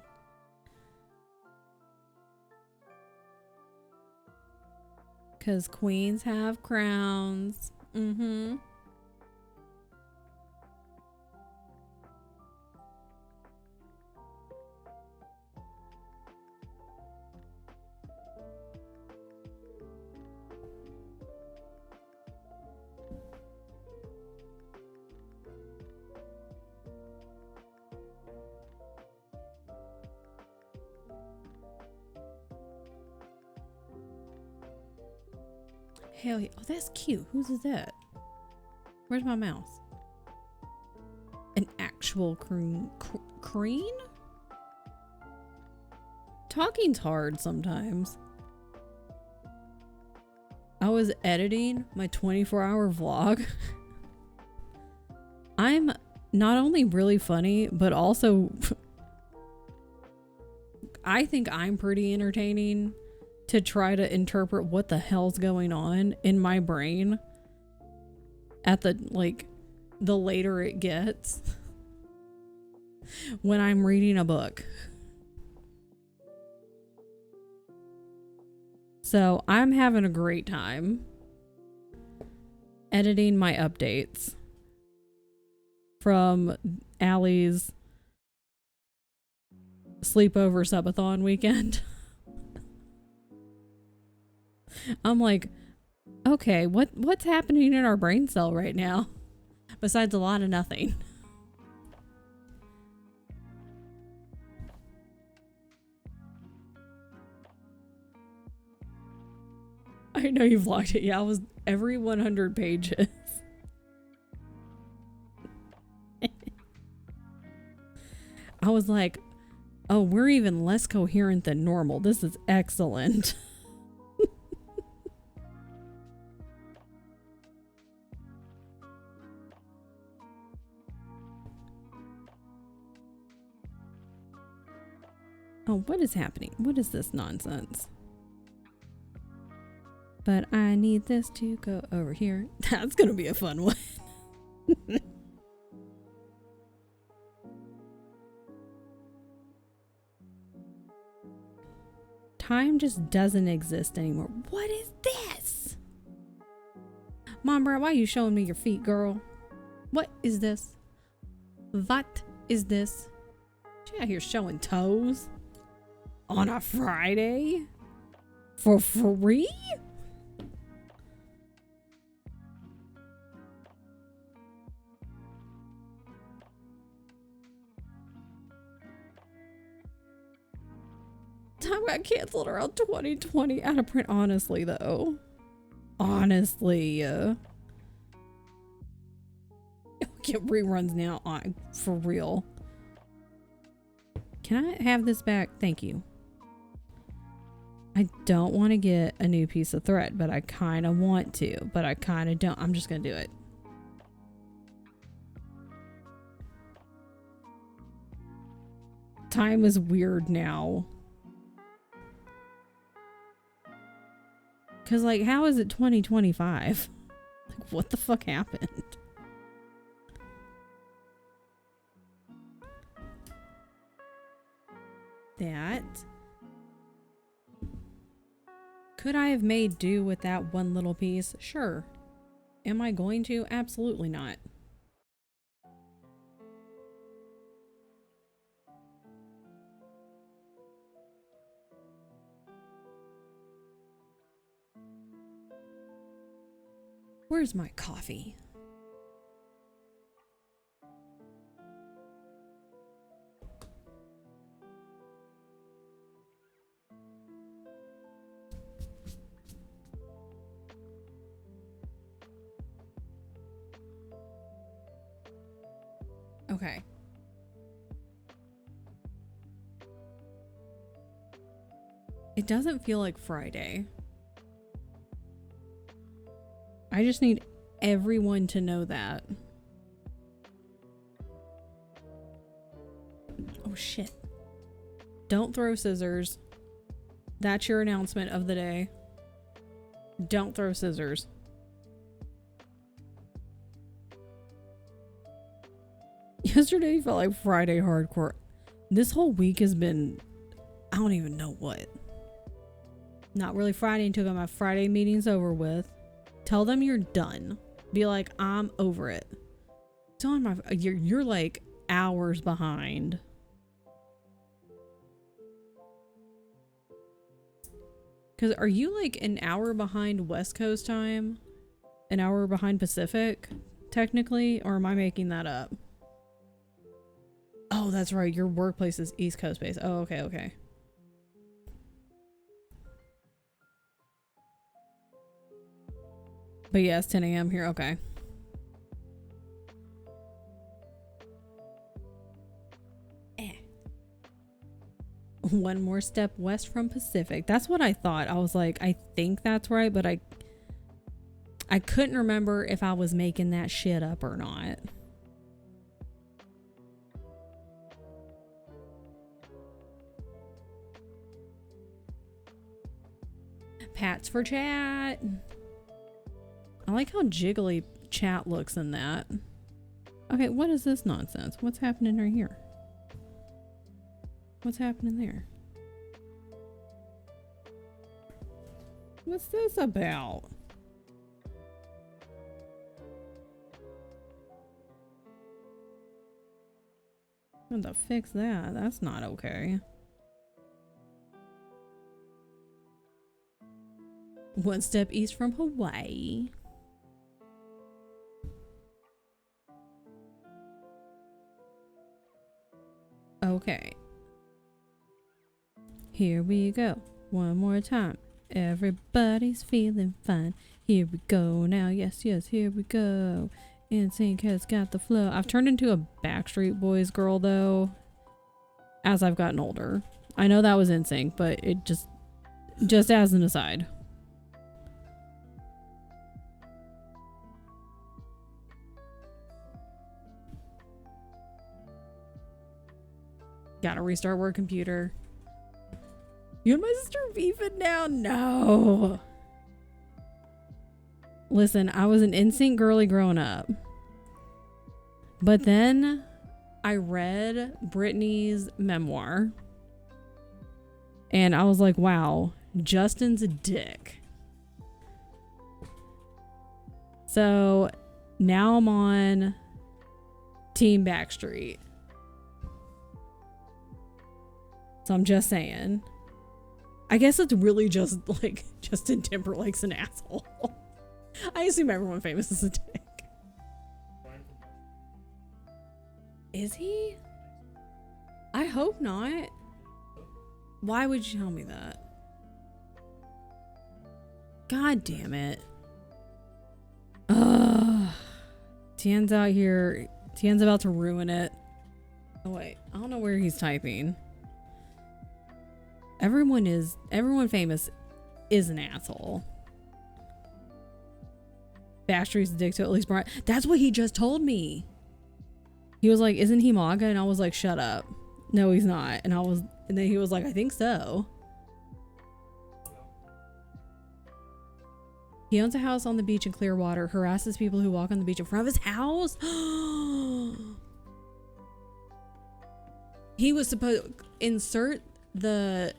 Speaker 1: Because queens have crowns. Mm-hmm. Hell yeah. Oh, that's cute. Whose is that? Where's my mouse? An actual crane? Talking's hard sometimes. I was editing my 24-hour vlog. I'm not only really funny, but also I think I'm pretty entertaining to try to interpret what the hell's going on in my brain at the later it gets when I'm reading a book. So I'm having a great time editing my updates from Allie's sleepover subathon weekend. I'm like, okay, what's happening in our brain cell right now? Besides a lot of nothing. I know you vlogged it. Yeah, I was every 100 pages. I was like, oh, we're even less coherent than normal. This is excellent. Oh, what is happening? What is this nonsense? But I need this to go over here. That's gonna be a fun one. Time just doesn't exist anymore. What is this? Mom, bro, why are you showing me your feet, girl? What is this? What is this? She out here showing toes on a Friday for free? Time got canceled around 2020 out of print. Honestly, though. Honestly. Get reruns now on for real. Can I have this back? Thank you. I don't want to get a new piece of thread, but I kind of want to, but I kind of don't. I'm just going to do it. Time is weird now. Cause like, how is it 2025? Like, what the fuck happened? That. Could I have made do with that one little piece? Sure. Am I going to? Absolutely not. Where's my coffee? Okay. It doesn't feel like Friday. I just need everyone to know that. Oh shit. Don't throw scissors. That's your announcement of the day. Don't throw scissors. Yesterday felt like Friday hardcore. This whole week has been, I don't even know what. Not really Friday until I got my Friday meetings over with. Tell them you're done. Be like, I'm over it. Tell them you're like hours behind. Because are you like an hour behind West Coast time? An hour behind Pacific, technically? Or am I making that up? Oh, that's right. Your workplace is East Coast based. Oh, okay, okay. But yeah, it's 10 a.m. here. Okay. One more step west from Pacific. That's what I thought. I was like, I think that's right, but I couldn't remember if I was making that shit up or not. Pats for chat. I like how jiggly chat looks in that. Okay, what is this nonsense? What's happening right here? What's happening there? What's this about? I'm gonna fix that. That's not okay. One step east from Hawaii. Okay. Here we go. One more time. Everybody's feeling fine. Here we go now. Yes, yes, here we go. NSYNC has got the flow. I've turned into a Backstreet Boys girl though, as I've gotten older. I know that was NSYNC, but it just as an aside. Gotta restart work computer. You and my sister beefing now? No. Listen, I was an NSYNC girly growing up. But then I read Britney's memoir. And I was like, wow, Justin's a dick. So now I'm on Team Backstreet. So I'm just saying. I guess it's really just like Justin Timberlake's an asshole. I assume everyone famous is a dick. Is he? I hope not. Why would you tell me that? God damn it. Ugh. Tian's out here. Tian's about to ruin it. Oh wait, I don't know where he's typing. Everyone famous is an asshole. Bastry's a dick to at least Brian. That's what he just told me. He was like, isn't he MAGA? And I was like, shut up. No, he's not. And then he was like, I think so. He owns a house on the beach in Clearwater, harasses people who walk on the beach in front of his house. He was supposed to insert the,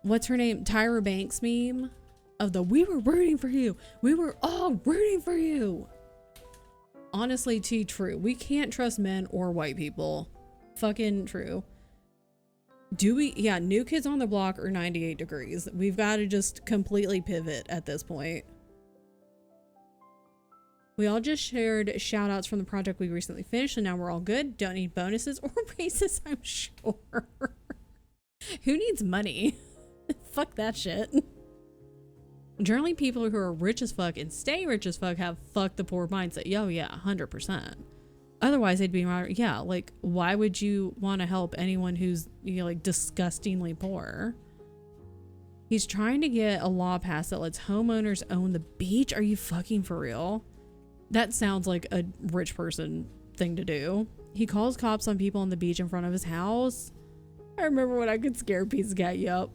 Speaker 1: what's her name? Tyra Banks meme of the, we were rooting for you. We were all rooting for you. Honestly, too true. We can't trust men or white people. Fucking true. Do we? Yeah, New Kids on the Block or 98 Degrees. We've got to just completely pivot at this point. We all just shared shout outs from the project we recently finished, and now we're all good. Don't need bonuses or raises, I'm sure. Who needs money? Fuck that shit. Generally, people who are rich as fuck and stay rich as fuck have fuck the poor mindset. Yo, yeah, 100%. Otherwise, they'd be, yeah, like, why would you want to help anyone who's, you know, like, disgustingly poor? He's trying to get a law passed that lets homeowners own the beach. Are you fucking for real? That sounds like a rich person thing to do. He calls cops on people on the beach in front of his house. I remember when I could scare a piece of cat, yup.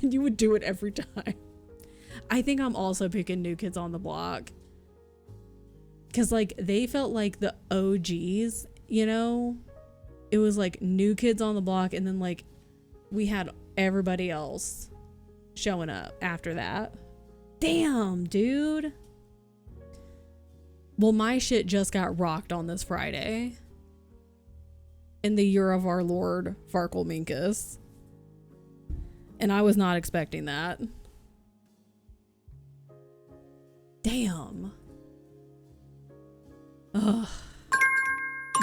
Speaker 1: And you would do it every time. I think I'm also picking New Kids on the Block. Because, like, they felt like the OGs, you know? It was, like, New Kids on the Block, and then, like, we had everybody else showing up after that. Damn, dude. Well, my shit just got rocked on this Friday. In the year of our Lord, Farkle Minkus. And I was not expecting that. Damn. Ugh.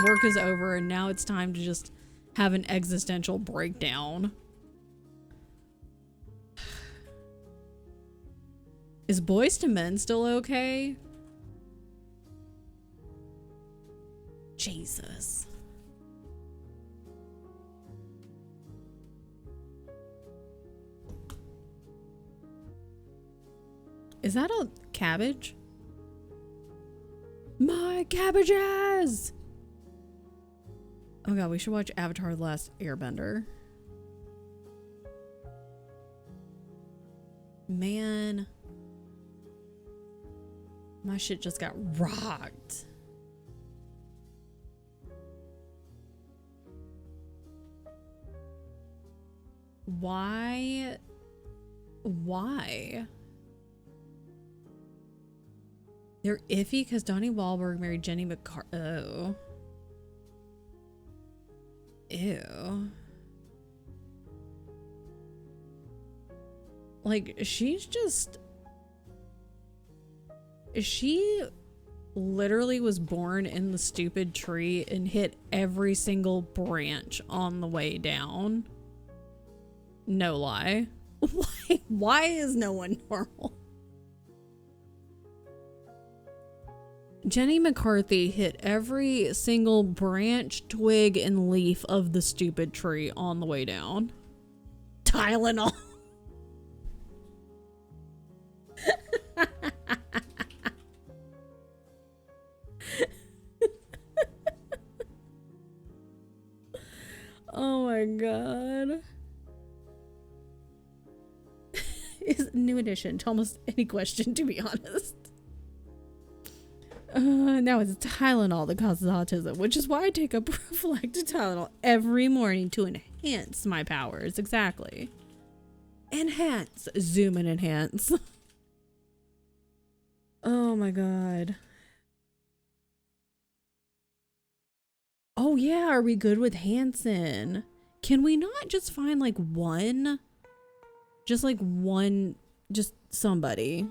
Speaker 1: Work is over and now it's time to just have an existential breakdown. Is Boys to Men still okay? Jesus. Is that a cabbage? My cabbages! Oh god, we should watch Avatar: The Last Airbender. Man. My shit just got rocked. Why? Why? They're iffy because Donnie Wahlberg married Jenny McCarthy. Oh. Ew. Like, she's just... She literally was born in the stupid tree and hit every single branch on the way down. No lie. Why is no one normal? Jenny McCarthy hit every single branch, twig, and leaf of the stupid tree on the way down. Tylenol. Oh my god. Is new addition to almost any question, to be honest. Now it's Tylenol that causes autism, which is why I take a prophylactic Tylenol every morning to enhance my powers. Exactly. Enhance. Zoom and enhance. Oh my god. Oh yeah, are we good with Hanson? Can we not just find like one? Just like one, just somebody.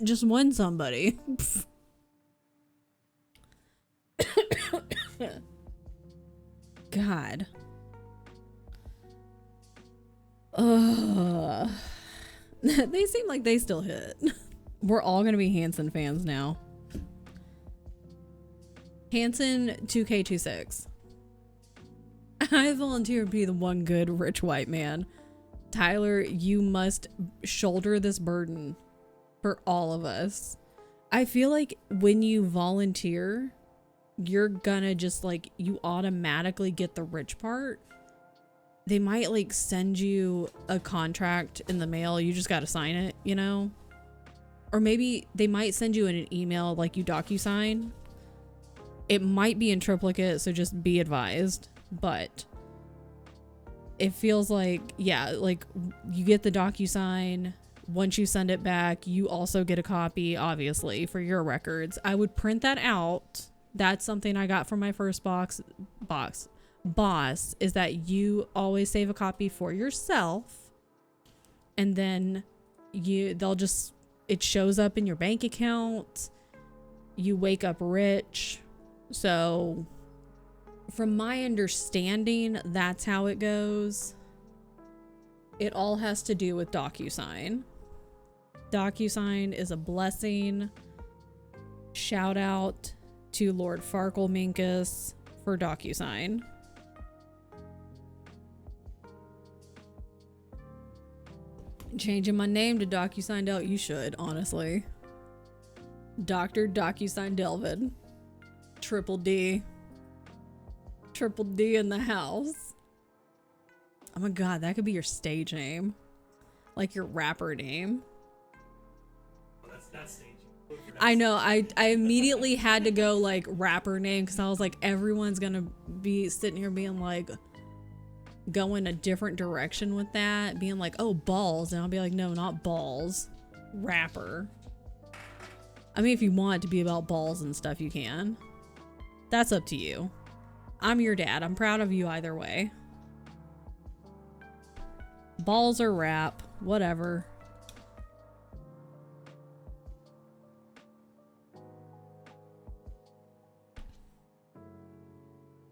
Speaker 1: Just one somebody. God. They seem like they still hit. We're all gonna be Hanson fans now. Hanson 2K26. I volunteer to be the one good rich white man. Tyler, you must shoulder this burden for all of us. I feel like when you volunteer, you're gonna just like, you automatically get the rich part. They might like send you a contract in the mail. You just gotta sign it, you know? Or maybe they might send you in an email like you DocuSign. It might be in triplicate, so just be advised. But it feels like, yeah, like you get the DocuSign. Once you send it back, you also get a copy, obviously, for your records. I would print that out. That's something I got from my first boss, is that you always save a copy for yourself. And then it shows up in your bank account. You wake up rich. So from my understanding, that's how it goes. It all has to do with DocuSign. DocuSign is a blessing. Shout out to Lord Farkleminkus for DocuSign. Changing my name to DocuSign Del. You should, honestly. Dr. DocuSign Delvid. Triple D. Triple D in the house. Oh my god, that could be your stage name. Like your rapper name.
Speaker 2: That's staging.
Speaker 1: I know, I immediately had to go like rapper name because I was like, everyone's gonna be sitting here being like, going a different direction with that, being like, oh, balls, and I'll be like, no, not balls, rapper. I mean, if you want it to be about balls and stuff, you can. That's up to you. I'm your dad. I'm proud of you either way. Balls or rap, whatever.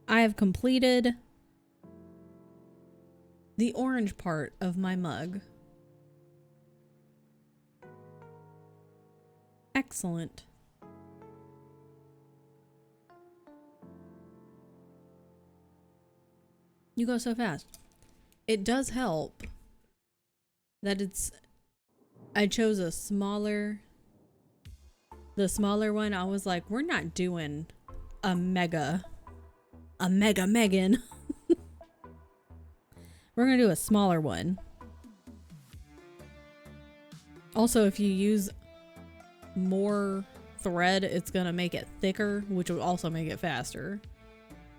Speaker 1: I have completed the orange part of my mug. Excellent. You go so fast. It does help that I chose the smaller one. I was like, we're not doing a mega Megan. We're gonna do a smaller one. Also, if you use more thread, it's gonna make it thicker, which will also make it faster.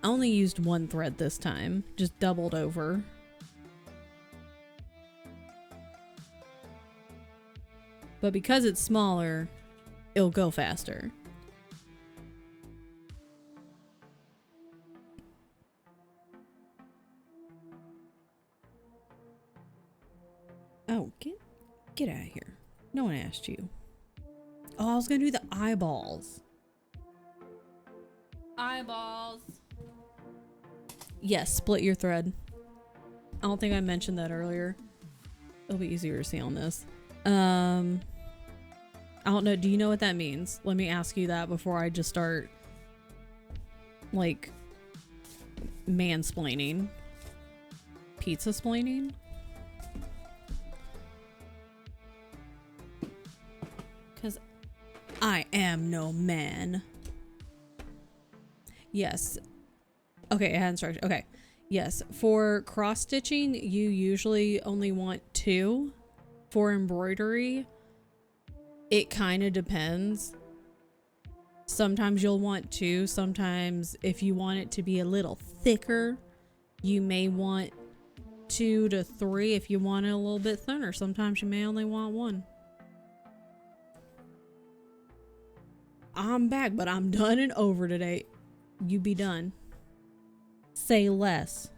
Speaker 1: I only used one thread this time, just doubled over. But because it's smaller, it'll go faster. Oh, get out of here. No one asked you. Oh, I was gonna do the eyeballs. Eyeballs. Yes, split your thread. I don't think I mentioned that earlier. It'll be easier to see on this. I don't know. Do you know what that means? Let me ask you that before I just start like mansplaining. Pizza-splaining? Because I am no man. Yes. Okay, it had instructions. Okay. Yes. For cross-stitching, you usually only want 2. For embroidery, it kind of depends. Sometimes you'll want 2. Sometimes if you want it to be a little thicker, you may want 2 to 3. If you want it a little bit thinner, sometimes you may only want 1. I'm back, but I'm done and over today. You be done. Say less.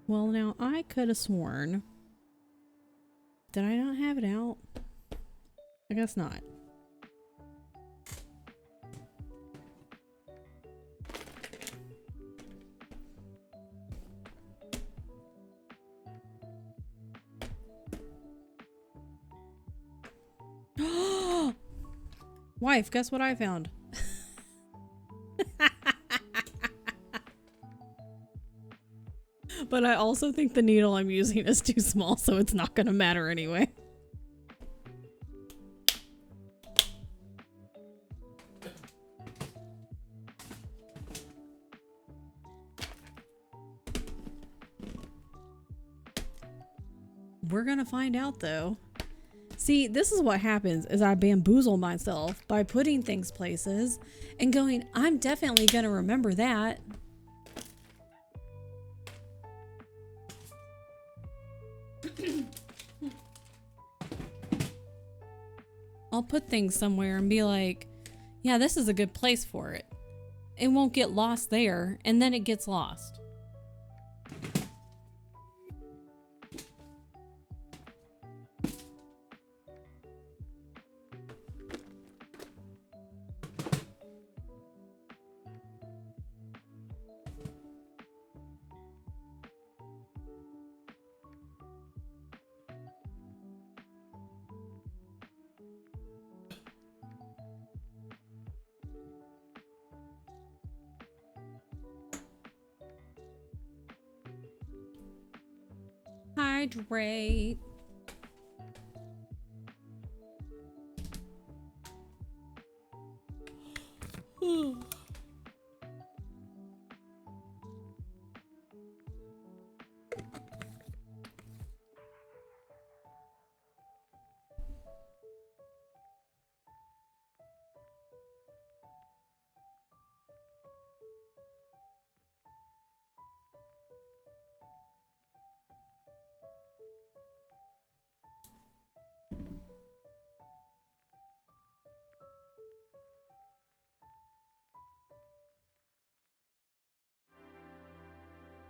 Speaker 1: Well, now I could have sworn. Did I not have it out? I guess not. Wife, guess what I found? But I also think the needle I'm using is too small, so it's not gonna matter anyway. We're gonna find out though. See, this is what happens is I bamboozle myself by putting things places and going, I'm definitely gonna remember that. I'll put things somewhere and be like, yeah, this is a good place for it. It won't get lost there, and then it gets lost. Hydrate.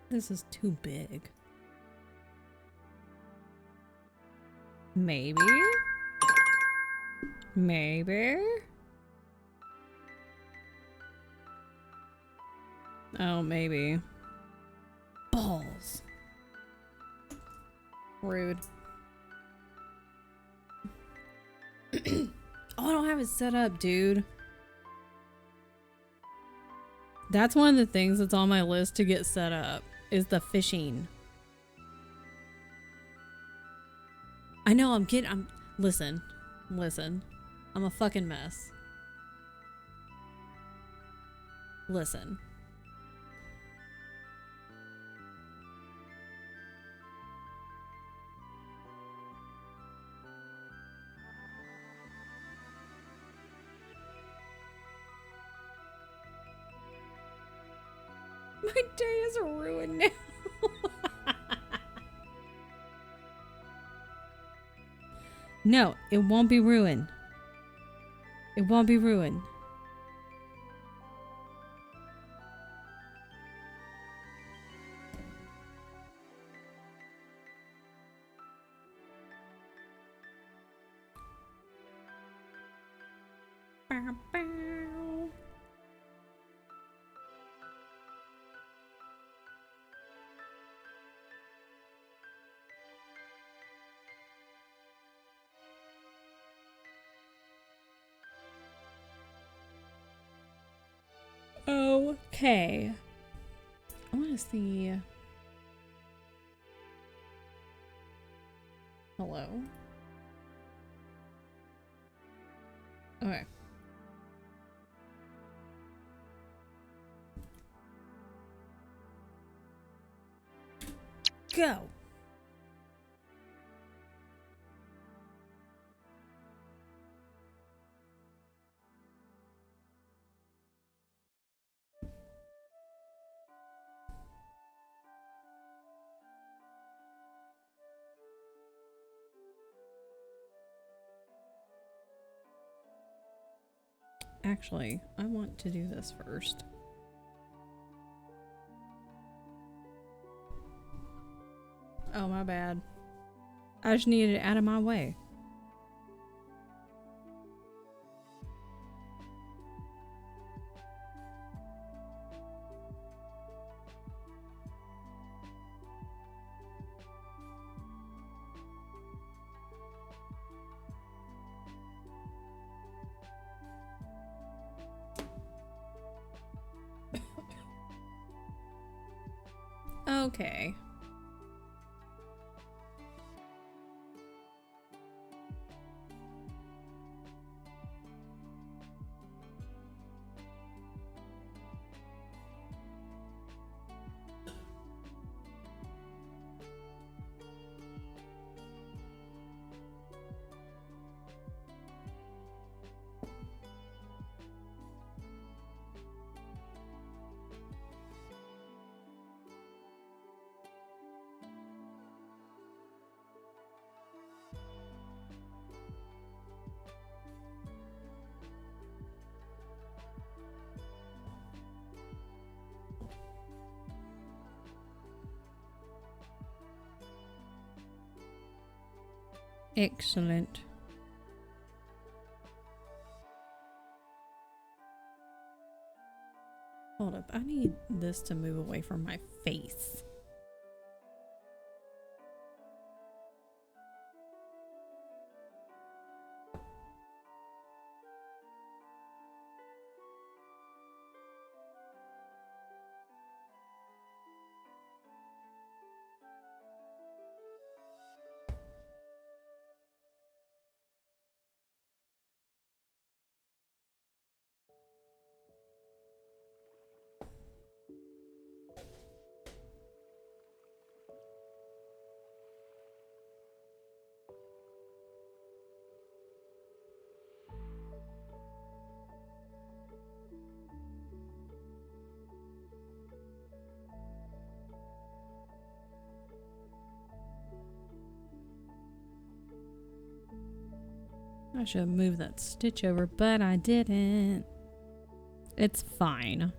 Speaker 1: This is too big. Maybe? Maybe? Oh, maybe. Balls. Rude. Oh, I don't have it set up, dude. That's one of the things that's on my list to get set up, is the fishing. I know listen. I'm a fucking mess. Listen. My day is ruined now. No, it won't be ruined. It won't be ruined. Bow, bow. Okay. I want to see. Hello? Okay. Go. Actually, I want to do this first. Oh, my bad. I just needed it out of my way. Okay. Excellent. Hold up. I need this to move away from my face. I should have moved that stitch over, but I didn't. It's fine.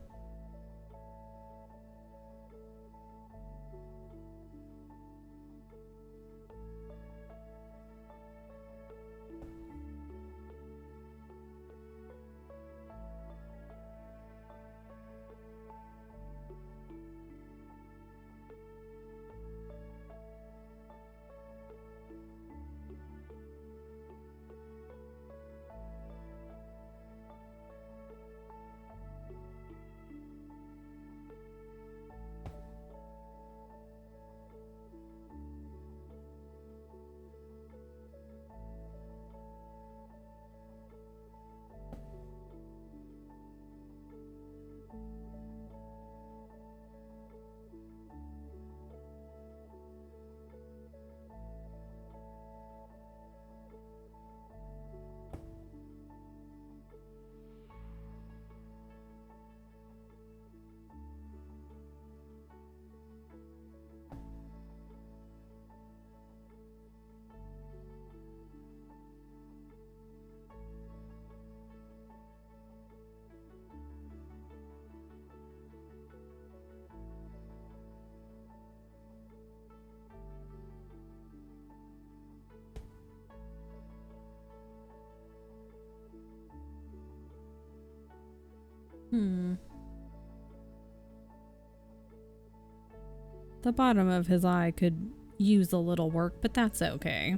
Speaker 1: The bottom of his eye could use a little work, but that's okay.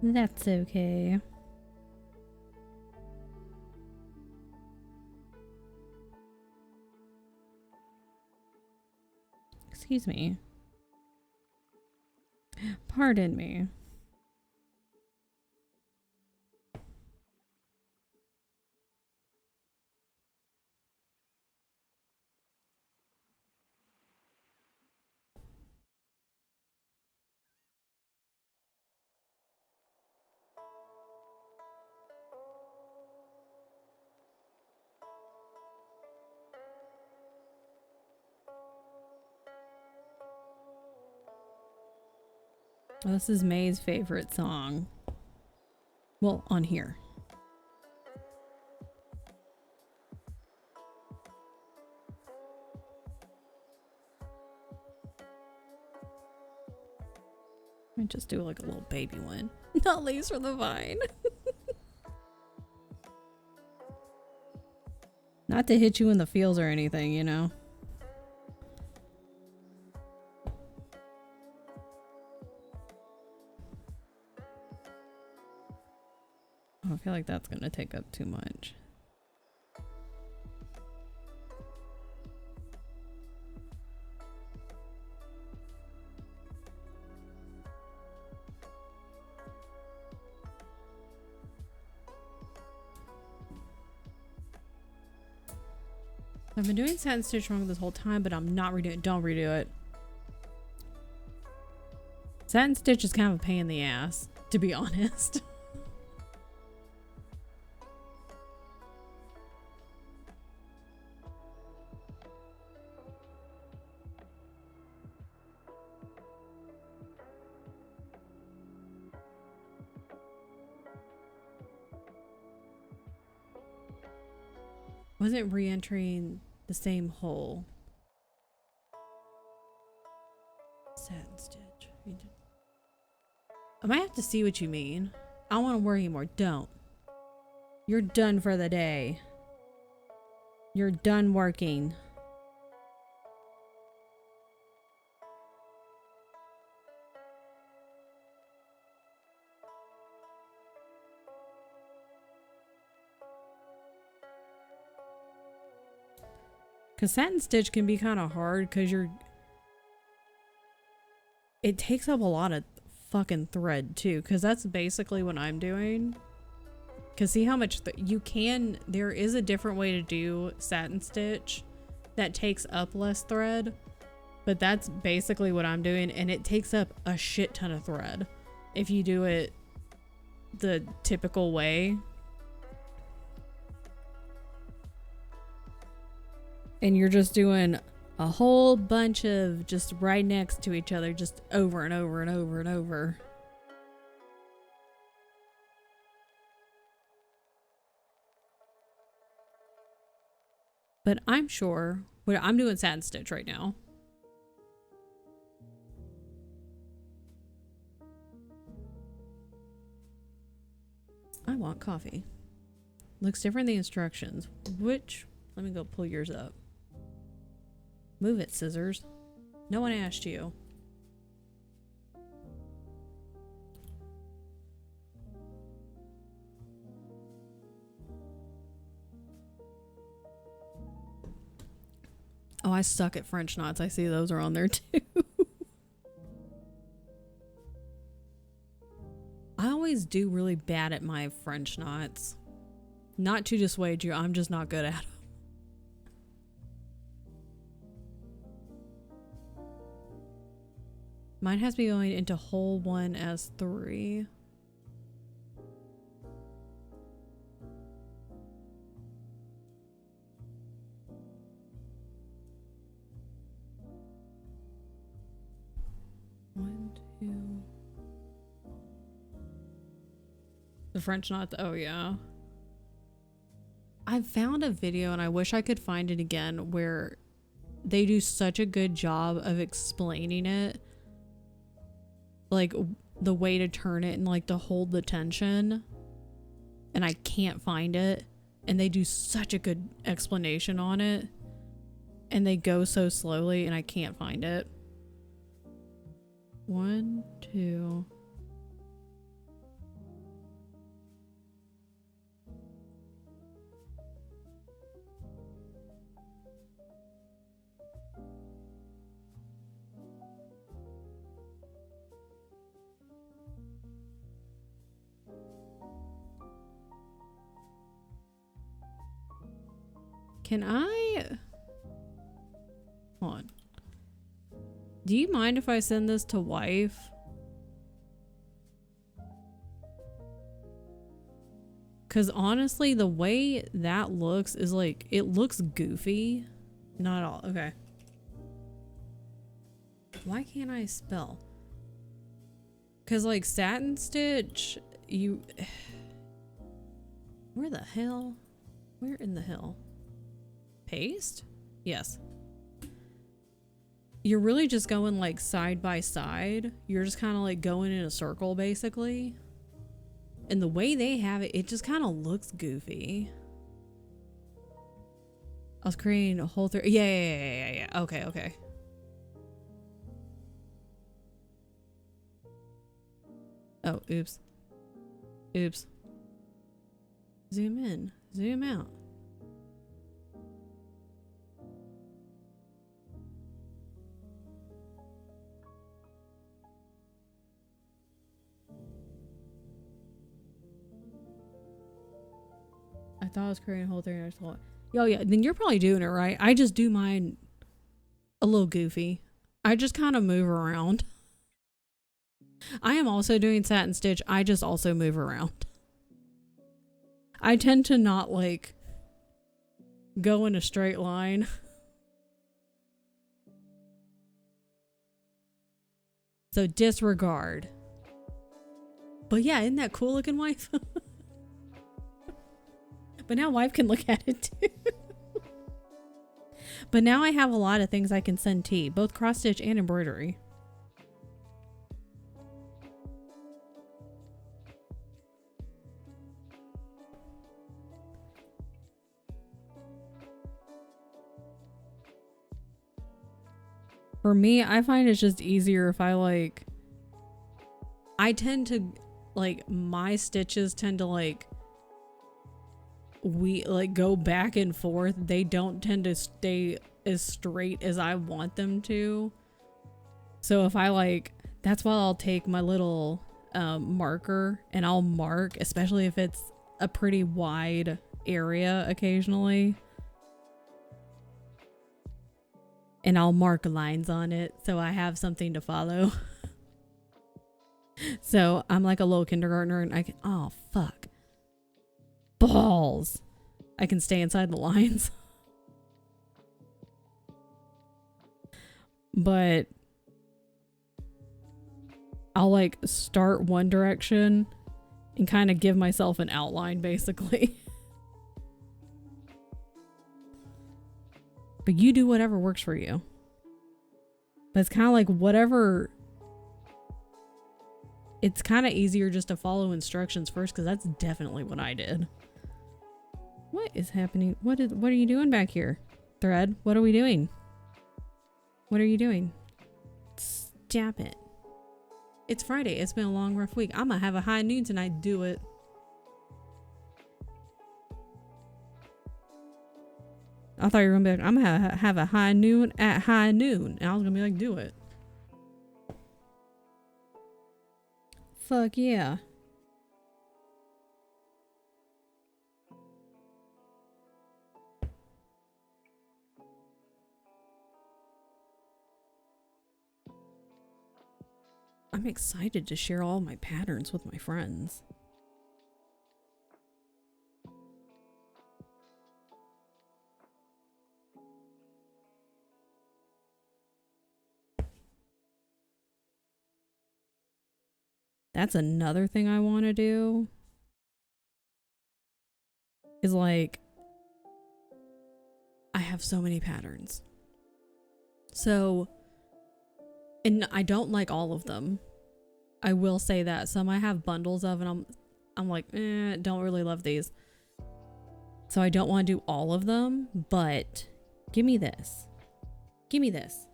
Speaker 1: That's okay. Excuse me. Pardon me. This is May's favorite song. Well, on here. I just do like a little baby one. Not Leaves from the Vine. Not to hit you in the feels or anything, you know? I feel like that's gonna take up too much. I've been doing satin stitch wrong this whole time, but I'm not redoing it. Don't redo it. Satin stitch is kind of a pain in the ass, to be honest. Wasn't re-entering the same hole. Satin stitch. I might have to see what you mean. I don't want to worry anymore. Don't. You're done for the day. You're done working. Because satin stitch can be kind of hard because it takes up a lot of fucking thread too, because that's basically what I'm doing. Because see how much there is a different way to do satin stitch that takes up less thread, but that's basically what I'm doing, and it takes up a shit ton of thread if you do it the typical way. And you're just doing a whole bunch of just right next to each other, just over and over and over and over. But I'm sure, I'm doing satin stitch right now. I want coffee. Looks different than the instructions. Let me go pull yours up. Move it, scissors. No one asked you. Oh, I suck at French knots. I see those are on there too. I always do really bad at my French knots. Not to dissuade you, I'm just not good at them. Mine has me going into hole 1 as 3. One, two. The French knot. Oh yeah. I found a video and I wish I could find it again where they do such a good job of explaining it. Like the way to turn it and like to hold the tension, and I can't find it, and they do such a good explanation on it, and they go so slowly and I can't find it. 1, 2. Can I? Hold on. Do you mind if I send this to wife? Because honestly, the way that looks is like, it looks goofy. Not at all. Okay. Why can't I spell? Because like satin stitch, where the hell? Where in the hell? Paste? Yes. You're really just going like side by side. You're just kind of like going in a circle basically. And the way they have it, it just kind of looks goofy. I was creating a whole yeah. Okay. Oh, oops. Zoom in, zoom out. I thought I was creating a whole thing. Oh yeah, then you're probably doing it right. I just do mine a little goofy. I just kind of move around. I am also doing satin stitch. I just also move around. I tend to not like go in a straight line. So disregard. But yeah, isn't that cool looking, wife? But now wife can look at it too. But now I have a lot of things I can send T, both cross stitch and embroidery. For me, I find it's just easier if I tend to my stitches tend to go back and forth. They don't tend to stay as straight as I want them to. So if that's why I'll take my little marker and I'll mark, especially if it's a pretty wide area occasionally. And I'll mark lines on it so I have something to follow. So I'm like a little kindergartner and I can, oh fuck. Balls. I can stay inside the lines. But I'll start one direction and kind of give myself an outline basically. But you do whatever works for you. But it's kind of like whatever. It's kind of easier just to follow instructions first, because that's definitely what I did. What is happening? What are you doing back here? Thread, what are we doing? What are you doing? Stop it. It's Friday. It's been a long, rough week. I'm gonna have a high noon tonight. Do it. I thought you were gonna be like, I'm gonna have a high noon at high noon. And I was gonna be like, do it. Fuck yeah. I'm excited to share all my patterns with my friends. That's another thing I want to do. Is I have so many patterns. So, and I don't like all of them. I will say that. Some I have bundles of and I'm like, don't really love these. So I don't want to do all of them, but give me this. Give me this.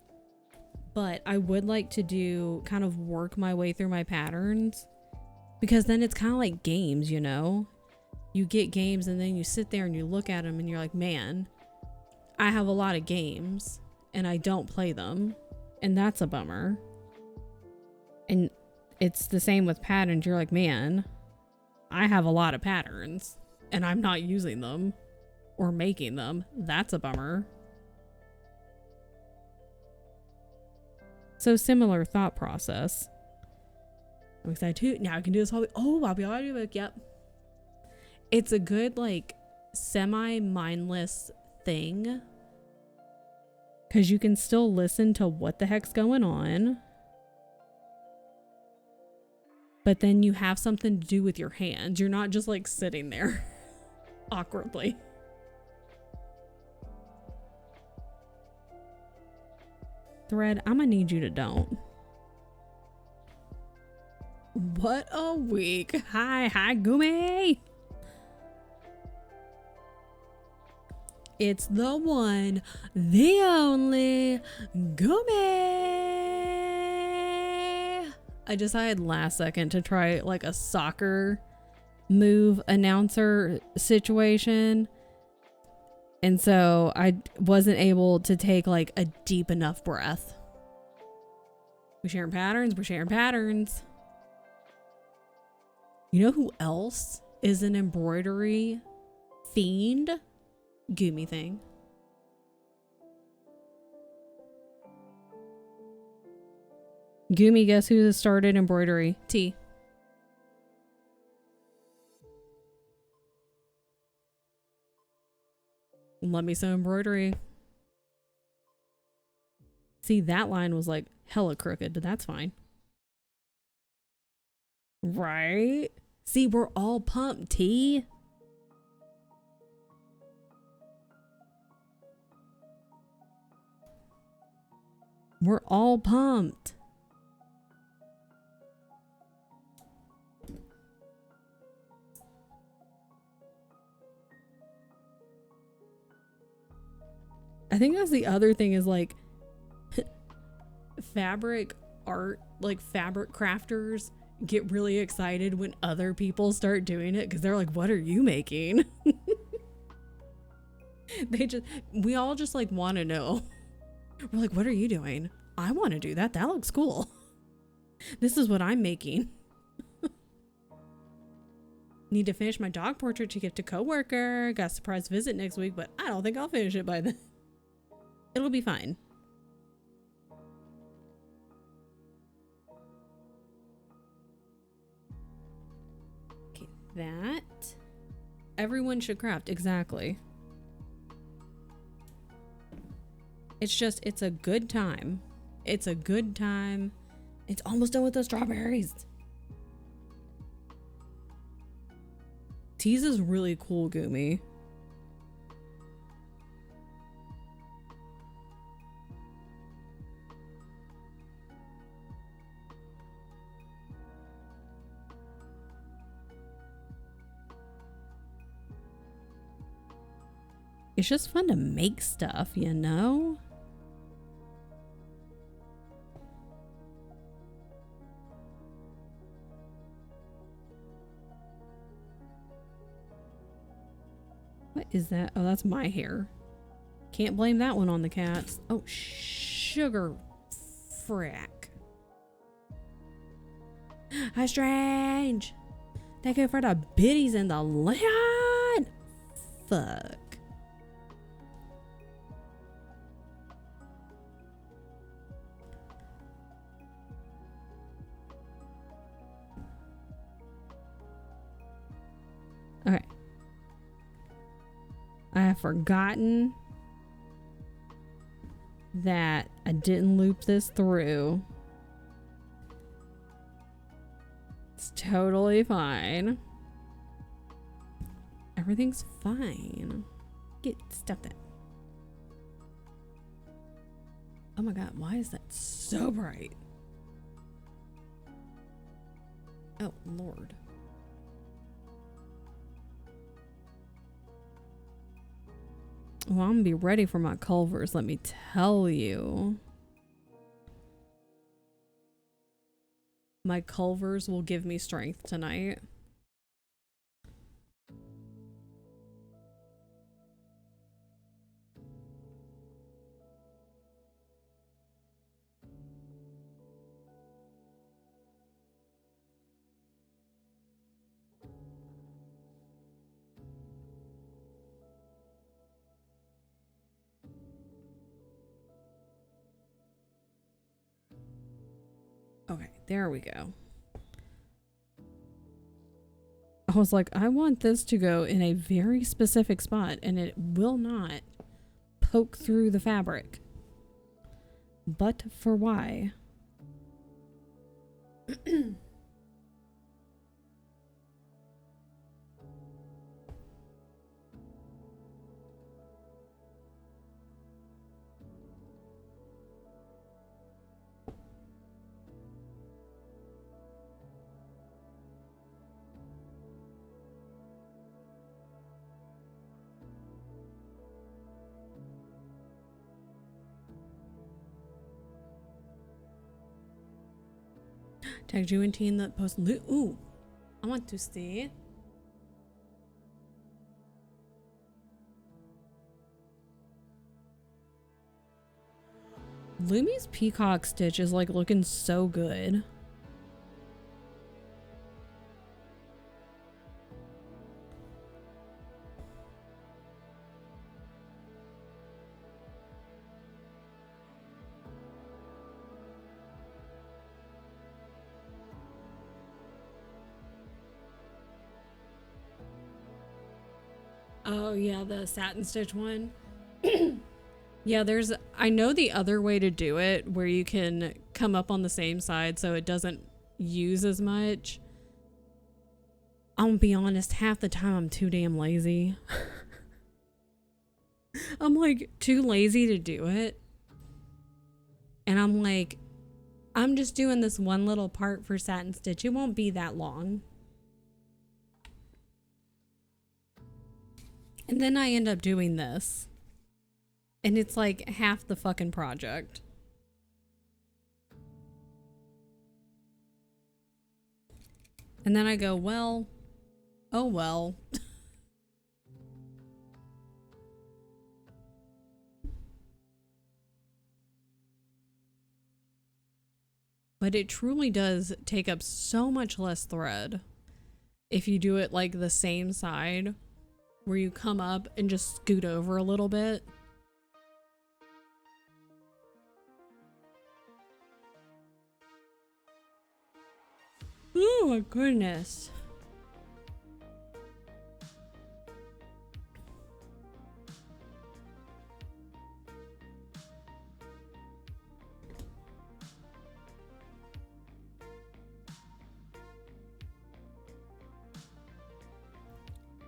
Speaker 1: But I would like to do kind of work my way through my patterns, because then it's kind of like games, you know? You get games and then you sit there and you look at them and you're like, man, I have a lot of games and I don't play them. And that's a bummer. And it's the same with patterns. You're like, man, I have a lot of patterns and I'm not using them or making them. That's a bummer. So similar thought process. I'm excited too. Now I can do this hobby. Oh, I'll be audiobook. Yep. It's a good semi-mindless thing, because you can still listen to what the heck's going on, but then you have something to do with your hands. You're not just sitting there awkwardly. Thread, I'm gonna need you to don't. What a week. Hi Gumi. It's the one, the only Gumi. I decided last second to try a soccer move announcer situation. And so I wasn't able to take a deep enough breath. We're sharing patterns. We're sharing patterns. You know who else is an embroidery fiend? Goomy thing. Goomy, guess who started embroidery? T. Let me sew embroidery. See, that line was like hella crooked, but that's fine. Right? See, we're all pumped, T. We're all pumped. I think that's the other thing is like fabric art, like fabric crafters get really excited when other people start doing it because they're like, what are you making? We all just like want to know. We're like, what are you doing? I want to do that. That looks cool. This is what I'm making. Need to finish my dog portrait to give to coworker. Got a surprise visit next week, but I don't think I'll finish it by then. It'll be fine. Okay, that. Everyone should craft, exactly. It's just, it's a good time. It's a good time. It's almost done with the strawberries. Tease is really cool, Goomy. It's just fun to make stuff, you know? What is that? Oh, that's my hair. Can't blame that one on the cats. Oh, sugar frack. How strange. Thank you for the biddies in the land. Fuck. Okay. I have forgotten that I didn't loop this through. It's totally fine. Everything's fine. Stop that. Oh my god, why is that so bright? Oh, Lord. Well, I'm gonna be ready for my Culvers, let me tell you. My Culvers will give me strength tonight. Okay, there we go. I was like, I want this to go in a very specific spot and it will not poke through the fabric. But for why? Tagged you and T in the post. Ooh, I want to see. Lumi's peacock stitch is like looking so good. Oh yeah, the satin stitch one. Yeah, I know the other way to do it where you can come up on the same side so it doesn't use as much. I'm gonna be honest, half the time I'm too damn lazy. I'm like too lazy to do it. And I'm like, I'm just doing this one little part for satin stitch. It won't be that long. And then I end up doing this. And it's like half the fucking project. And then I go, well, oh well. But it truly does take up so much less thread if you do it like the same side where you come up and just scoot over a little bit. Oh my goodness.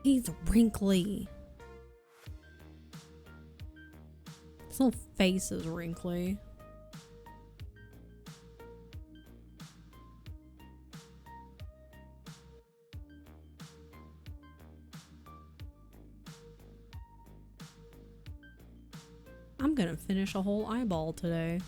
Speaker 1: He's wrinkly. His little face is wrinkly. I'm gonna finish a whole eyeball today.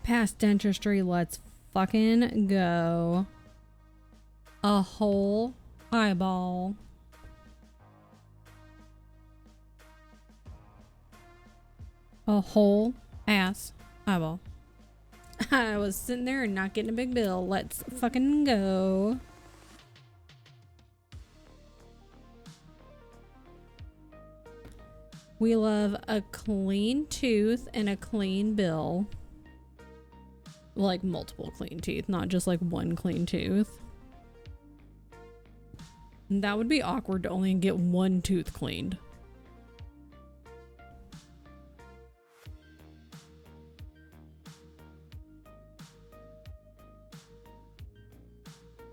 Speaker 1: Past dentistry, let's fucking go. A whole eyeball. A whole ass eyeball. I was sitting there and not getting a big bill. Let's fucking go. We love a clean tooth and a clean bill. Like multiple clean teeth, not just like one clean tooth. That would be awkward to only get one tooth cleaned.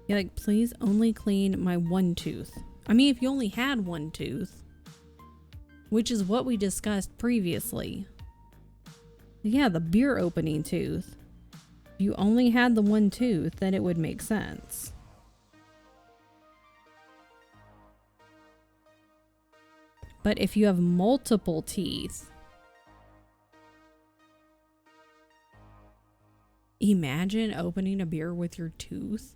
Speaker 1: You're like, please only clean my one tooth. I mean, if you only had one tooth, which is what we discussed previously. Yeah, the beer opening tooth. If you only had the one tooth, then it would make sense. But if you have multiple teeth, imagine opening a beer with your tooth.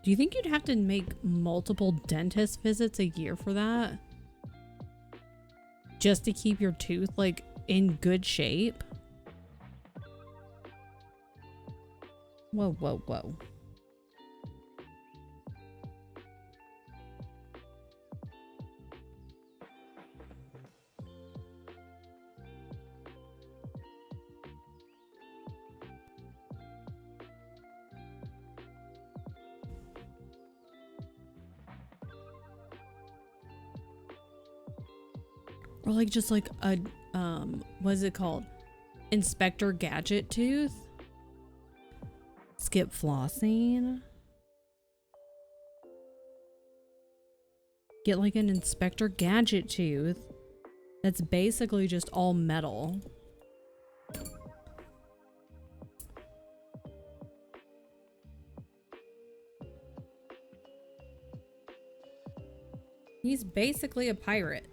Speaker 1: Do you think you'd have to make multiple dentist visits a year for that? Just to keep your tooth like in good shape? Whoa, whoa, whoa. Or like just like a what is it called? Inspector Gadget tooth? Skip flossing? Get like an Inspector Gadget tooth that's basically just all metal. He's basically a pirate.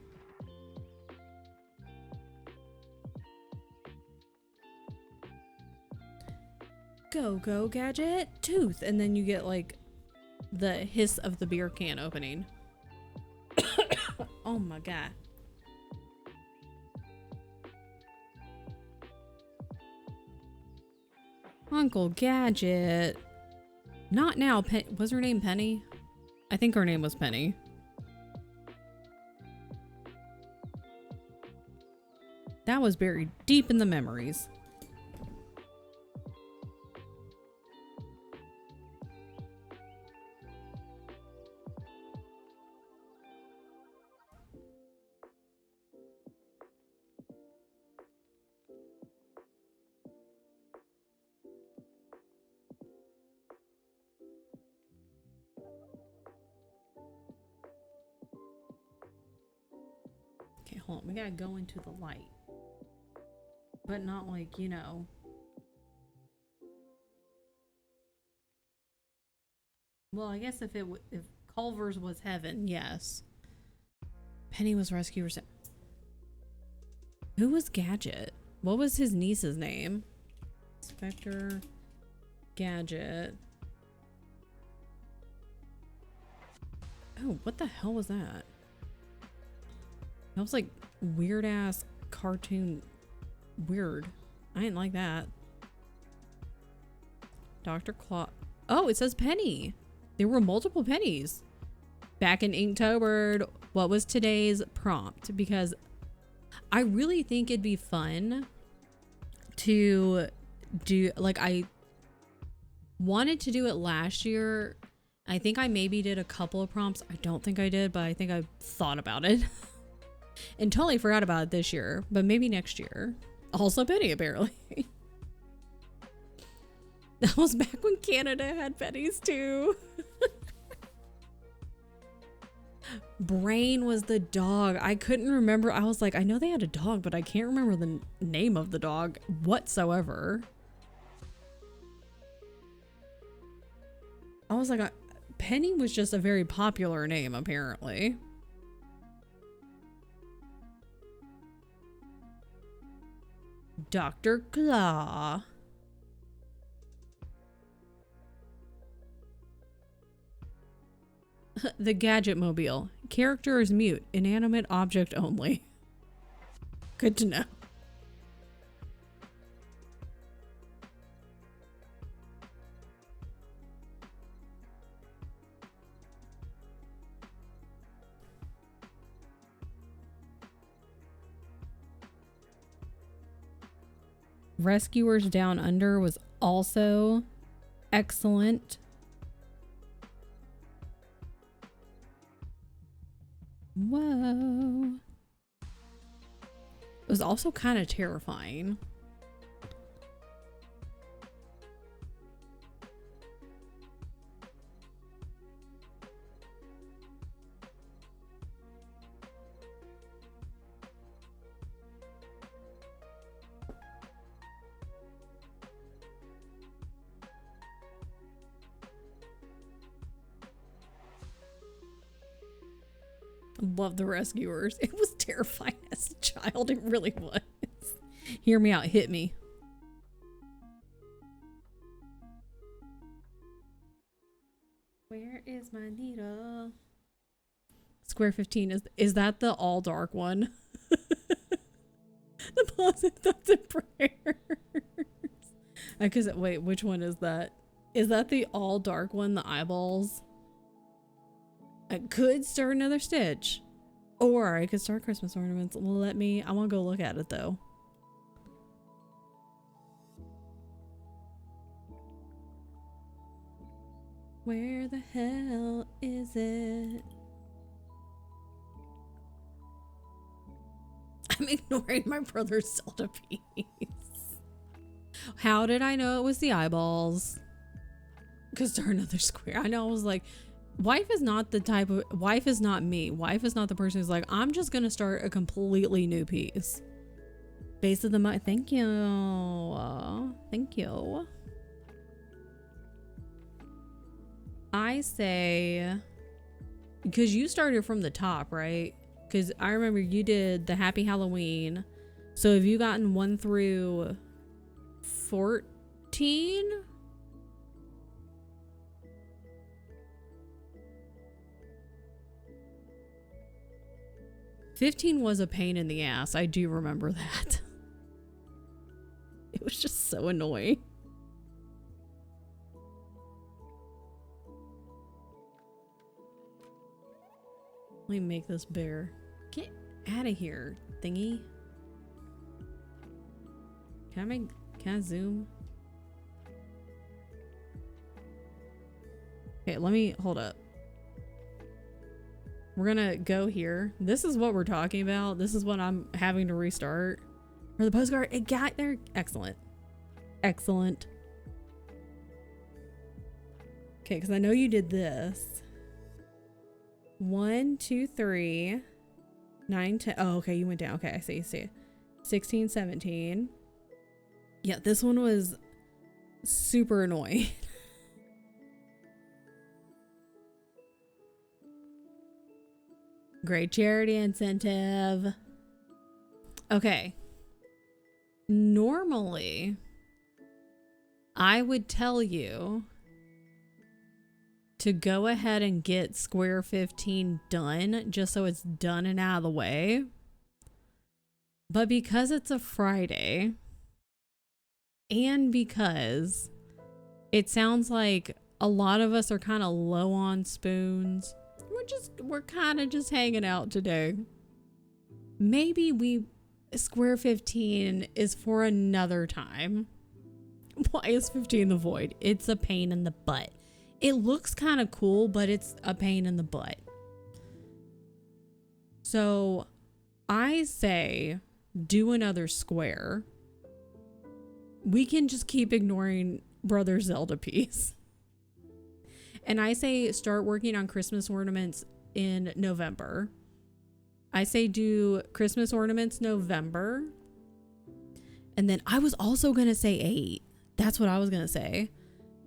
Speaker 1: Go, go, gadget, tooth. And then you get like the hiss of the beer can opening. Oh my god. Uncle Gadget. Not now. Was her name Penny? I think her name was Penny. That was buried deep in the memories. Okay, hold on. We gotta go into the light. But not like, you know. Well, I guess if Culver's was heaven, yes. Penny was rescuer. Who was Gadget? What was his niece's name? Inspector Gadget. Oh, what the hell was that? That was like weird ass cartoon. Weird. I didn't like that. Dr. Claw. Oh, it says Penny. There were multiple pennies. Back in Inktober, what was today's prompt? Because I really think it'd be fun to do, like, I wanted to do it last year. I think I maybe did a couple of prompts. I don't think I did, but I think I thought about it and totally forgot about it this year, but maybe next year. Also Penny, apparently. That was back when Canada had pennies too. Brain was the dog. I couldn't remember. I was like, I know they had a dog, but I can't remember the name of the dog whatsoever. I was like, Penny was just a very popular name, apparently. Dr. Claw. The Gadget Mobile. Character is mute. Inanimate object only. Good to know. Rescuers Down Under was also excellent. Whoa. It was also kind of terrifying. Love the rescuers. It was terrifying as a child. It really was. Hear me out. Hit me. Where is my needle? Square 15. Is that the all dark one? The positive thoughts and prayers. Wait, which one is that? Is that the all dark one? The eyeballs? I could start another stitch, or I could start Christmas ornaments. I want to go look at it though. Where the hell is it? I'm ignoring my brother's centerpiece. How did I know it was the eyeballs? Could start another square. I know. I was like, wife is not the type of wife is not me. Wife is not the person who's like, I'm just gonna start a completely new piece. Base of the month. Thank you. Thank you. I say because you started from the top, right? Because I remember you did the Happy Halloween. So have you gotten 1 through 14? '15 was a pain in the ass. I do remember that. It was just so annoying. Let me make this bigger. Get out of here, thingy. Can I zoom? Okay, let me hold up. We're gonna go here. This is what we're talking about. This is what I'm having to restart. For the postcard, it got there. Excellent. Excellent. Okay, because I know you did this. 1, 2, 3, 9, 10. Oh, okay, you went down. Okay, I see. 16, 17. Yeah, this one was super annoying. Great charity incentive. Okay. Normally, I would tell you to go ahead and get square 15 done, just so it's done and out of the way. But because it's a Friday, and because it sounds like a lot of us are kind of low on spoons, we're kind of just hanging out today. Maybe square 15 is for another time. Why is 15 the void? It's a pain in the butt. It looks kind of cool, but it's a pain in the butt. So I say do another square. We can just keep ignoring Brother Zelda piece. And I say start working on Christmas ornaments in November. I say do Christmas ornaments November. And then I was also going to say 8. That's what I was going to say.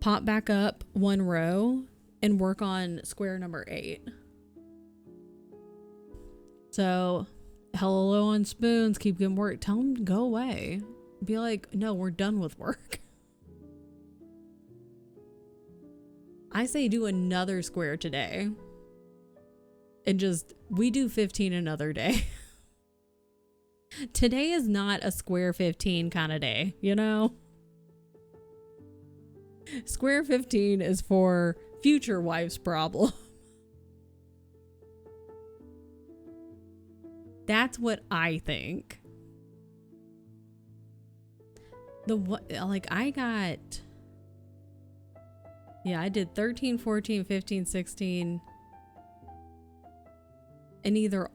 Speaker 1: Pop back up 1 row and work on square number 8. So, hello on spoons, keep getting work. Tell them to go away. Be like, no, we're done with work. I say do another square today. And just, we do 15 another day. Today is not a square 15 kind of day, you know? Square 15 is for future wife's problem. That's what I think. I did 13, 14, 15, 16. And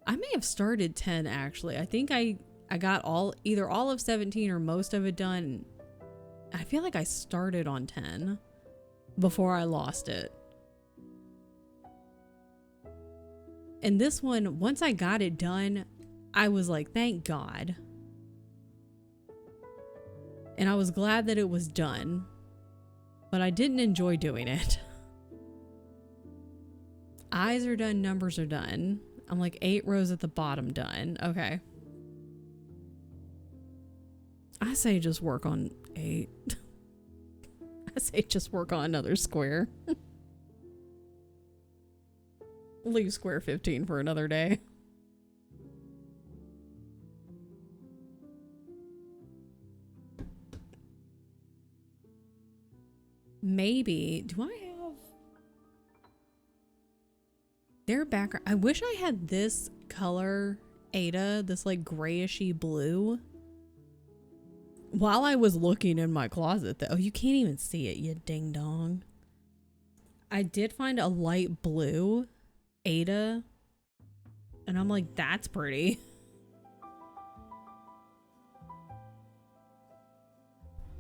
Speaker 1: I may have started 10 actually. I think I got either all of 17 or most of it done. I feel like I started on 10 before I lost it. And this one, once I got it done, I was like, thank God. And I was glad that it was done, but I didn't enjoy doing it. Eyes are done, numbers are done. I'm like 8 rows at the bottom done. Okay. I say just work on 8. I say just work on another square. Leave square 15 for another day. Maybe, do I have their background? I wish I had this color Ada, this like grayishy blue. While I was looking in my closet though, you can't even see it, you ding dong. I did find a light blue Ada, and I'm like, that's pretty.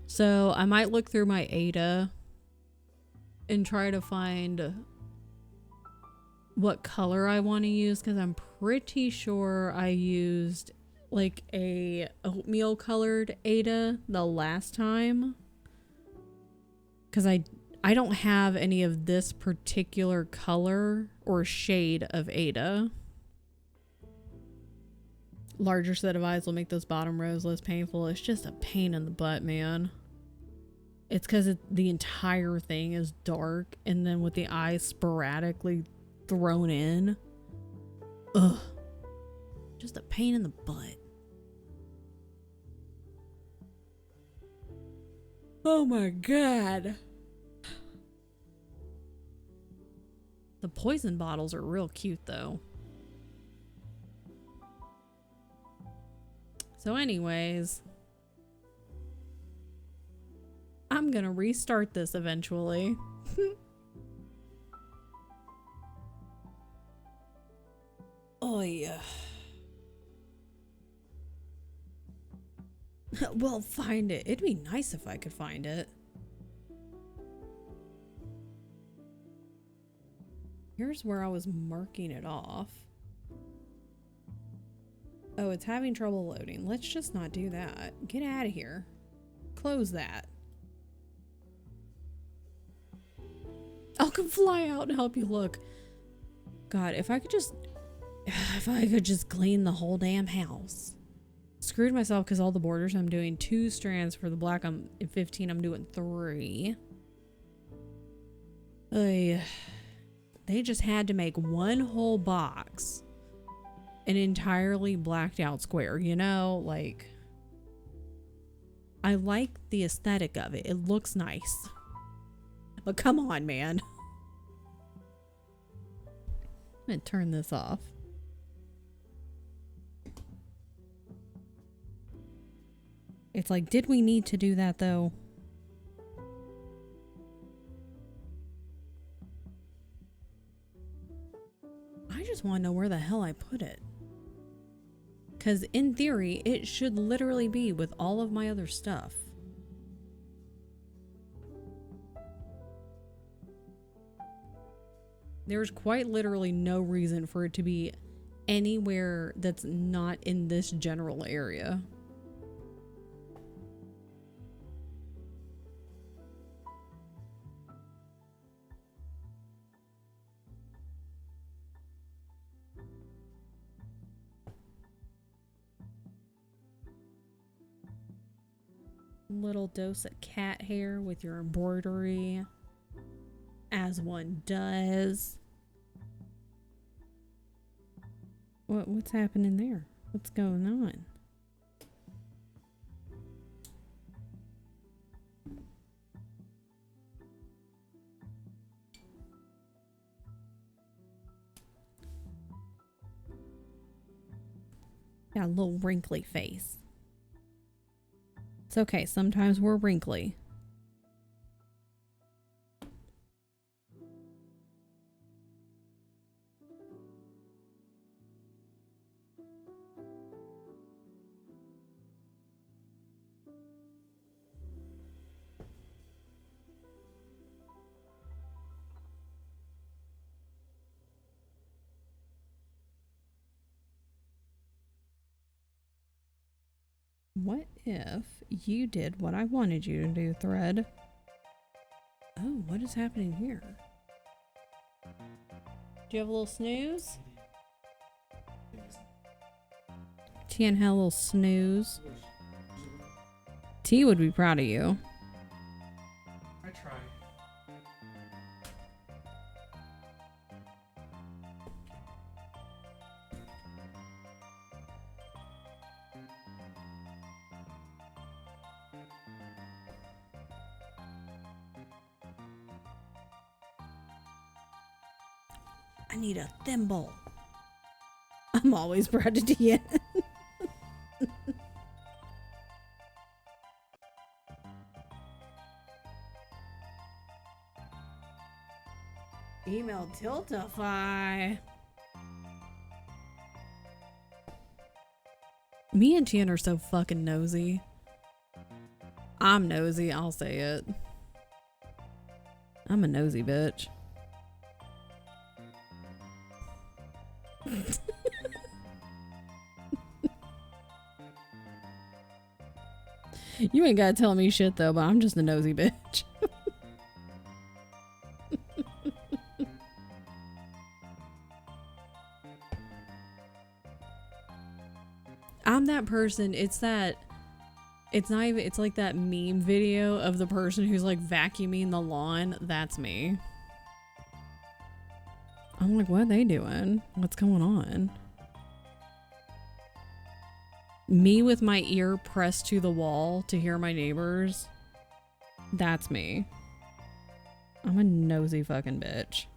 Speaker 1: So I might look through my Ada and try to find what color I want to use, because I'm pretty sure I used like a oatmeal colored Ada the last time, because I I don't have any of this particular color or shade of Ada. Larger set of eyes will make those bottom rows less painful. It's just a pain in the butt, man. It's because the entire thing is dark, and then with the eyes sporadically thrown in. Ugh. Just a pain in the butt. Oh my god. The poison bottles are real cute though. So anyways, I'm gonna restart this eventually. Oh yeah. Well, find it. It'd be nice if I could find it. Here's where I was marking it off. Oh, it's having trouble loading. Let's just not do that. Get out of here. Close that. I'll come fly out and help you look. God, if I could just clean the whole damn house. Screwed myself because all the borders I'm doing 2 strands for the black. I'm in 15. I'm doing 3. They just had to make one whole box an entirely blacked out square, you know? Like, I like the aesthetic of it. It looks nice. But come on, man. I'm gonna turn this off. It's like, did we need to do that though? I just want to know where the hell I put it. Because in theory, it should literally be with all of my other stuff. There's quite literally no reason for it to be anywhere that's not in this general area. Little dose of cat hair with your embroidery, as one does. What's happening there? What's going on? Got a little wrinkly face. It's okay, sometimes we're wrinkly. What if you did what I wanted you to do, Thread? Oh, what is happening here? Do you have a little snooze? Tien had a little snooze. T would be proud of you.
Speaker 2: I try.
Speaker 1: I need a thimble. I'm always proud to Tien. Email Tiltify. Me and Tien are so fucking nosy. I'm nosy, I'll say it. I'm a nosy bitch. You ain't gotta tell me shit though, but I'm just a nosy bitch. I'm that person. It's not even, it's like that meme video of the person who's like vacuuming the lawn. That's me. I'm like, what are they doing? What's going on? Me with my ear pressed to the wall to hear my neighbors. That's me. I'm a nosy fucking bitch.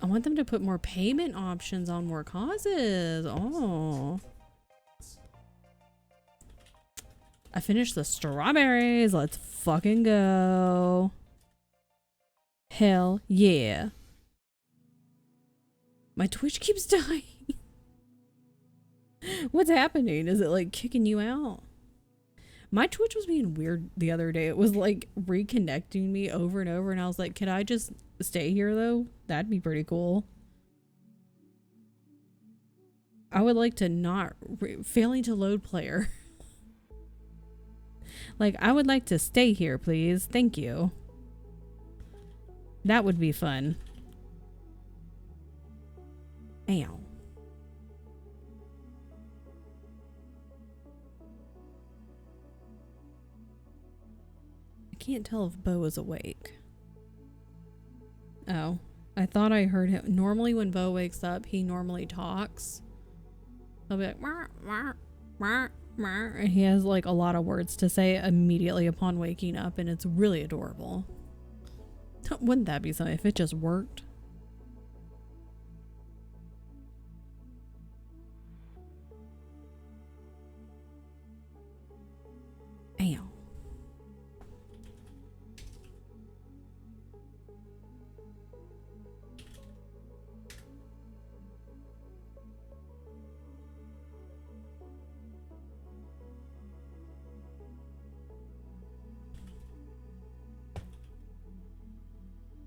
Speaker 1: I want them to put more payment options on more causes. Oh. I finished the strawberries. Let's fucking go. Hell yeah. My Twitch keeps dying. What's happening? Is it like kicking you out? My Twitch was being weird the other day. It was like reconnecting me over and over, and I was like, could I just stay here though? That'd be pretty cool. I would like to not failing to load player. Like, I would like to stay here, please. Thank you. That would be fun. Ow. I can't tell if Bo is awake. Oh, I thought I heard him. Normally when Bo wakes up, he normally talks. He'll be like, "Mah, mah, mah, mah," and he has like a lot of words to say immediately upon waking up, and it's really adorable. Wouldn't that be something if it just worked? Ow.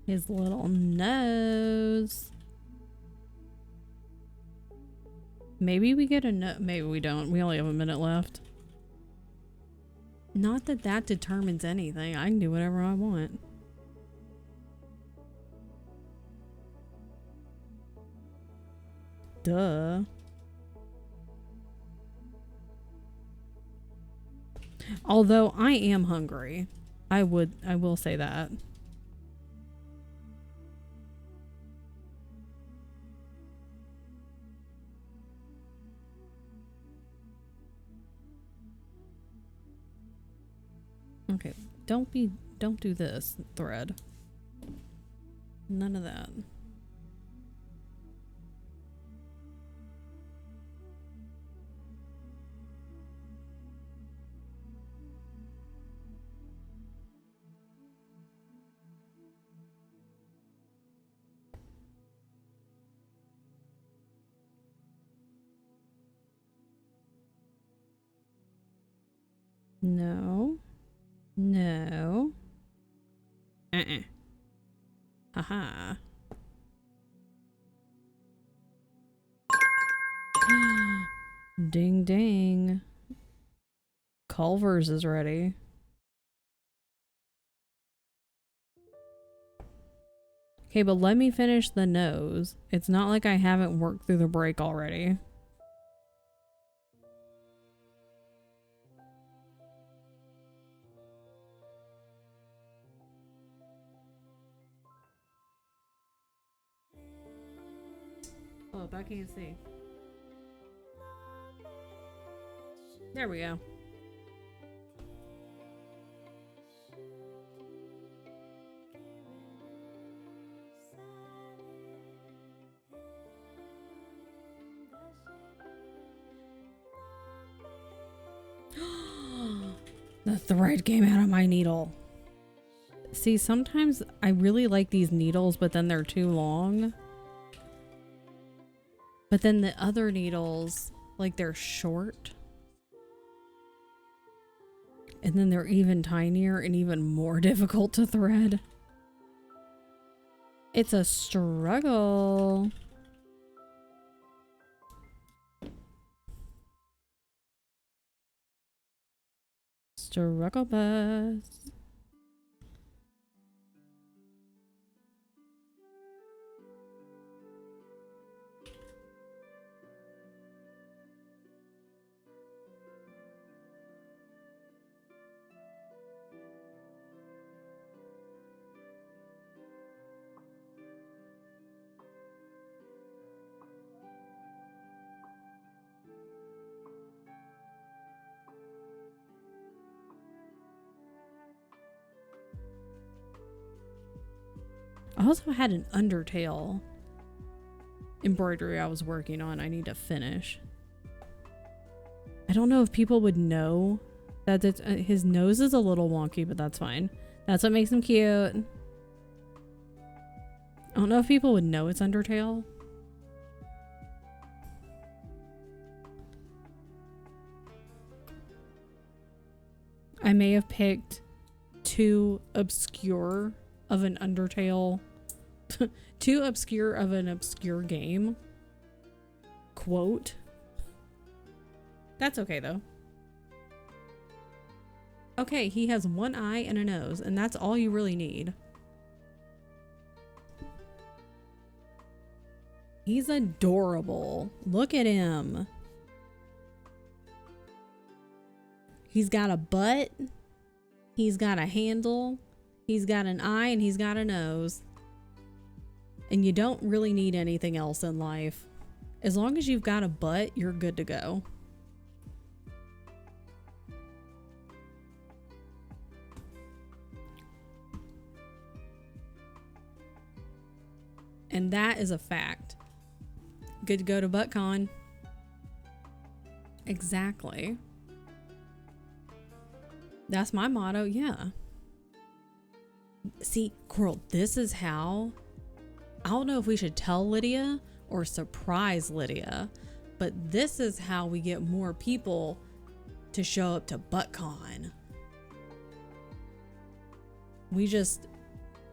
Speaker 1: His little nose. Maybe we get a no. Maybe we don't. We only have a minute left. Not that that determines anything. I can do whatever I want. Duh. Although I am hungry. I will say that. Okay, don't do this thread. None of that. No. No. Haha. Ding ding. Culver's is ready. Okay, but let me finish the nose. It's not like I haven't worked through the break already. Oh, I can't see. There we go. The thread came out of my needle. See, sometimes I really like these needles, but then they're too long. But then the other needles, like, they're short. And then they're even tinier and even more difficult to thread. It's a struggle. Struggle bus. I also had an Undertale embroidery I was working on. I need to finish. I don't know if people would know that it's, his nose is a little wonky, but that's fine. That's what makes him cute. I don't know if people would know it's Undertale. I may have picked too obscure of an Undertale, too obscure of an obscure game. Quote. That's okay though. Okay, he has one eye and a nose, and that's all you really need. He's adorable. Look at him. He's got a butt. He's got a handle. He's got an eye and he's got a nose. And you don't really need anything else in life. As long as you've got a butt, you're good to go. And that is a fact. Good to go to ButtCon. Exactly. That's my motto, yeah. See, Coral, this is how... I don't know if we should tell Lydia or surprise Lydia, but this is how we get more people to show up to ButtCon. We just...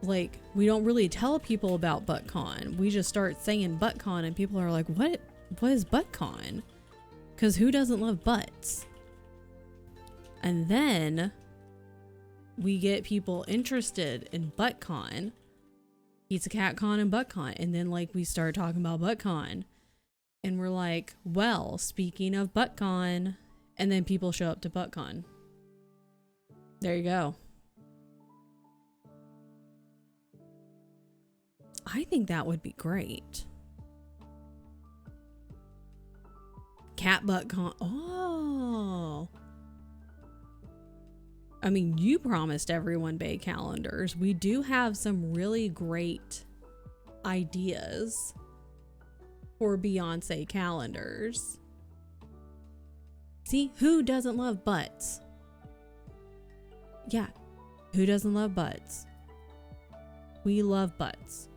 Speaker 1: like, we don't really tell people about ButtCon. We just start saying ButtCon and people are like, what is ButtCon? Because who doesn't love butts? And then we get people interested in ButtCon, Pizza Cat Con and ButtCon. And then like we start talking about ButtCon and we're like, well, speaking of ButtCon, and then people show up to ButtCon. There you go. I think that would be great. Cat ButtCon. Oh. I mean, you promised everyone Bay calendars. We do have some really great ideas for Beyonce calendars. See, who doesn't love butts? Yeah, who doesn't love butts? We love butts.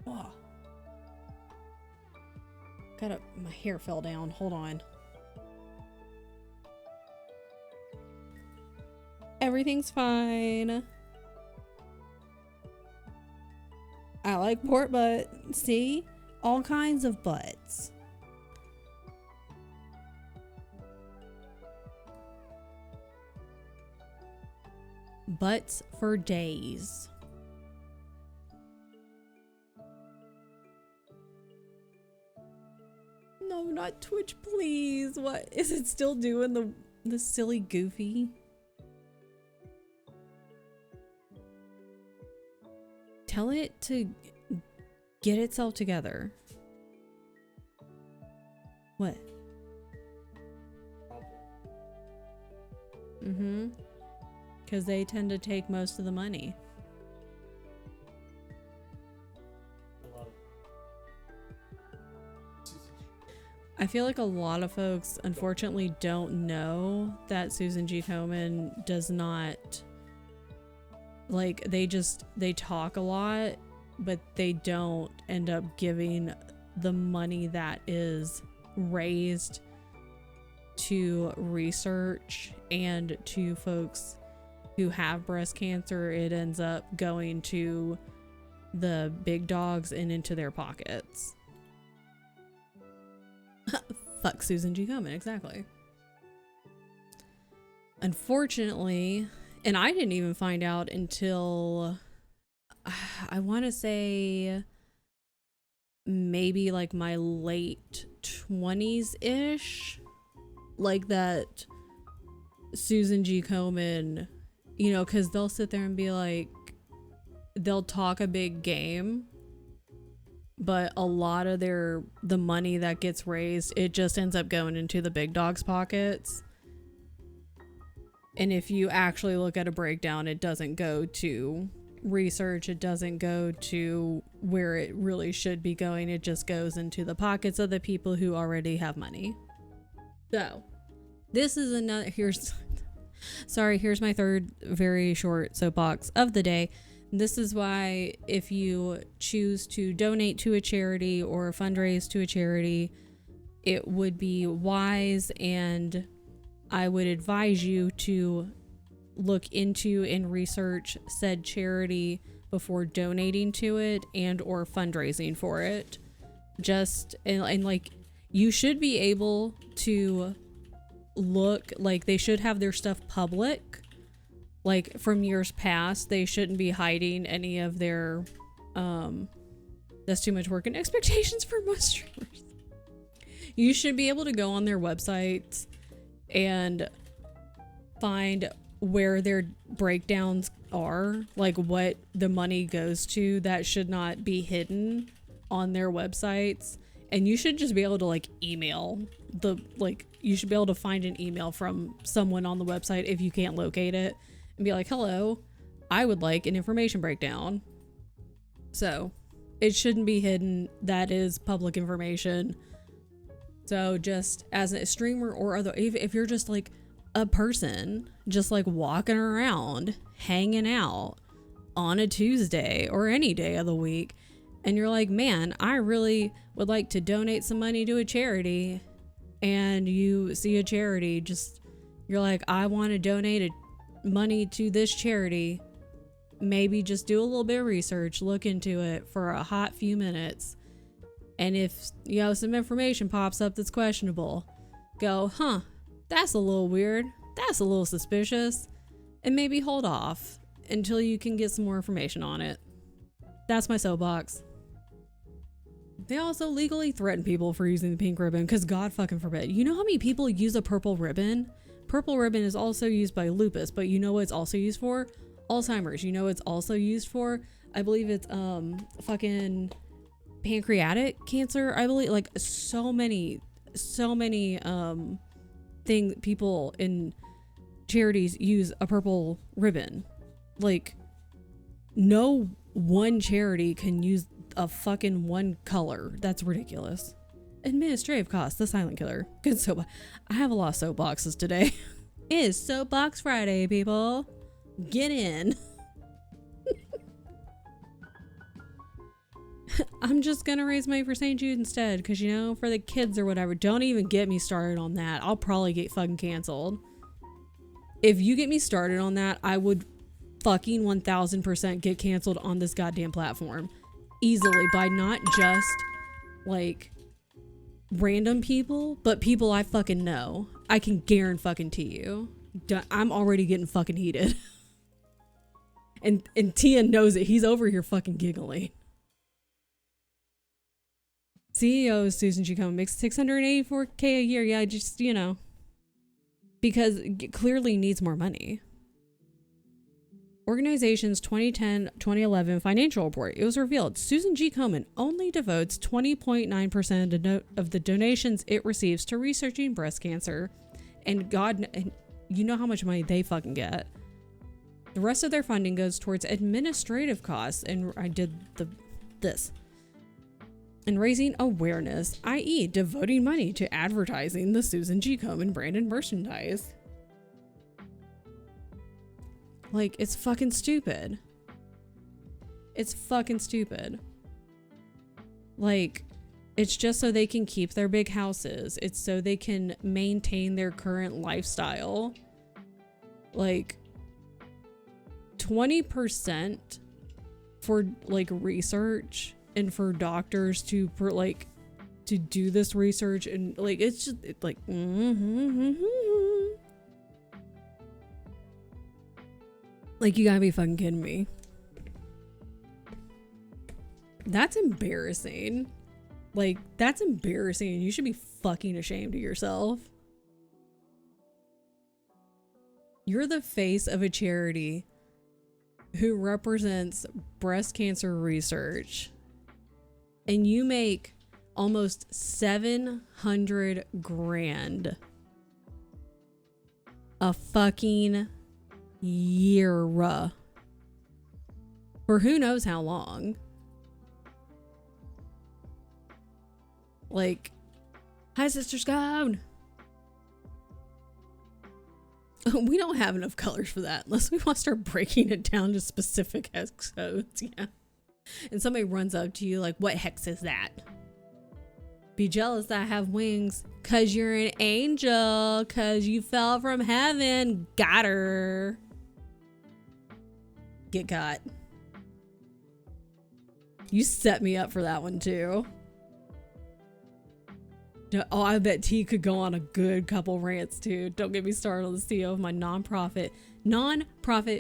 Speaker 1: Oh. My hair fell down. Hold on. Everything's fine. I like pork butt. See? All kinds of butts. Butts for days. No, not Twitch, please. What? Is it still doing the silly goofy? Tell it to get itself together. What? Mm-hmm. Because they tend to take most of the money. I feel like a lot of folks unfortunately don't know that Susan G. Komen does not, like, they talk a lot, but they don't end up giving the money that is raised to research and to folks who have breast cancer. It ends up going to the big dogs and into their pockets. Fuck Susan G. Komen, exactly. Unfortunately, and I didn't even find out until I want to say maybe like my late 20s-ish, like that Susan G. Komen, you know, because they'll sit there and be like, they'll talk a big game, but a lot of the money that gets raised, it just ends up going into the big dogs' pockets. And if you actually look at a breakdown, it doesn't go to research. It doesn't go to where it really should be going. It just goes into the pockets of the people who already have money. So this is another, here's my third very short soapbox of the day. This is why if you choose to donate to a charity or fundraise to a charity, it would be wise, and I would advise you to look into and research said charity before donating to it and or fundraising for it. Just and like, you should be able to look, like they should have their stuff public, like from years past. They shouldn't be hiding any of their that's too much work and expectations for most streamers. You should be able to go on their websites and find where their breakdowns are, like what the money goes to. That should not be hidden on their websites. And you should just be able to like email the, like, you should be able to find an email from someone on the website if you can't locate it and be like, hello, I would like an information breakdown. So it shouldn't be hidden. That is public information. So just as a streamer or other, if you're just like a person just like walking around, hanging out on a Tuesday or any day of the week, and you're like, man, I really would like to donate some money to a charity, and you see a charity, just, you're like, I want to donate money to this charity, maybe just do a little bit of research, look into it for a hot few minutes. And if, you know, some information pops up that's questionable, go, huh, that's a little weird. That's a little suspicious. And maybe hold off until you can get some more information on it. That's my soapbox. They also legally threaten people for using the pink ribbon, because God fucking forbid. You know how many people use a purple ribbon? Purple ribbon is also used by lupus, but you know what it's also used for? Alzheimer's. You know what it's also used for? I believe it's fucking pancreatic cancer, I believe. Like so many people in charities use a purple ribbon. Like no one charity can use a fucking one color. That's ridiculous. Administrative costs, the silent killer. Good soap. I have a lot of soapboxes today. It is Soapbox Friday, people. Get in. I'm just gonna raise money for St. Jude instead, because, you know, for the kids or whatever. Don't even get me started on that. I'll probably get fucking canceled. If you get me started on that, I would fucking 1000% get canceled on this goddamn platform. Easily, by not just like random people, but people I fucking know. I can guarantee you. I'm already getting fucking heated. and Tia knows it. He's over here fucking giggling. CEO is Susan G. Komen, makes $684K a year. Yeah, just, you know, because it clearly needs more money. Organization's 2010-2011 financial report. It was revealed Susan G. Komen only devotes 20.9% of the donations it receives to researching breast cancer. And God, you know how much money they fucking get. The rest of their funding goes towards administrative costs. And I did this. And raising awareness, i.e. devoting money to advertising the Susan G. Komen branded merchandise. Like, it's fucking stupid. It's fucking stupid. Like, it's just so they can keep their big houses. It's so they can maintain their current lifestyle. Like, 20% for, like, research and for doctors to do this research, and like, it's just like like, you gotta be fucking kidding me. That's embarrassing. Like, that's embarrassing. You should be fucking ashamed of yourself. You're the face of a charity who represents breast cancer research, and you make almost $700 grand a fucking year. For who knows how long. Like, hi, Sister Scone. We don't have enough colors for that unless we want to start breaking it down to specific hex codes. Yeah. And somebody runs up to you like, what hex is that? Be jealous that I have wings. Cause you're an angel. Cause you fell from heaven. Got her. Get got. You set me up for that one too. Oh, I bet T could go on a good couple rants too. Don't get me started on the CEO of my non-profit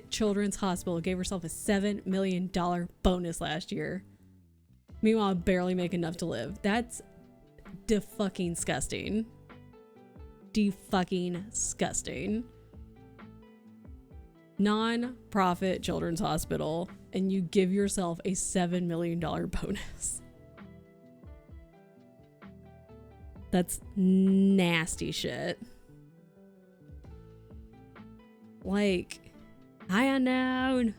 Speaker 1: children's hospital gave herself a $7 million bonus last year. Meanwhile, I barely make enough to live. That's fucking disgusting. Fucking disgusting. Non-profit children's hospital, and you give yourself a $7 million bonus. That's nasty shit. Like, high unknown.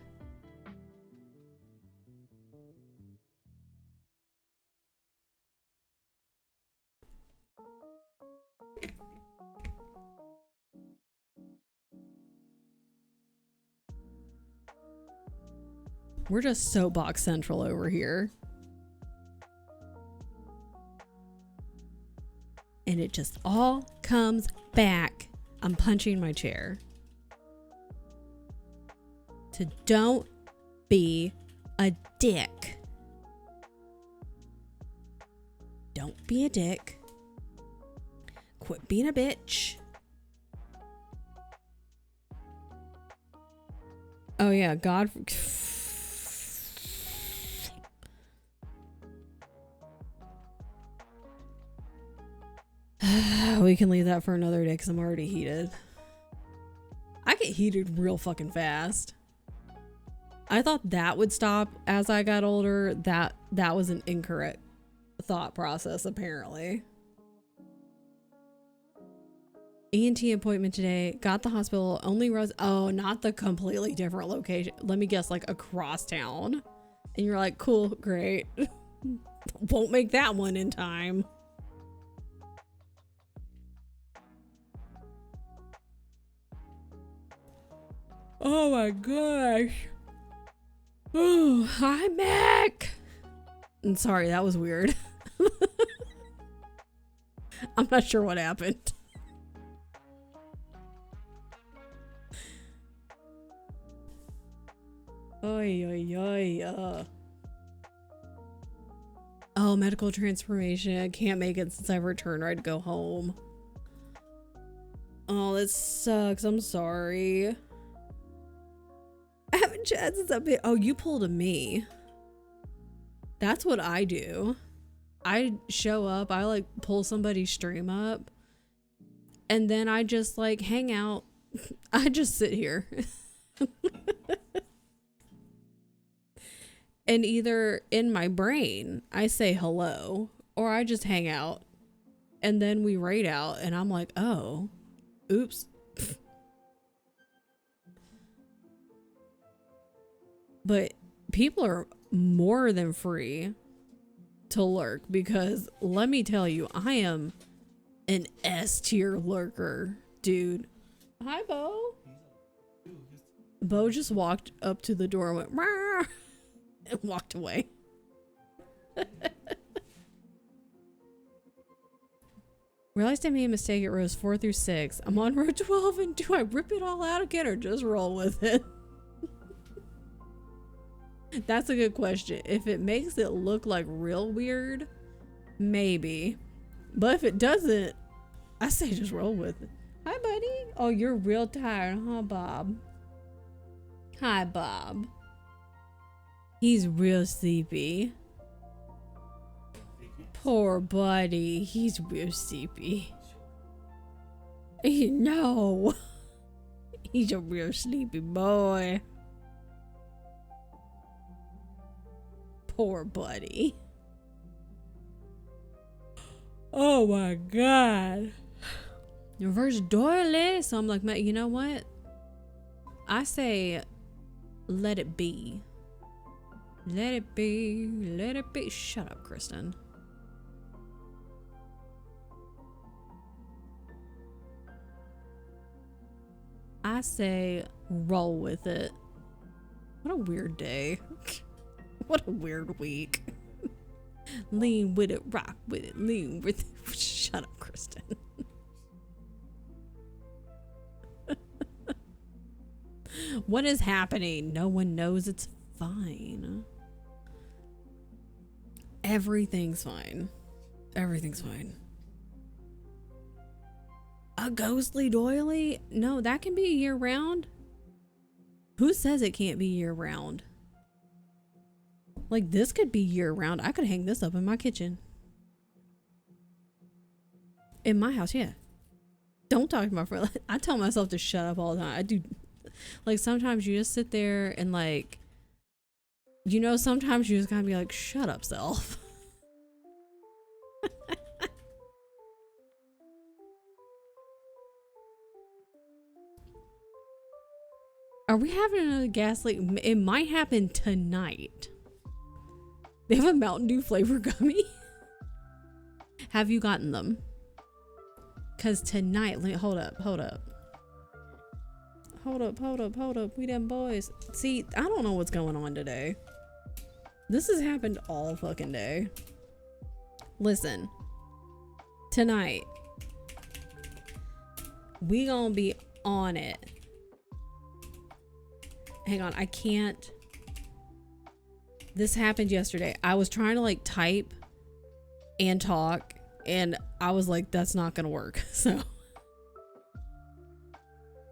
Speaker 1: We're just soapbox central over here. And it just all comes back. I'm punching my chair. To don't be a dick. Don't be a dick. Quit being a bitch. Oh yeah, God. We can leave that for another day because I'm already heated. I get heated real fucking fast. I thought that would stop as I got older. That was an incorrect thought process, apparently. ENT appointment today. Got the hospital. Only rose. Oh, not the completely different location. Let me guess, like across town. And you're like, cool, great. Won't make that one in time. Oh my gosh. Oh, hi, Mac. I'm sorry, that was weird. I'm not sure what happened. Oy, oy, oy. Oh, medical transformation. I can't make it since I returned. I'd go home. Oh, this sucks. I'm sorry. I haven't chatted since I've been. Oh, you pulled a me. That's what I do. I show up. I like pull somebody's stream up. And then I just like hang out. I just sit here. And either in my brain, I say hello. Or I just hang out. And then we raid out. And I'm like, oh. Oops. But people are more than free to lurk because let me tell you, I am an S tier lurker, dude. Hi, Bo. Bo just walked up to the door and went, rah, and walked away. Realized I made a mistake at rows 4 through 6. I'm on row 12 and do I rip it all out again or just roll with it? That's a good question. If it makes it look like real weird, maybe. But if it doesn't, I say just roll with it. Hi, buddy. Oh, you're real tired, huh, Bob? Hi, Bob. He's real sleepy. Poor buddy. He's real sleepy. No. He's a real sleepy boy. Poor buddy. Oh my god. Reverse doily. So I'm like, you know what? I say, let it be. Let it be. Let it be. Shut up, Kristen. I say, roll with it. What a weird day. What a weird week. Lean with it, rock with it, lean with it. Shut up, Kristen. What is happening? No one knows. It's fine. Everything's fine. Everything's fine. A ghostly doily? No, that can be year round. Who says it can't be year round? Like, this could be year round. I could hang this up in my kitchen. In my house, yeah. Don't talk to my friend. I tell myself to shut up all the time. I do. Like, sometimes you just sit there and, like, you know, sometimes you just gotta be like, shut up, self. Are we having another gas leak? It might happen tonight. They have a Mountain Dew flavor gummy. Have you gotten them? Because tonight, hold up. We them boys. See, I don't know what's going on today. This has happened all fucking day. Listen. Tonight. We gonna be on it. Hang on, I can't. This happened yesterday. I was trying to like type and talk, and I was like, that's not gonna work. So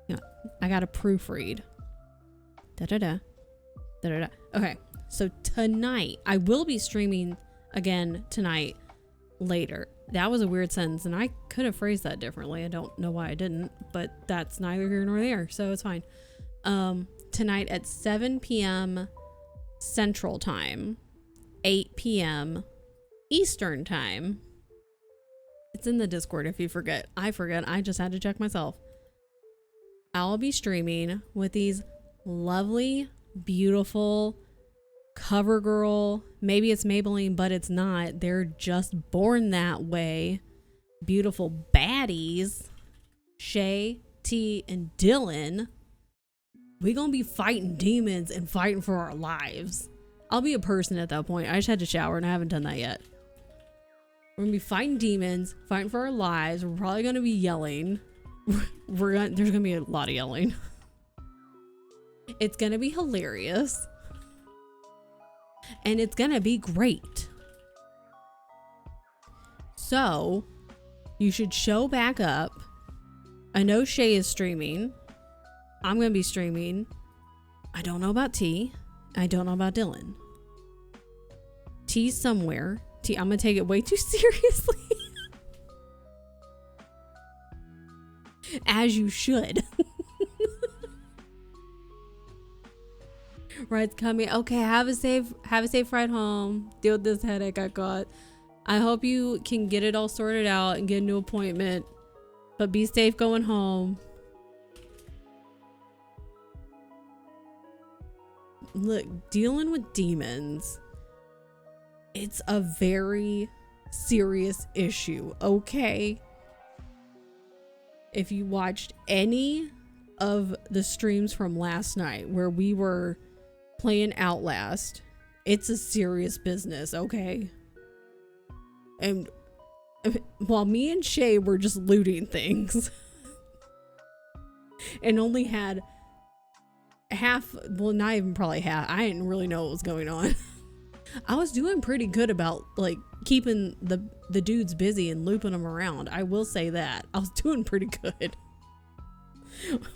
Speaker 1: yeah, I gotta proofread. Okay, so tonight I will be streaming again tonight later. That was a weird sentence, and I could have phrased that differently. I don't know why I didn't, but that's neither here nor there, so it's fine. Tonight at 7 p.m. Central Time, 8 p.m. Eastern Time. It's in the Discord if you forget. I forget. I just had to check myself. I'll be streaming with these lovely, beautiful CoverGirl. Maybe it's Maybelline, but it's not. They're just born that way. Beautiful baddies. Shay, T, and Dylan. We gonna be fighting demons and fighting for our lives. I'll be a person at that point. I just had to shower and I haven't done that yet. We're gonna be fighting demons, fighting for our lives. We're probably gonna be yelling. There's gonna be a lot of yelling. It's gonna be hilarious. And it's gonna be great. So, you should show back up. I know Shay is streaming. I'm going to be streaming. I don't know about T. I don't know about Dylan. T's somewhere. T, I'm going to take it way too seriously. As you should. Ride's coming. Okay, have a safe ride home. Deal with this headache I got. I hope you can get it all sorted out and get a new appointment. But be safe going home. Look, dealing with demons, it's a very serious issue, okay? If you watched any of the streams from last night where we were playing Outlast, it's a serious business, okay? And while me and Shay were just looting things and only had half, well, not even probably half. I didn't really know what was going on. I was doing pretty good about like keeping the dudes busy and looping them around. I will say that. I was doing pretty good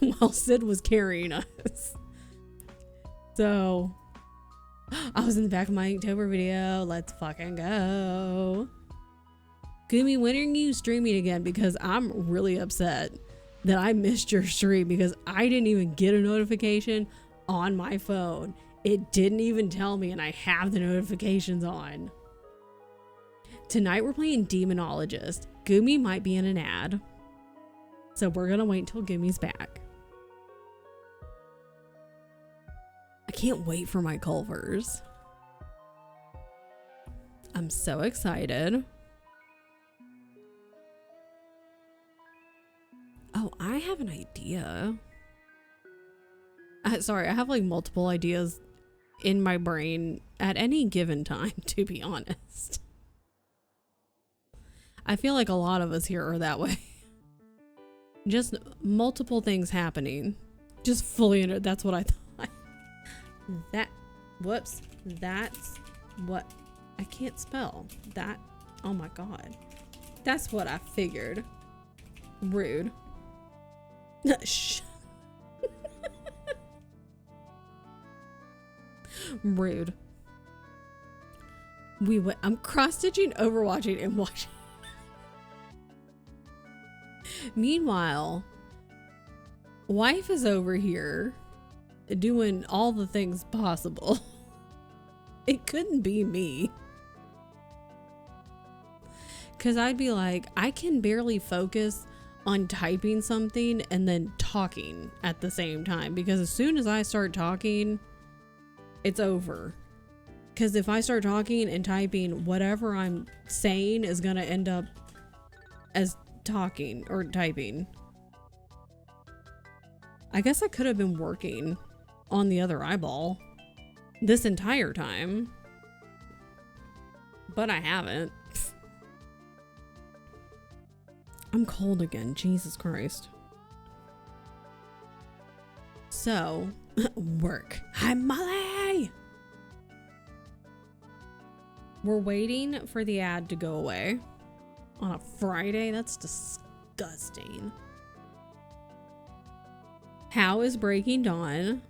Speaker 1: while Sid was carrying us. So I was in the back of my Inktober video. Let's fucking go. Gumi, when are you streaming again? Because I'm really upset that I missed your stream because I didn't even get a notification on my phone. It didn't even tell me, and I have the notifications on. Tonight we're playing Demonologist. Gumi might be in an ad. So we're gonna wait till Gummy's back. I can't wait for my Culvers. I'm so excited. Oh, I have an idea. Sorry, I have like multiple ideas in my brain at any given time, to be honest. I feel like a lot of us here are that way. Just multiple things happening. Just fully under, that's what I thought. That's what I can't spell. That, oh my God. That's what I figured. Rude. Shh. Rude. I'm cross-stitching, overwatching, and watching. Meanwhile, wife is over here doing all the things possible. It couldn't be me. Because I'd be like, I can barely focus on typing something and then talking at the same time. Because as soon as I start talking, it's over. Because if I start talking and typing, whatever I'm saying is going to end up as talking or typing. I guess I could have been working on the other eyeball this entire time, but I haven't. I'm cold again. Jesus Christ. So, work. Hi, Molly! We're waiting for the ad to go away on a Friday. That's disgusting. How is Breaking Dawn?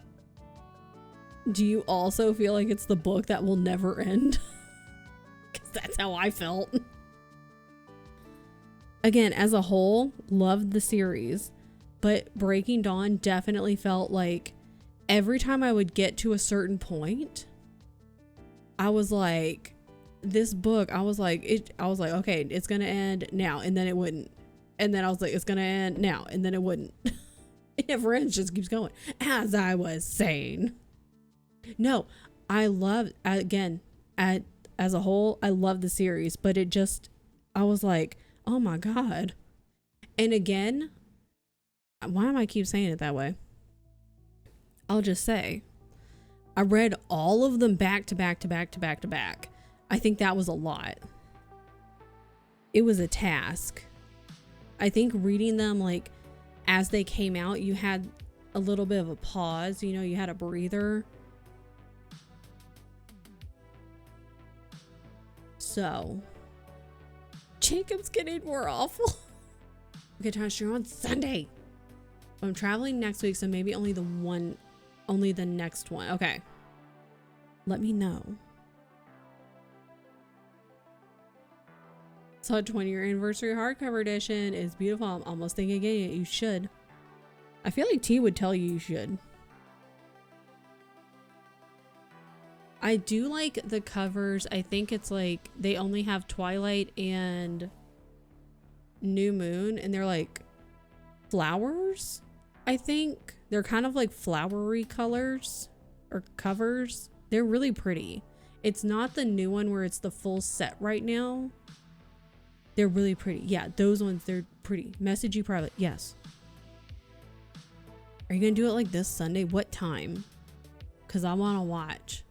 Speaker 1: Do you also feel like it's the book that will never end? Because that's how I felt. Again, as a whole, loved the series, but Breaking Dawn definitely felt like every time I would get to a certain point, I was like, this book, I was like, okay, it's gonna end now, and then it wouldn't. And then I was like, it's gonna end now, and then it wouldn't. It never ends, just keeps going. As I was saying. No, I love, again, as a whole, I love the series, but it just, I was like, oh my God. And again, why am I keep saying it that way? I'll just say, I read all of them back to back to back to back to back. I think that was a lot. It was a task. I think reading them like as they came out, you had a little bit of a pause, you know, you had a breather. So, Jacob's getting more awful. Okay, Tasha, you're on Sunday. I'm traveling next week, so maybe only the next one. Okay. Let me know. So 20-year anniversary hardcover edition is beautiful. I'm almost thinking getting it. You should. I feel like T would tell you should. I do like the covers. I think it's like they only have Twilight and New Moon, and they're like flowers. I think they're kind of like flowery colors or covers. They're really pretty. It's not the new one where it's the full set right now. They're really pretty. Yeah, those ones, they're pretty. Message you private. Yes. Are you going to do it like this Sunday? What time? Because I want to watch.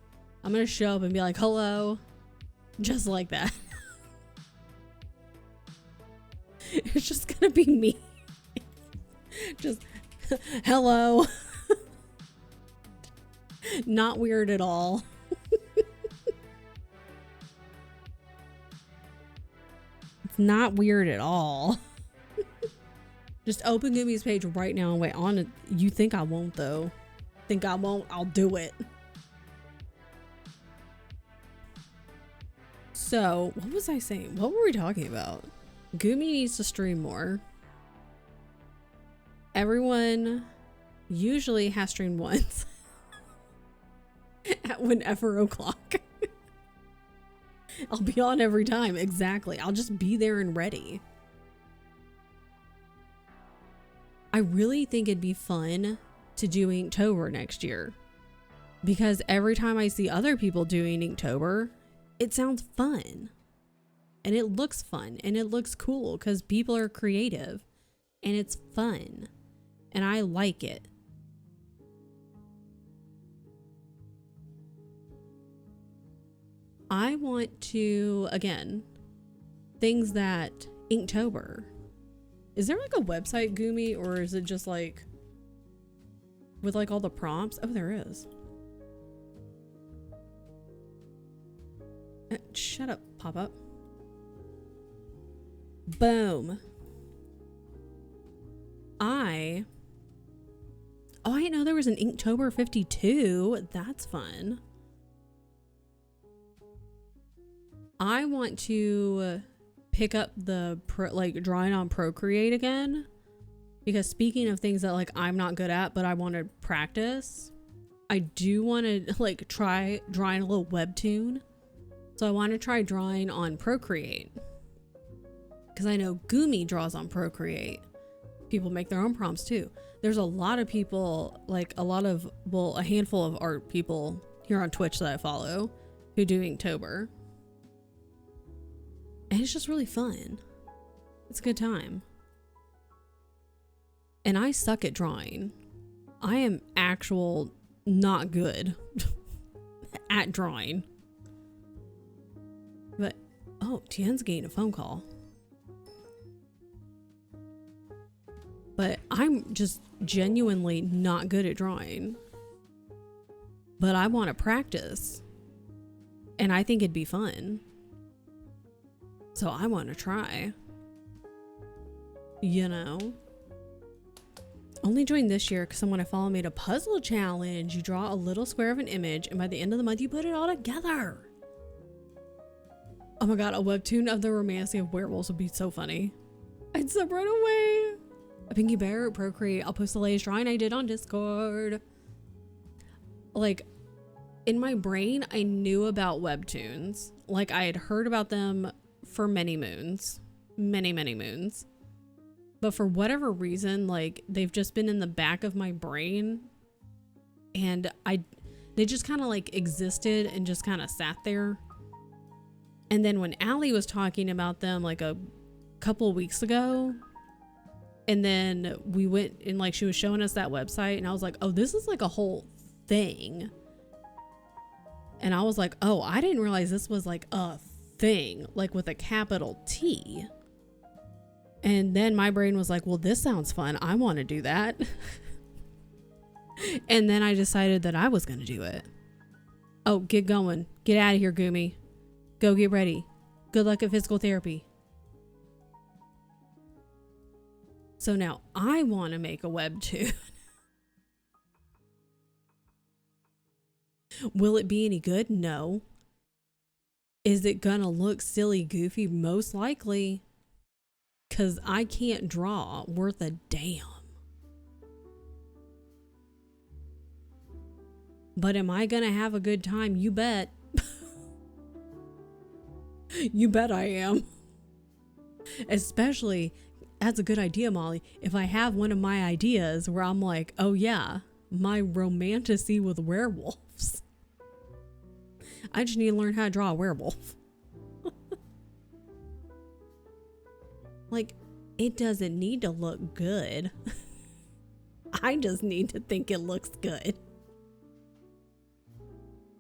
Speaker 1: I'm going to show up and be like, hello. Just like that. It's just going to be me. Just, hello. Not weird at all. It's not weird at all. Just open Gummy's page right now and wait on it. You think I won't though? Think I won't? I'll do it. So, what was I saying? What were we talking about? Gummy needs to stream more. Everyone usually has streamed once. At whenever o'clock. I'll be on every time. Exactly. I'll just be there and ready. I really think it'd be fun to do Inktober next year, because every time I see other people doing Inktober, it sounds fun and it looks fun and it looks cool because people are creative and it's fun and I like it. I want to, again, things that Inktober. Is there like a website, Gumi, or is it just like with like all the prompts? Oh, there is. Shut up, pop up. Boom. I didn't know there was an Inktober 52. That's fun. I want to pick up the drawing on Procreate again, because speaking of things that like I'm not good at but I want to practice, I do want to like try drawing a little webtoon. So I want to try drawing on Procreate, because I know Gumi draws on Procreate. People make their own prompts too. There's a lot of people, like a handful of art people here on Twitch that I follow who do Inktober. And it's just really fun. It's a good time. And I suck at drawing. I am not good at drawing. But, oh, Tien's getting a phone call. But I'm just genuinely not good at drawing. But I want to practice. And I think it'd be fun. So I want to try. You know? Only joined this year because someone I follow made a puzzle challenge. You draw a little square of an image and by the end of the month you put it all together. Oh my god, a webtoon of the romancy of werewolves would be so funny. I'd sub right away. A Pinky Bear at Procreate. I'll post the latest drawing I did on Discord. Like, in my brain, I knew about webtoons. Like, I had heard about them for many moons. Many moons. But for whatever reason, like, they've just been in the back of my brain. And they just kind of like existed and just kind of sat there. And then when Allie was talking about them like a couple weeks ago, and then we went and like she was showing us that website and I was like, oh, this is like a whole thing. And I was like, oh, I didn't realize this was like a thing, like with a capital T. And then my brain was like, well, this sounds fun. I want to do that. And then I decided that I was going to do it. Oh, get going. Get out of here, Gumi. Go get ready. Good luck at physical therapy. So now I want to make a webtoon. Will it be any good? No. Is it gonna look silly, goofy? Most likely. Because I can't draw worth a damn. But am I gonna have a good time? You bet. You bet I am. Especially, that's a good idea, Molly. If I have one of my ideas where I'm like, oh yeah, my romantasy with werewolves. I just need to learn how to draw a werewolf. Like, it doesn't need to look good. I just need to think it looks good.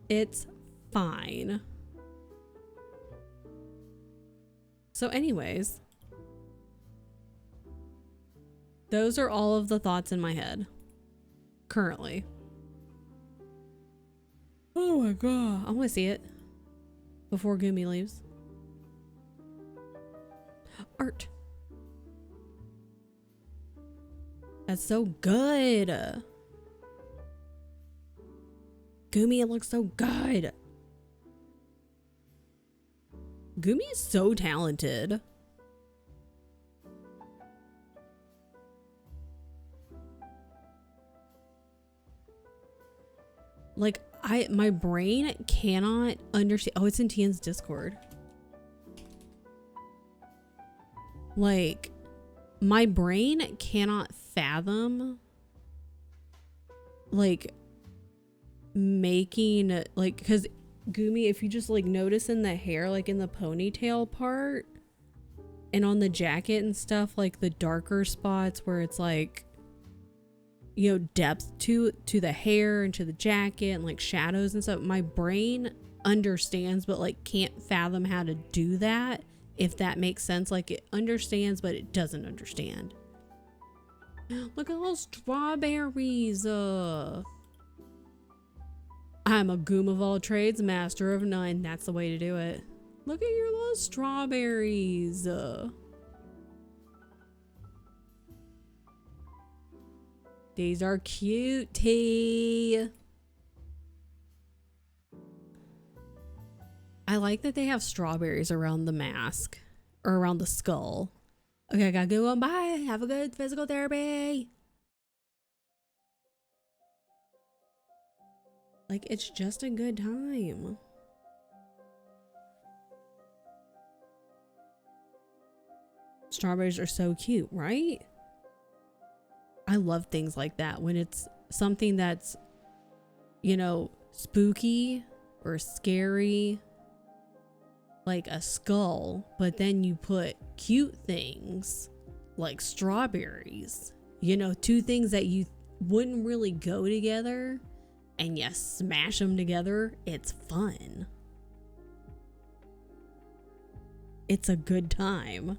Speaker 1: It's fine. So anyways, those are all of the thoughts in my head currently. Oh my god, I want to see it before Gumi leaves. Art. That's so good. Gumi, it looks so good. Gumi is so talented. Like, my brain cannot understand. Oh, it's in Tian's Discord. Like, my brain cannot fathom like making like, because Gumi, if you just like notice in the hair, like in the ponytail part and on the jacket and stuff, like the darker spots where it's like, you know, depth to the hair and to the jacket and like shadows and stuff, my brain understands but like can't fathom how to do that, if that makes sense. Like it understands but it doesn't understand. Look at those strawberries. I'm a goom of all trades, master of none. That's the way to do it. Look at your little strawberries. These are cutie. I like that they have strawberries around the mask or around the skull. Okay, I gotta go on. Bye. Have a good physical therapy. Like, it's just a good time. Strawberries are so cute, right? I love things like that when it's something that's, you know, spooky or scary, like a skull, but then you put cute things like strawberries, you know, two things that you wouldn't really go together, and you smash them together. It's fun. It's a good time.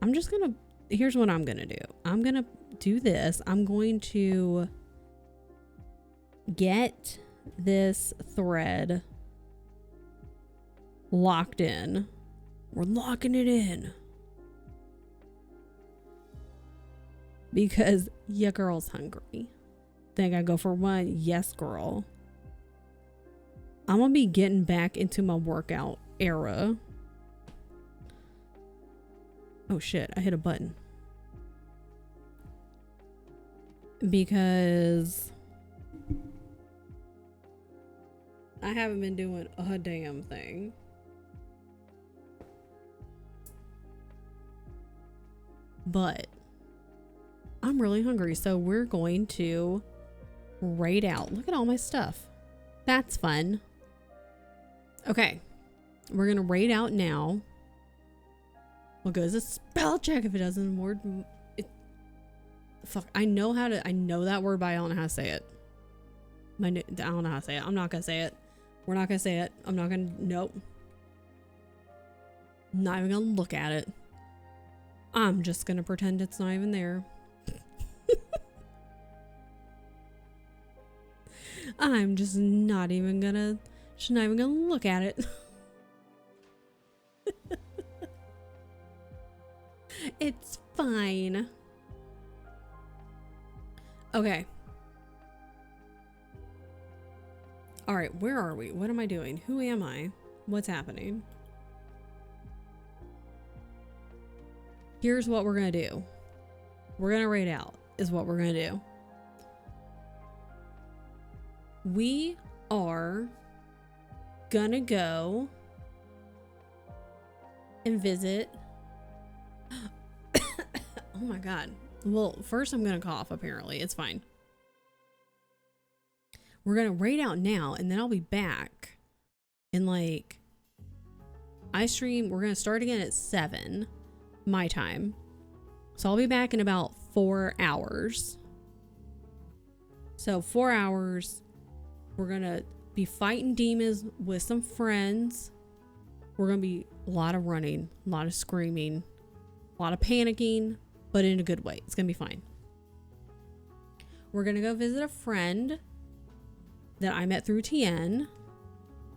Speaker 1: I'm just gonna, here's what I'm gonna do. I'm gonna do this. I'm going to get this thread locked in. We're locking it in. Because your girl's hungry. Think I go for one? Yes, girl. I'm gonna be getting back into my workout era. Oh shit, I hit a button. Because I haven't been doing a damn thing. But I'm really hungry, so we're going to raid out. Look at all my stuff. That's fun. Okay, we're gonna raid out now. What goes a spell check if it doesn't word it? Fuck, I know that word, but I don't know how to say it. I don't know how to say it. I'm not gonna say it. We're not gonna say it. I'm not gonna, nope. Not even gonna look at it. I'm just gonna pretend it's not even there. I'm just not even gonna look at it. It's fine. Okay. All right, where are we? What am I doing? Who am I? What's happening? Here's what we're gonna do. We're gonna raid out is what we're gonna do. We are gonna go and visit. Oh my god. Well, first I'm gonna cough, apparently. It's fine. We're gonna raid out now, and then I'll be back in like, I stream, we're gonna start again at 7 my time. So I'll be back in about 4 hours. So 4 hours, we're gonna be fighting demons with some friends. We're gonna be a lot of running, a lot of screaming, a lot of panicking, but in a good way. It's gonna be fine. We're gonna go visit a friend that I met through TN.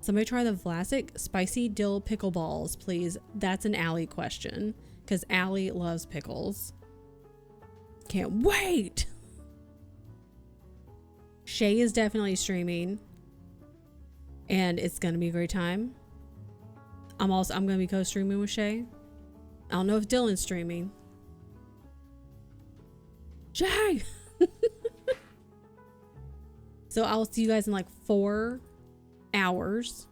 Speaker 1: Somebody try the Vlasic spicy dill pickle balls, please. That's an Allie question, because Allie loves pickles. Can't wait. Shay is definitely streaming, and it's gonna be a great time. I'm gonna be co-streaming with Shay. I don't know if Dylan's streaming. Shay. So I'll see you guys in like 4 hours.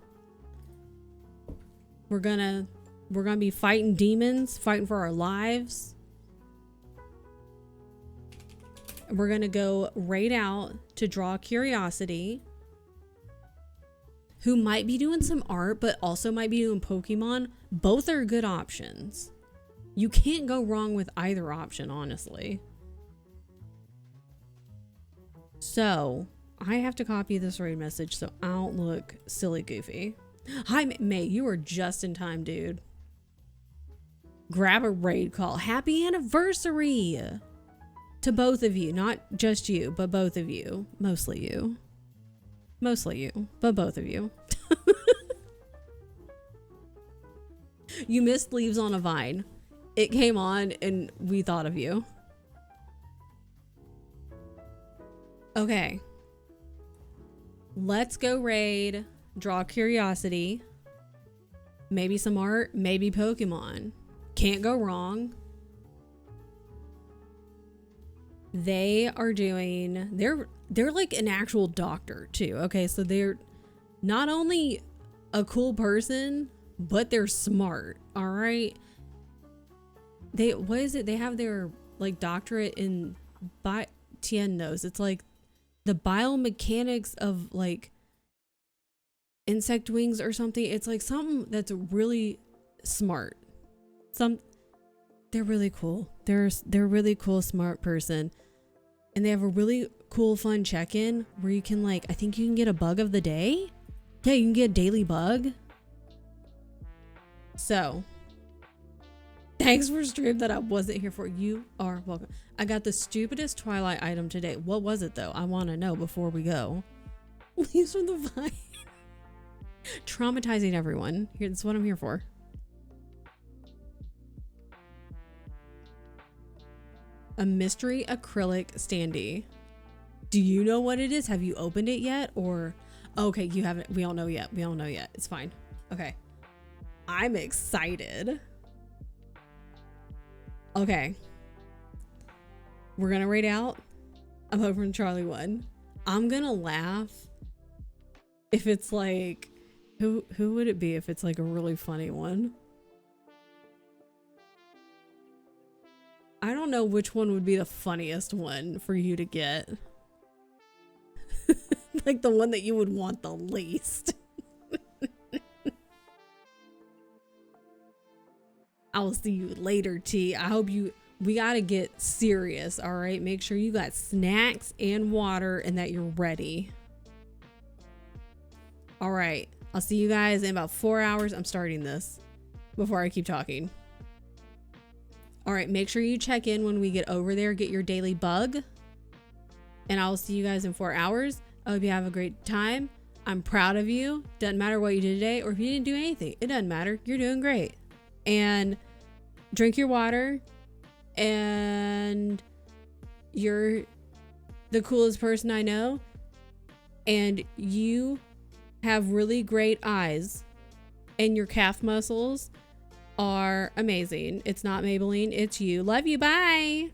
Speaker 1: We're gonna We're gonna be fighting demons, fighting for our lives. We're gonna go right out to draw curiosity, who might be doing some art, but also might be doing Pokemon. Both are good options. You can't go wrong with either option, honestly. So I have to copy this raid message so I don't look silly goofy. Hi, May, you are just in time, dude. Grab a raid call. Happy anniversary to both of you. Not just you, but both of you. Mostly you. Mostly you, but both of you. You missed Leaves on a Vine. It came on and we thought of you. Okay. Let's go raid, draw curiosity, maybe some art, maybe Pokemon. Can't go wrong. They are doing, they're like an actual doctor too. Okay, so they're not only a cool person, but they're smart. All right. What is it? They have their like doctorate in Tien knows. It's like the biomechanics of like insect wings or something. It's like something that's really smart. They're really cool. They're really cool, smart person. And they have a really cool, fun check-in where you can like, I think you can get a bug of the day. Yeah, you can get a daily bug. So, thanks for stream that I wasn't here for. You are welcome. I got the stupidest Twilight item today. What was it though? I want to know before we go. Leaves from the Vine. Traumatizing everyone. Here, that's what I'm here for. A mystery acrylic standee. Do you know what it is? Have you opened it yet? Or okay, you haven't. We don't know yet. We don't know yet. It's fine. Okay. I'm excited. Okay. We're gonna raid out. I'm over in Charlie 1. I'm gonna laugh if it's like who would it be if it's like a really funny one? I don't know which one would be the funniest one for you to get. Like the one that you would want the least. I'll see you later, T. I hope we gotta get serious, all right? Make sure you got snacks and water and that you're ready. All right, I'll see you guys in about 4 hours. I'm starting this before I keep talking. All right, make sure you check in when we get over there, get your daily bug. And I'll see you guys in 4 hours. I hope you have a great time. I'm proud of you. Doesn't matter what you did today or if you didn't do anything. It doesn't matter. You're doing great. And drink your water. And you're the coolest person I know. And you have really great eyes. And your calf muscles are amazing. It's not Maybelline, it's you. Love you. Bye.